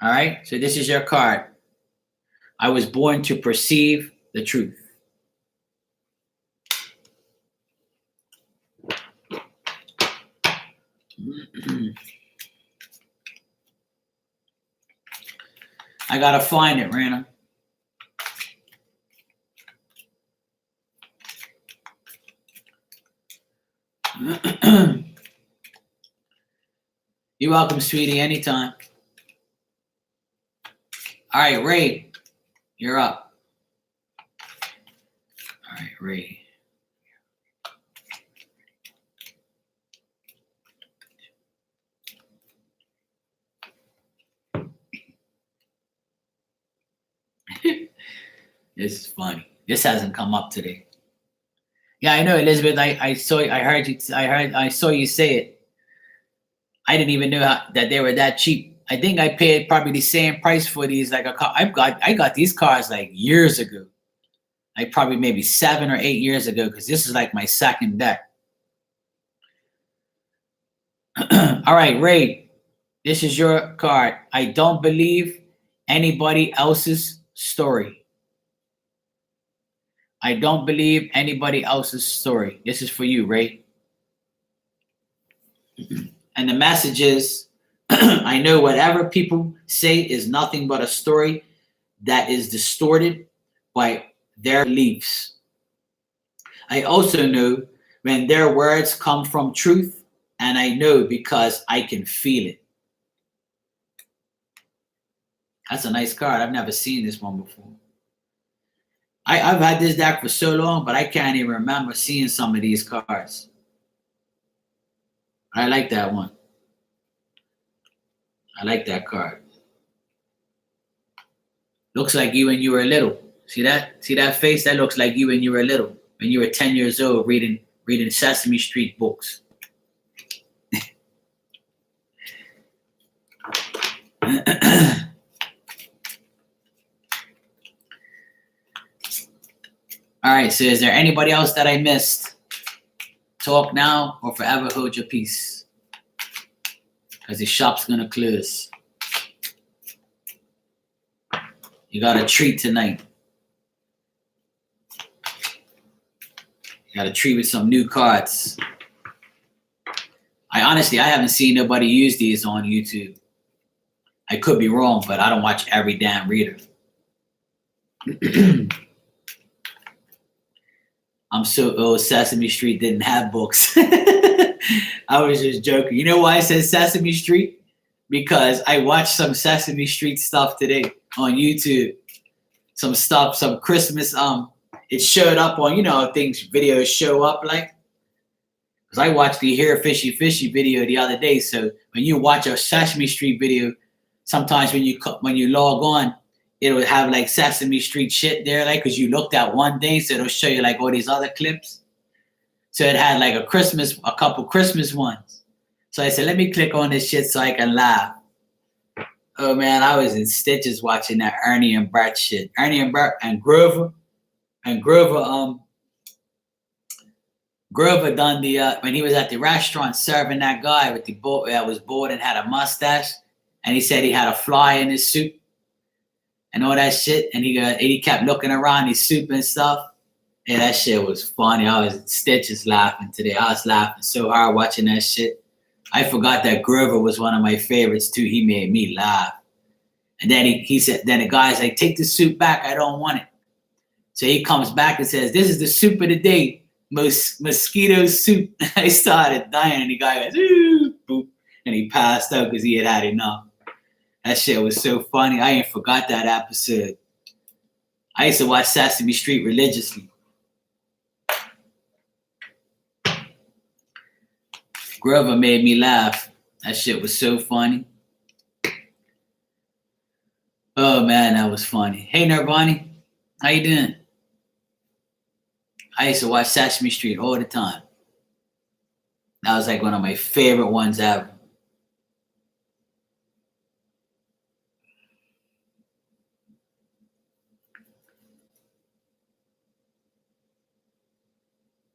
All right, so this is your card. I was born to perceive the truth. I gotta find it, Rana. You're welcome, sweetie, anytime. All right, Ray, you're up. All right, Ray. This is funny. This hasn't come up today. Yeah, I know, Elizabeth. I saw you say it. I didn't even know that they were that cheap. I think I paid probably the same price for these. Like I got these cars like years ago. Like probably maybe 7 or 8 years ago, because this is like my second deck. All right, Ray, this is your card. I don't believe anybody else's story. I don't believe anybody else's story. This is for you, Ray. And the message is, I know whatever people say is nothing but a story that is distorted by their beliefs. I also know when their words come from truth, and I know because I can feel it. That's a nice card. I've never seen this one before. I've had this deck for so long, but I can't even remember seeing some of these cards. I like that one. I like that card. Looks like you when you were little. See that? See that face? That looks like you when you were little. When you were 10 years old reading Sesame Street books. All right, so is there anybody else that I missed? Talk now or forever hold your peace. Because the shop's going to close. You got a treat tonight. You got a treat with some new cards. I haven't seen nobody use these on YouTube. I could be wrong, but I don't watch every damn reader. I'm so old, Sesame Street didn't have books. I was just joking. You know why I said Sesame Street? Because I watched some Sesame Street stuff today on YouTube. Some stuff, some Christmas, it showed up on, things, videos show up like. Because I watched the Here Fishy Fishy video the other day. So when you watch a Sesame Street video, sometimes when you log on, it'll have like Sesame Street shit there, like, because you looked at one thing, so it'll show you like all these other clips. So it had like a couple Christmas ones. So I said, let me click on this shit so I can laugh. Oh man, I was in stitches watching that Ernie and Bert shit. Ernie and Bert and Grover. And Grover done the when he was at the restaurant serving that guy with the boat that was bald and had a mustache, and he said he had a fly in his soup and all that shit, and he kept looking around his soup and stuff. Yeah, that shit was funny. I was stitches laughing today. I was laughing so hard watching that shit. I forgot that Grover was one of my favorites too. He made me laugh. And then he said, then the guy's like, take the soup back. I don't want it. So he comes back and says, this is the soup of the day. Mosquito soup. I started dying, and the guy goes, ooh, boop, and he passed out because he had enough. That shit was so funny. I ain't forgot that episode. I used to watch Sesame Street religiously. Grover made me laugh. That shit was so funny. Oh man, that was funny. Hey Nirvani, how you doing? I used to watch Sesame Street all the time. That was like one of my favorite ones ever.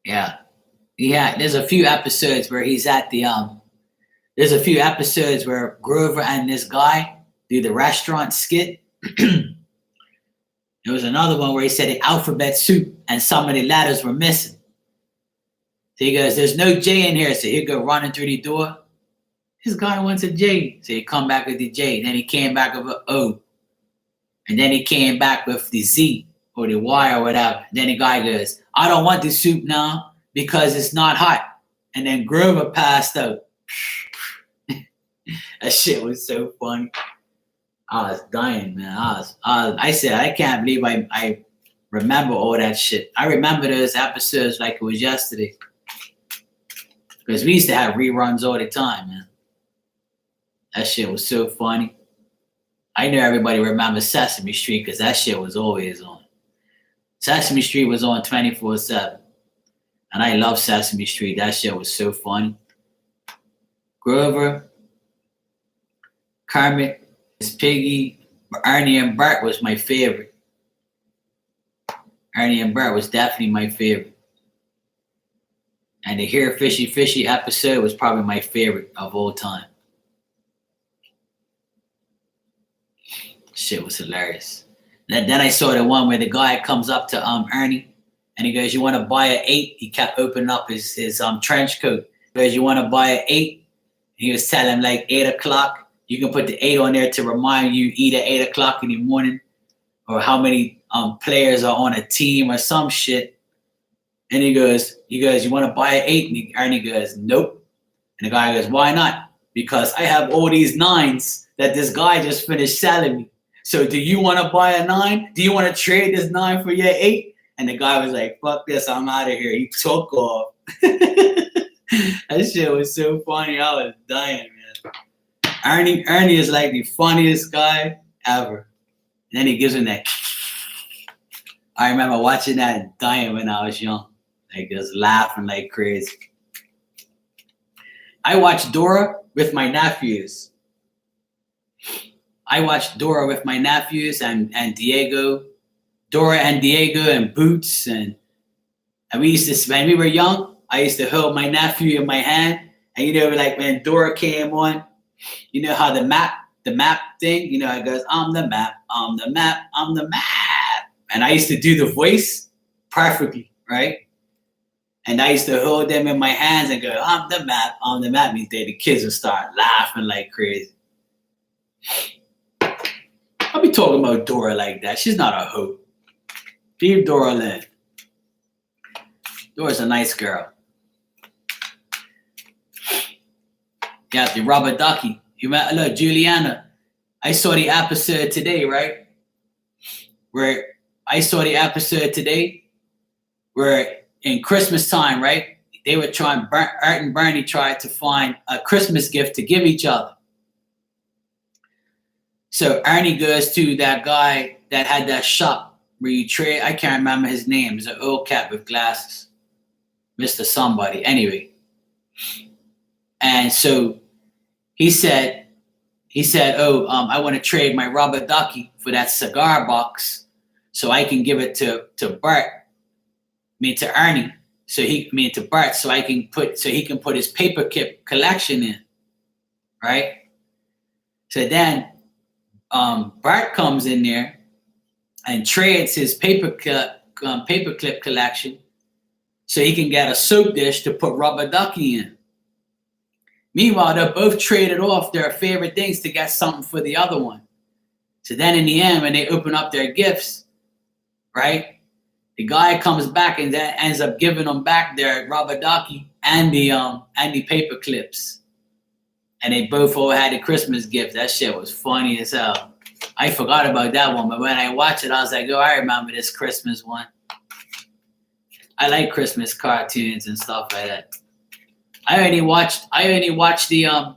Yeah. There's a few episodes where he's at the there's a few episodes where Grover and this guy do the restaurant skit. There was another one where he said the alphabet soup and some of the letters were missing. So he goes, there's no J in here. So he'd go running through the door. This guy wants a J. So he come back with the J. Then he came back with an O. And then he came back with the Z or the Y or whatever. Then the guy goes, I don't want the soup now because it's not hot. And then Grover passed out. That shit was so funny. I was dying, man. I said, I can't believe I remember all that shit. I remember those episodes like it was yesterday. Because we used to have reruns all the time, man. That shit was so funny. I know everybody remembers Sesame Street because that shit was always on. Sesame Street was on 24/7. And I love Sesame Street. That shit was so funny. Grover, Kermit, Miss Piggy, Ernie and Bert was my favorite. Ernie and Bert was definitely my favorite. And the Here Fishy Fishy episode was probably my favorite of all time. Shit was hilarious. Then I saw the one where the guy comes up to Ernie and he goes, you want to buy an 8? He kept opening up his trench coat. He goes, you want to buy an 8? He was telling him like 8 o'clock. You can put the 8 on there to remind you eat at 8 o'clock in the morning, or how many players are on a team or some shit. And he goes, you want to buy an 8? And Ernie goes, nope. And the guy goes, why not? Because I have all these 9s that this guy just finished selling me. So do you want to buy a 9? Do you want to trade this 9 for your 8? And the guy was like, fuck this, I'm out of here. He took off. That shit was so funny. I was dying, man. Ernie is like the funniest guy ever. And then he gives him that. I remember watching that and dying when I was young. Like just laughing like crazy. I watched Dora with my nephews. And Diego. Dora and Diego and Boots. And we used to, when we were young, I used to hold my nephew in my hand. And you know, like when Dora came on, you know how the map thing, you know, it goes, I'm the map. And I used to do the voice perfectly, right? And I used to hold them in my hands and go, I'm the map. And the kids would start laughing like crazy. I'll be talking about Dora like that. She's not a hoe. Leave Dora alone. Dora's a nice girl. Got the rubber ducky. Look, Juliana. I saw the episode today, right? Where in Christmas time, right? They were trying, Art and Bernie tried to find a Christmas gift to give each other. So Ernie goes to that guy that had that shop where you trade. I can't remember his name. He's an old cat with glasses. Mr. Somebody. Anyway. And so he said, I want to trade my rubber ducky for that cigar box so I can give it to Bert to Ernie, to Bart, so he can put his paperclip collection in, right? So then Bart comes in there and trades his paperclip collection so he can get a soap dish to put Rubber Ducky in. Meanwhile, they're both traded off their favorite things to get something for the other one. So then in the end, when they open up their gifts, right, the guy comes back and then ends up giving them back their Rubber Ducky and the paper clips. And they both all had a Christmas gift. That shit was funny as hell. I forgot about that one, but when I watched it, I was like, oh, I remember this Christmas one. I like Christmas cartoons and stuff like that. I only watched the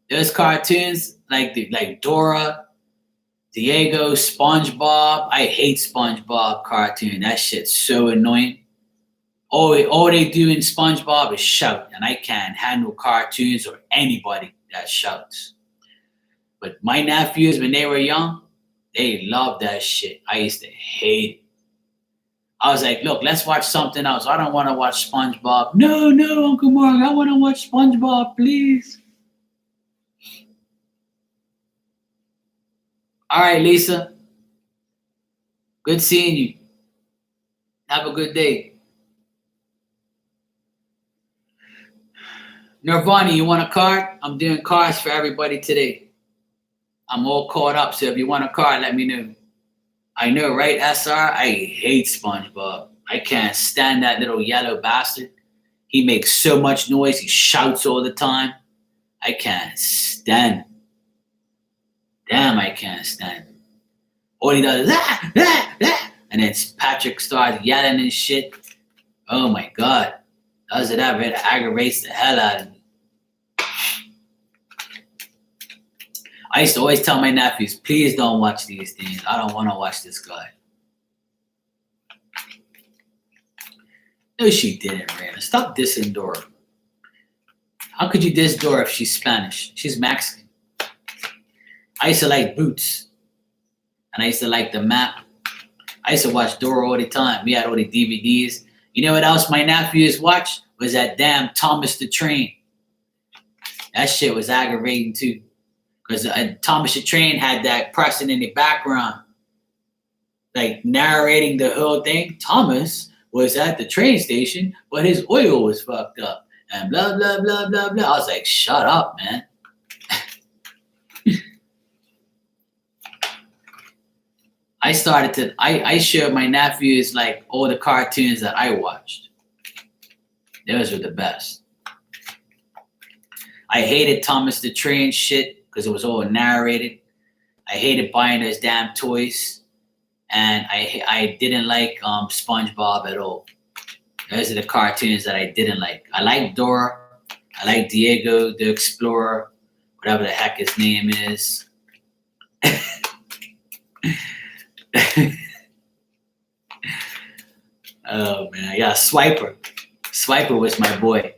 those cartoons like Dora, Diego, SpongeBob. I hate SpongeBob cartoon. That shit's so annoying. All they do in SpongeBob is shout, and I can't handle cartoons or anybody that shouts. But my nephews, when they were young, they loved that shit. I used to hate it. I was like, look, let's watch something else. I don't want to watch SpongeBob. No, Uncle Mark, I want to watch SpongeBob, please. All right, Lisa. Good seeing you. Have a good day. Nirvana, you want a card? I'm doing cards for everybody today. I'm all caught up, so if you want a card, let me know. I know, right, SR? I hate SpongeBob. I can't stand that little yellow bastard. He makes so much noise. He shouts all the time. I can't stand him. Damn, I can't stand him. All he does is, and then Patrick starts yelling and shit. Oh, my God. Does it ever? It aggravates the hell out of me. I used to always tell my nephews, please don't watch these things. I don't want to watch this guy. No, she didn't, Rana. Stop dissing Dora. How could you diss Dora if she's Spanish? She's Mexican. I used to like Boots. And I used to like The Map. I used to watch Dora all the time. We had all the DVDs. You know what else my nephews watched? Was that damn Thomas the Train. That shit was aggravating too. Because Thomas the Train had that person in the background, like narrating the whole thing. Thomas was at the train station, but his oil was fucked up. And blah, blah, blah, blah, blah. I was like, shut up, man. I showed my nephews like all the cartoons that I watched. Those were the best. I hated Thomas the Train shit because it was all narrated. I hated buying those damn toys. And I didn't like SpongeBob at all. Those are the cartoons that I didn't like. I like Dora. I like Diego the Explorer, whatever the heck his name is. Oh, man. Yeah, Swiper. Swiper was my boy.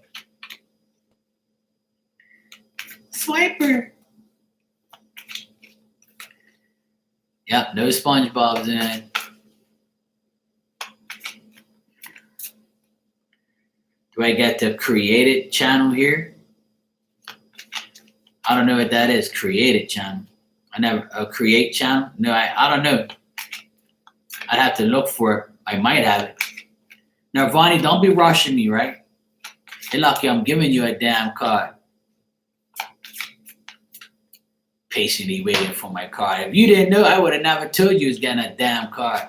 Swiper. Yep, no SpongeBob's in it. Do I get the created channel here? I don't know what that is. Created channel. I never a create channel. No, I don't know. I'd have to look for it. I might have it. Now, Vonnie, don't be rushing me, right? Hey, lucky I'm giving you a damn card. Patiently waiting for my card. If you didn't know, I would have never told you was getting a damn card.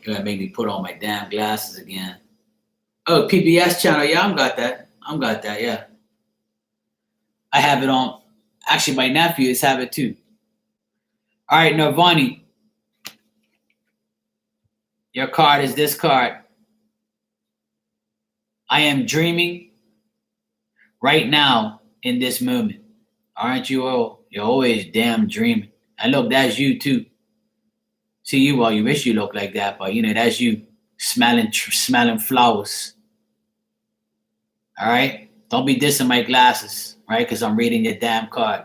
You're gonna make me put on my damn glasses again. Oh, PBS channel. Yeah, I got that, yeah. I have it on. Actually, my nephews have it too. All right, Nirvani. Your card is this card. I am dreaming right now in this moment. Aren't you all? You're always damn dreaming. And look, that's you too. See you, well, you wish you looked like that, but that's you smelling flowers. All right? Don't be dissing my glasses, right? Because I'm reading your damn card.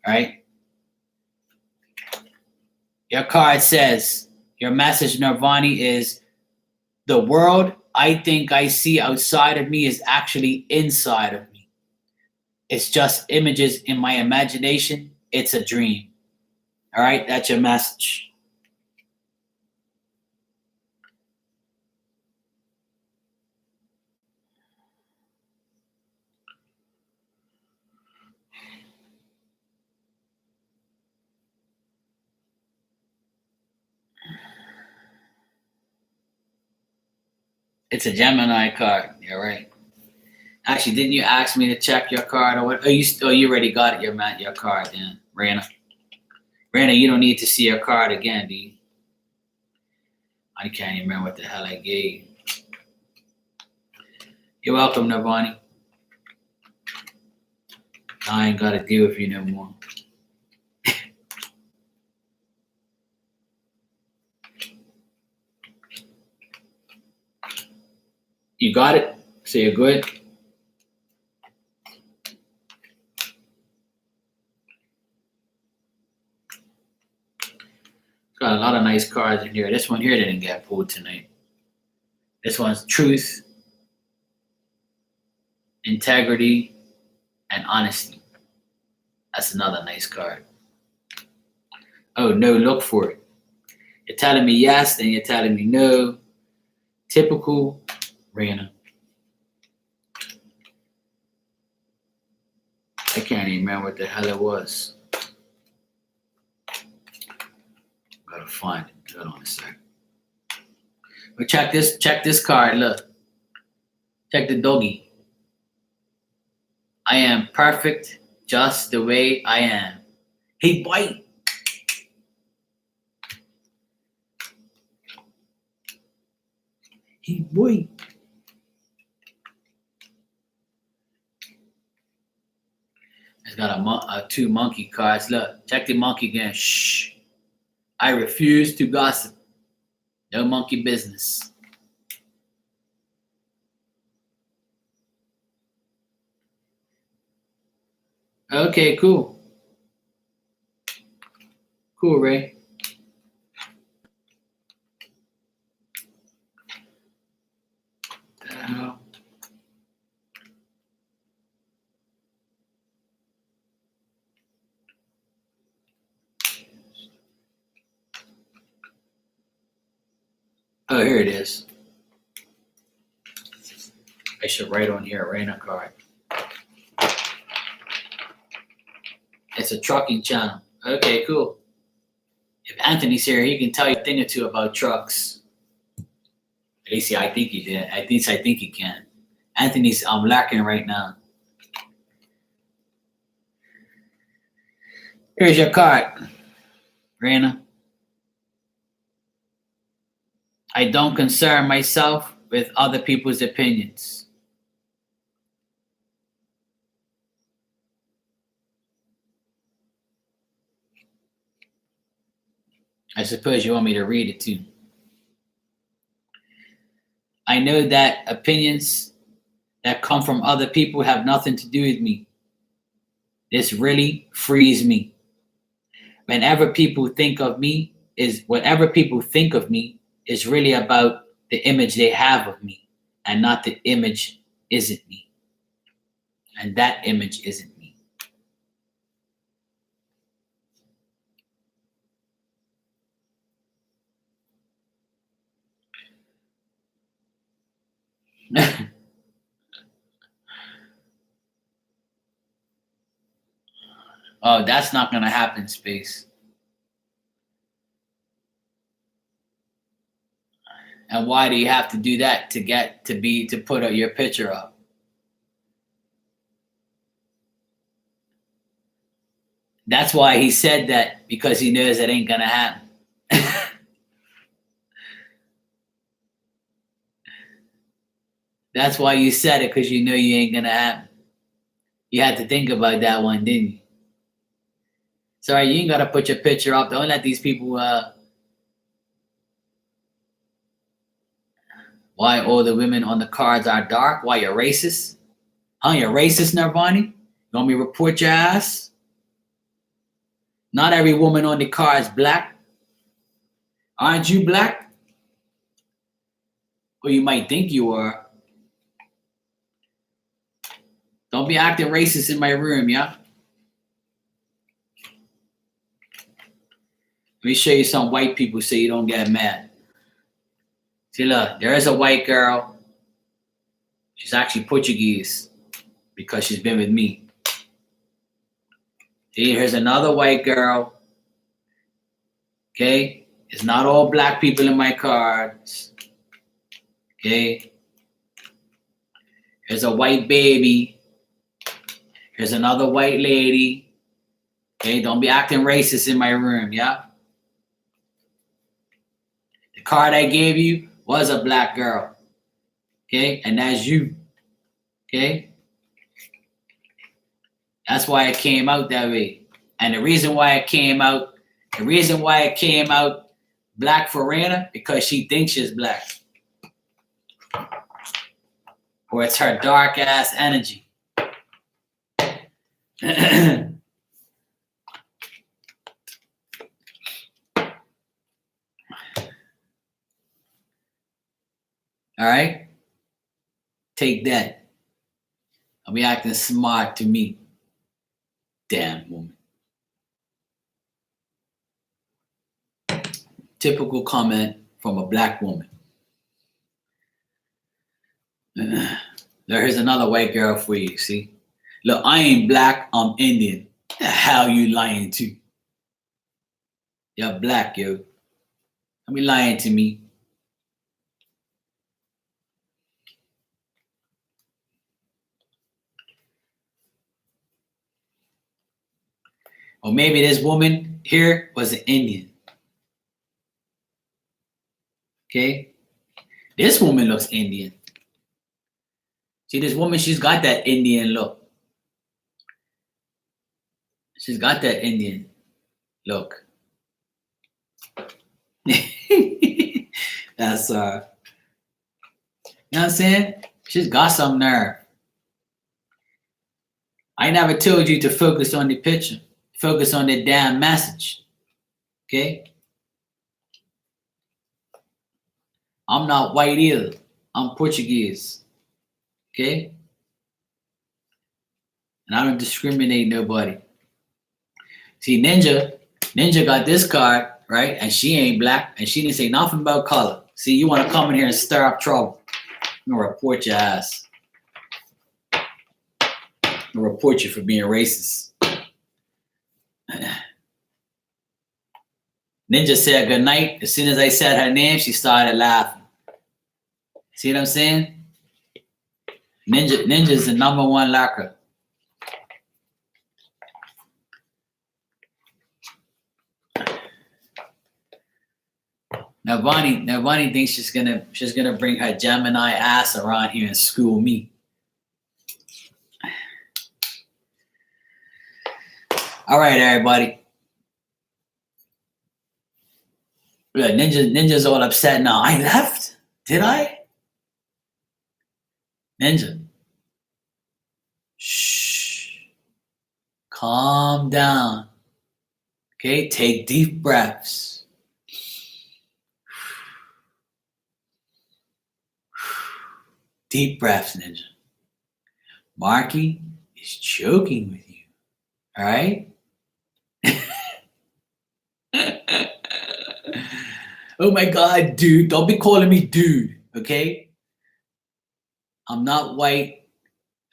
All right? Your card says, your message, Nirvani, is the world I think I see outside of me is actually inside of me. It's just images in my imagination. It's a dream. All right? That's your message. It's a Gemini card. You're right. Actually, didn't you ask me to check your card or what? Oh, you already got it. Your card, then, Raina. Raina, you don't need to see your card again, do you? I can't even remember what the hell I gave you. You're welcome, Nirvani. I ain't got to deal with you no more. You got it? So you're good? Got a lot of nice cards in here. This one here didn't get pulled tonight. This one's truth, integrity, and honesty. That's another nice card. Oh, no, look for it. You're telling me yes, then you're telling me no. Typical Raina. I can't even remember what the hell it was. Gotta find it. Hold on a sec. But check this card. Look. Check the doggy. I am perfect just the way I am. Hey, boy. Hey, boy. It's got two monkey cards. Look, check the monkey again. Shh. I refuse to gossip. No monkey business. Okay, cool. Cool, Ray. Oh, here it is. I should write on here, Raina card. It's a trucking channel. Okay, cool. If Anthony's here, he can tell you a thing or two about trucks. At least, I think he did. At least I think he can. Anthony's lacking right now. Here's your card, Raina. I don't concern myself with other people's opinions. I suppose you want me to read it too. I know that opinions that come from other people have nothing to do with me. This really frees me. Whatever people think of me is really about the image they have of me, and not the image isn't me. And that image isn't me. Oh, that's not going to happen, Space. And why do you have to do that to put your picture up? That's why he said that, because he knows it ain't going to happen. That's why you said it, because you know you ain't going to happen. You had to think about that one, didn't you? Sorry, you ain't got to put your picture up. Don't let these people Why all the women on the cards are dark? Why you're racist? Huh? You're racist, Nirvani? You want me to report your ass? Not every woman on the card is black. Aren't you black? Or you might think you are. Don't be acting racist in my room, yeah? Let me show you some white people so you don't get mad. See, look, there is a white girl. She's actually Portuguese because she's been with me. See, here's another white girl. Okay? It's not all black people in my cards. Okay? Here's a white baby. Here's another white lady. Okay? Don't be acting racist in my room, yeah? The card I gave you was a black girl. Okay? And that's you. Okay? That's why it came out that way. And the reason why it came out black for Rana, because she thinks she's black. Or it's her dark ass energy. All right? Take that. I'll be acting smart to me. Damn woman. Typical comment from a black woman. Here's another white girl for you, see? Look, I ain't black, I'm Indian. The hell you lying to? You're black, yo. Don't be lying to me. Or maybe this woman here was an Indian. Okay? This woman looks Indian. See, this woman, she's got that Indian look. She's got that Indian look. That's, you know what I'm saying? She's got some nerve. I never told you to focus on the picture. Focus on the damn message. Okay? I'm not white either. I'm Portuguese. Okay? And I don't discriminate nobody. See, Ninja got this card, right? And she ain't black, and she didn't say nothing about color. See, you want to come in here and stir up trouble. I'm going to report your ass. I'm going to report you for being racist. Ninja said good night. As soon as I said her name, she started laughing. See what I'm saying? Ninja's the number one lurker. Now Bonnie thinks she's gonna bring her Gemini ass around here and school me. All right, everybody. Look, Ninja's all upset now. I left? Did I? Ninja. Shh. Calm down. Okay, take deep breaths. Deep breaths, Ninja. Marky is joking with you. All right? Oh my God, dude. Don't be calling me dude, okay? I'm not white,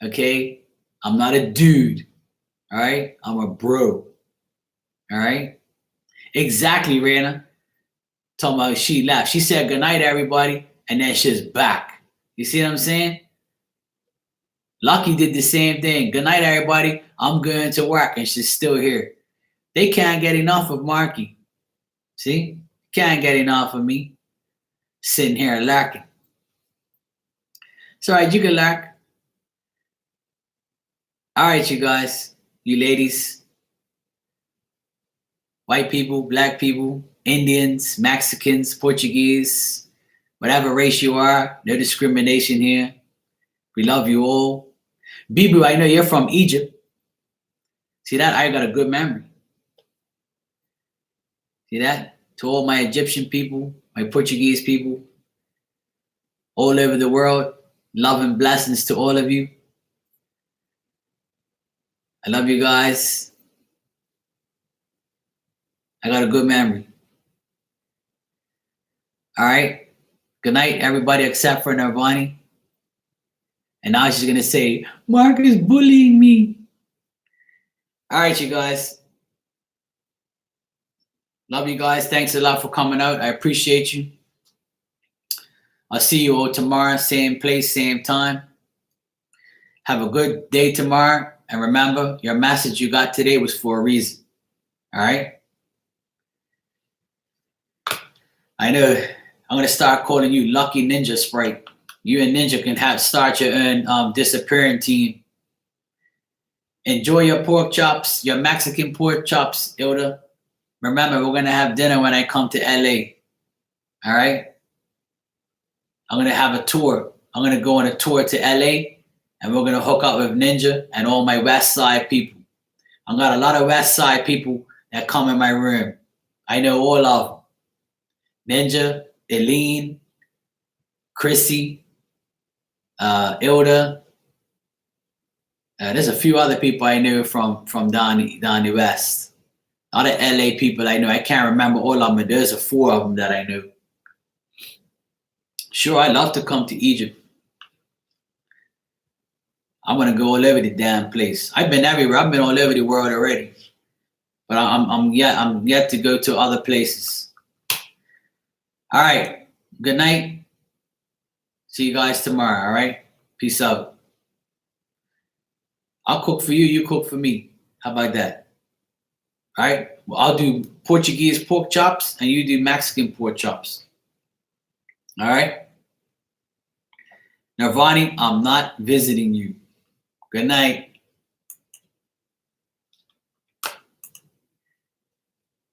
okay? I'm not a dude, all right? I'm a bro, all right? Exactly, Rana. Talking about she left. She said goodnight, everybody, and then she's back. You see what I'm saying? Lucky did the same thing. Good night, everybody. I'm going to work, and she's still here. They can't get enough of Marky. See? Can't get enough of me. Sitting here lurking. It's all right, you can lurk. All right, you guys, you ladies, white people, black people, Indians, Mexicans, Portuguese, Whatever race you are, no discrimination here. We love you all. Bibu, I know you're from Egypt. See that? I got a good memory. See that? To all my Egyptian people, my Portuguese people, all over the world, love and blessings to all of you. I love you guys. I got a good memory. All right. Good night, everybody, except for Nirvani. And now she's going to say, Mark is bullying me. All right, you guys. Love you guys. Thanks a lot for coming out. I appreciate you. I'll see you all tomorrow, same place, same time. Have a good day tomorrow. And remember, your message you got today was for a reason. All right? I know I'm going to start calling you Lucky Ninja Sprite. You and Ninja can start your own disappearing team. Enjoy your pork chops, your Mexican pork chops, Ilda. Remember, we're going to have dinner when I come to LA. All right? I'm going to have a tour. I'm going to go on a tour to LA, and we're going to hook up with Ninja and all my West Side people. I've got a lot of West Side people that come in my room. I know all of them. Ninja, Eileen, Chrissy, Ilda. There's a few other people I know from down the West. Other LA people I know. I can't remember all of them, but there's 4 of them that I know. Sure, I'd love to come to Egypt. I'm gonna go all over the damn place. I've been everywhere. I've been all over the world already, but I'm yet to go to other places. All right. Good night. See you guys tomorrow. All right. Peace out. I'll cook for you. You cook for me. How about that? All right. Well, I'll do Portuguese pork chops, and you do Mexican pork chops. All right. Nirvani, I'm not visiting you. Good night.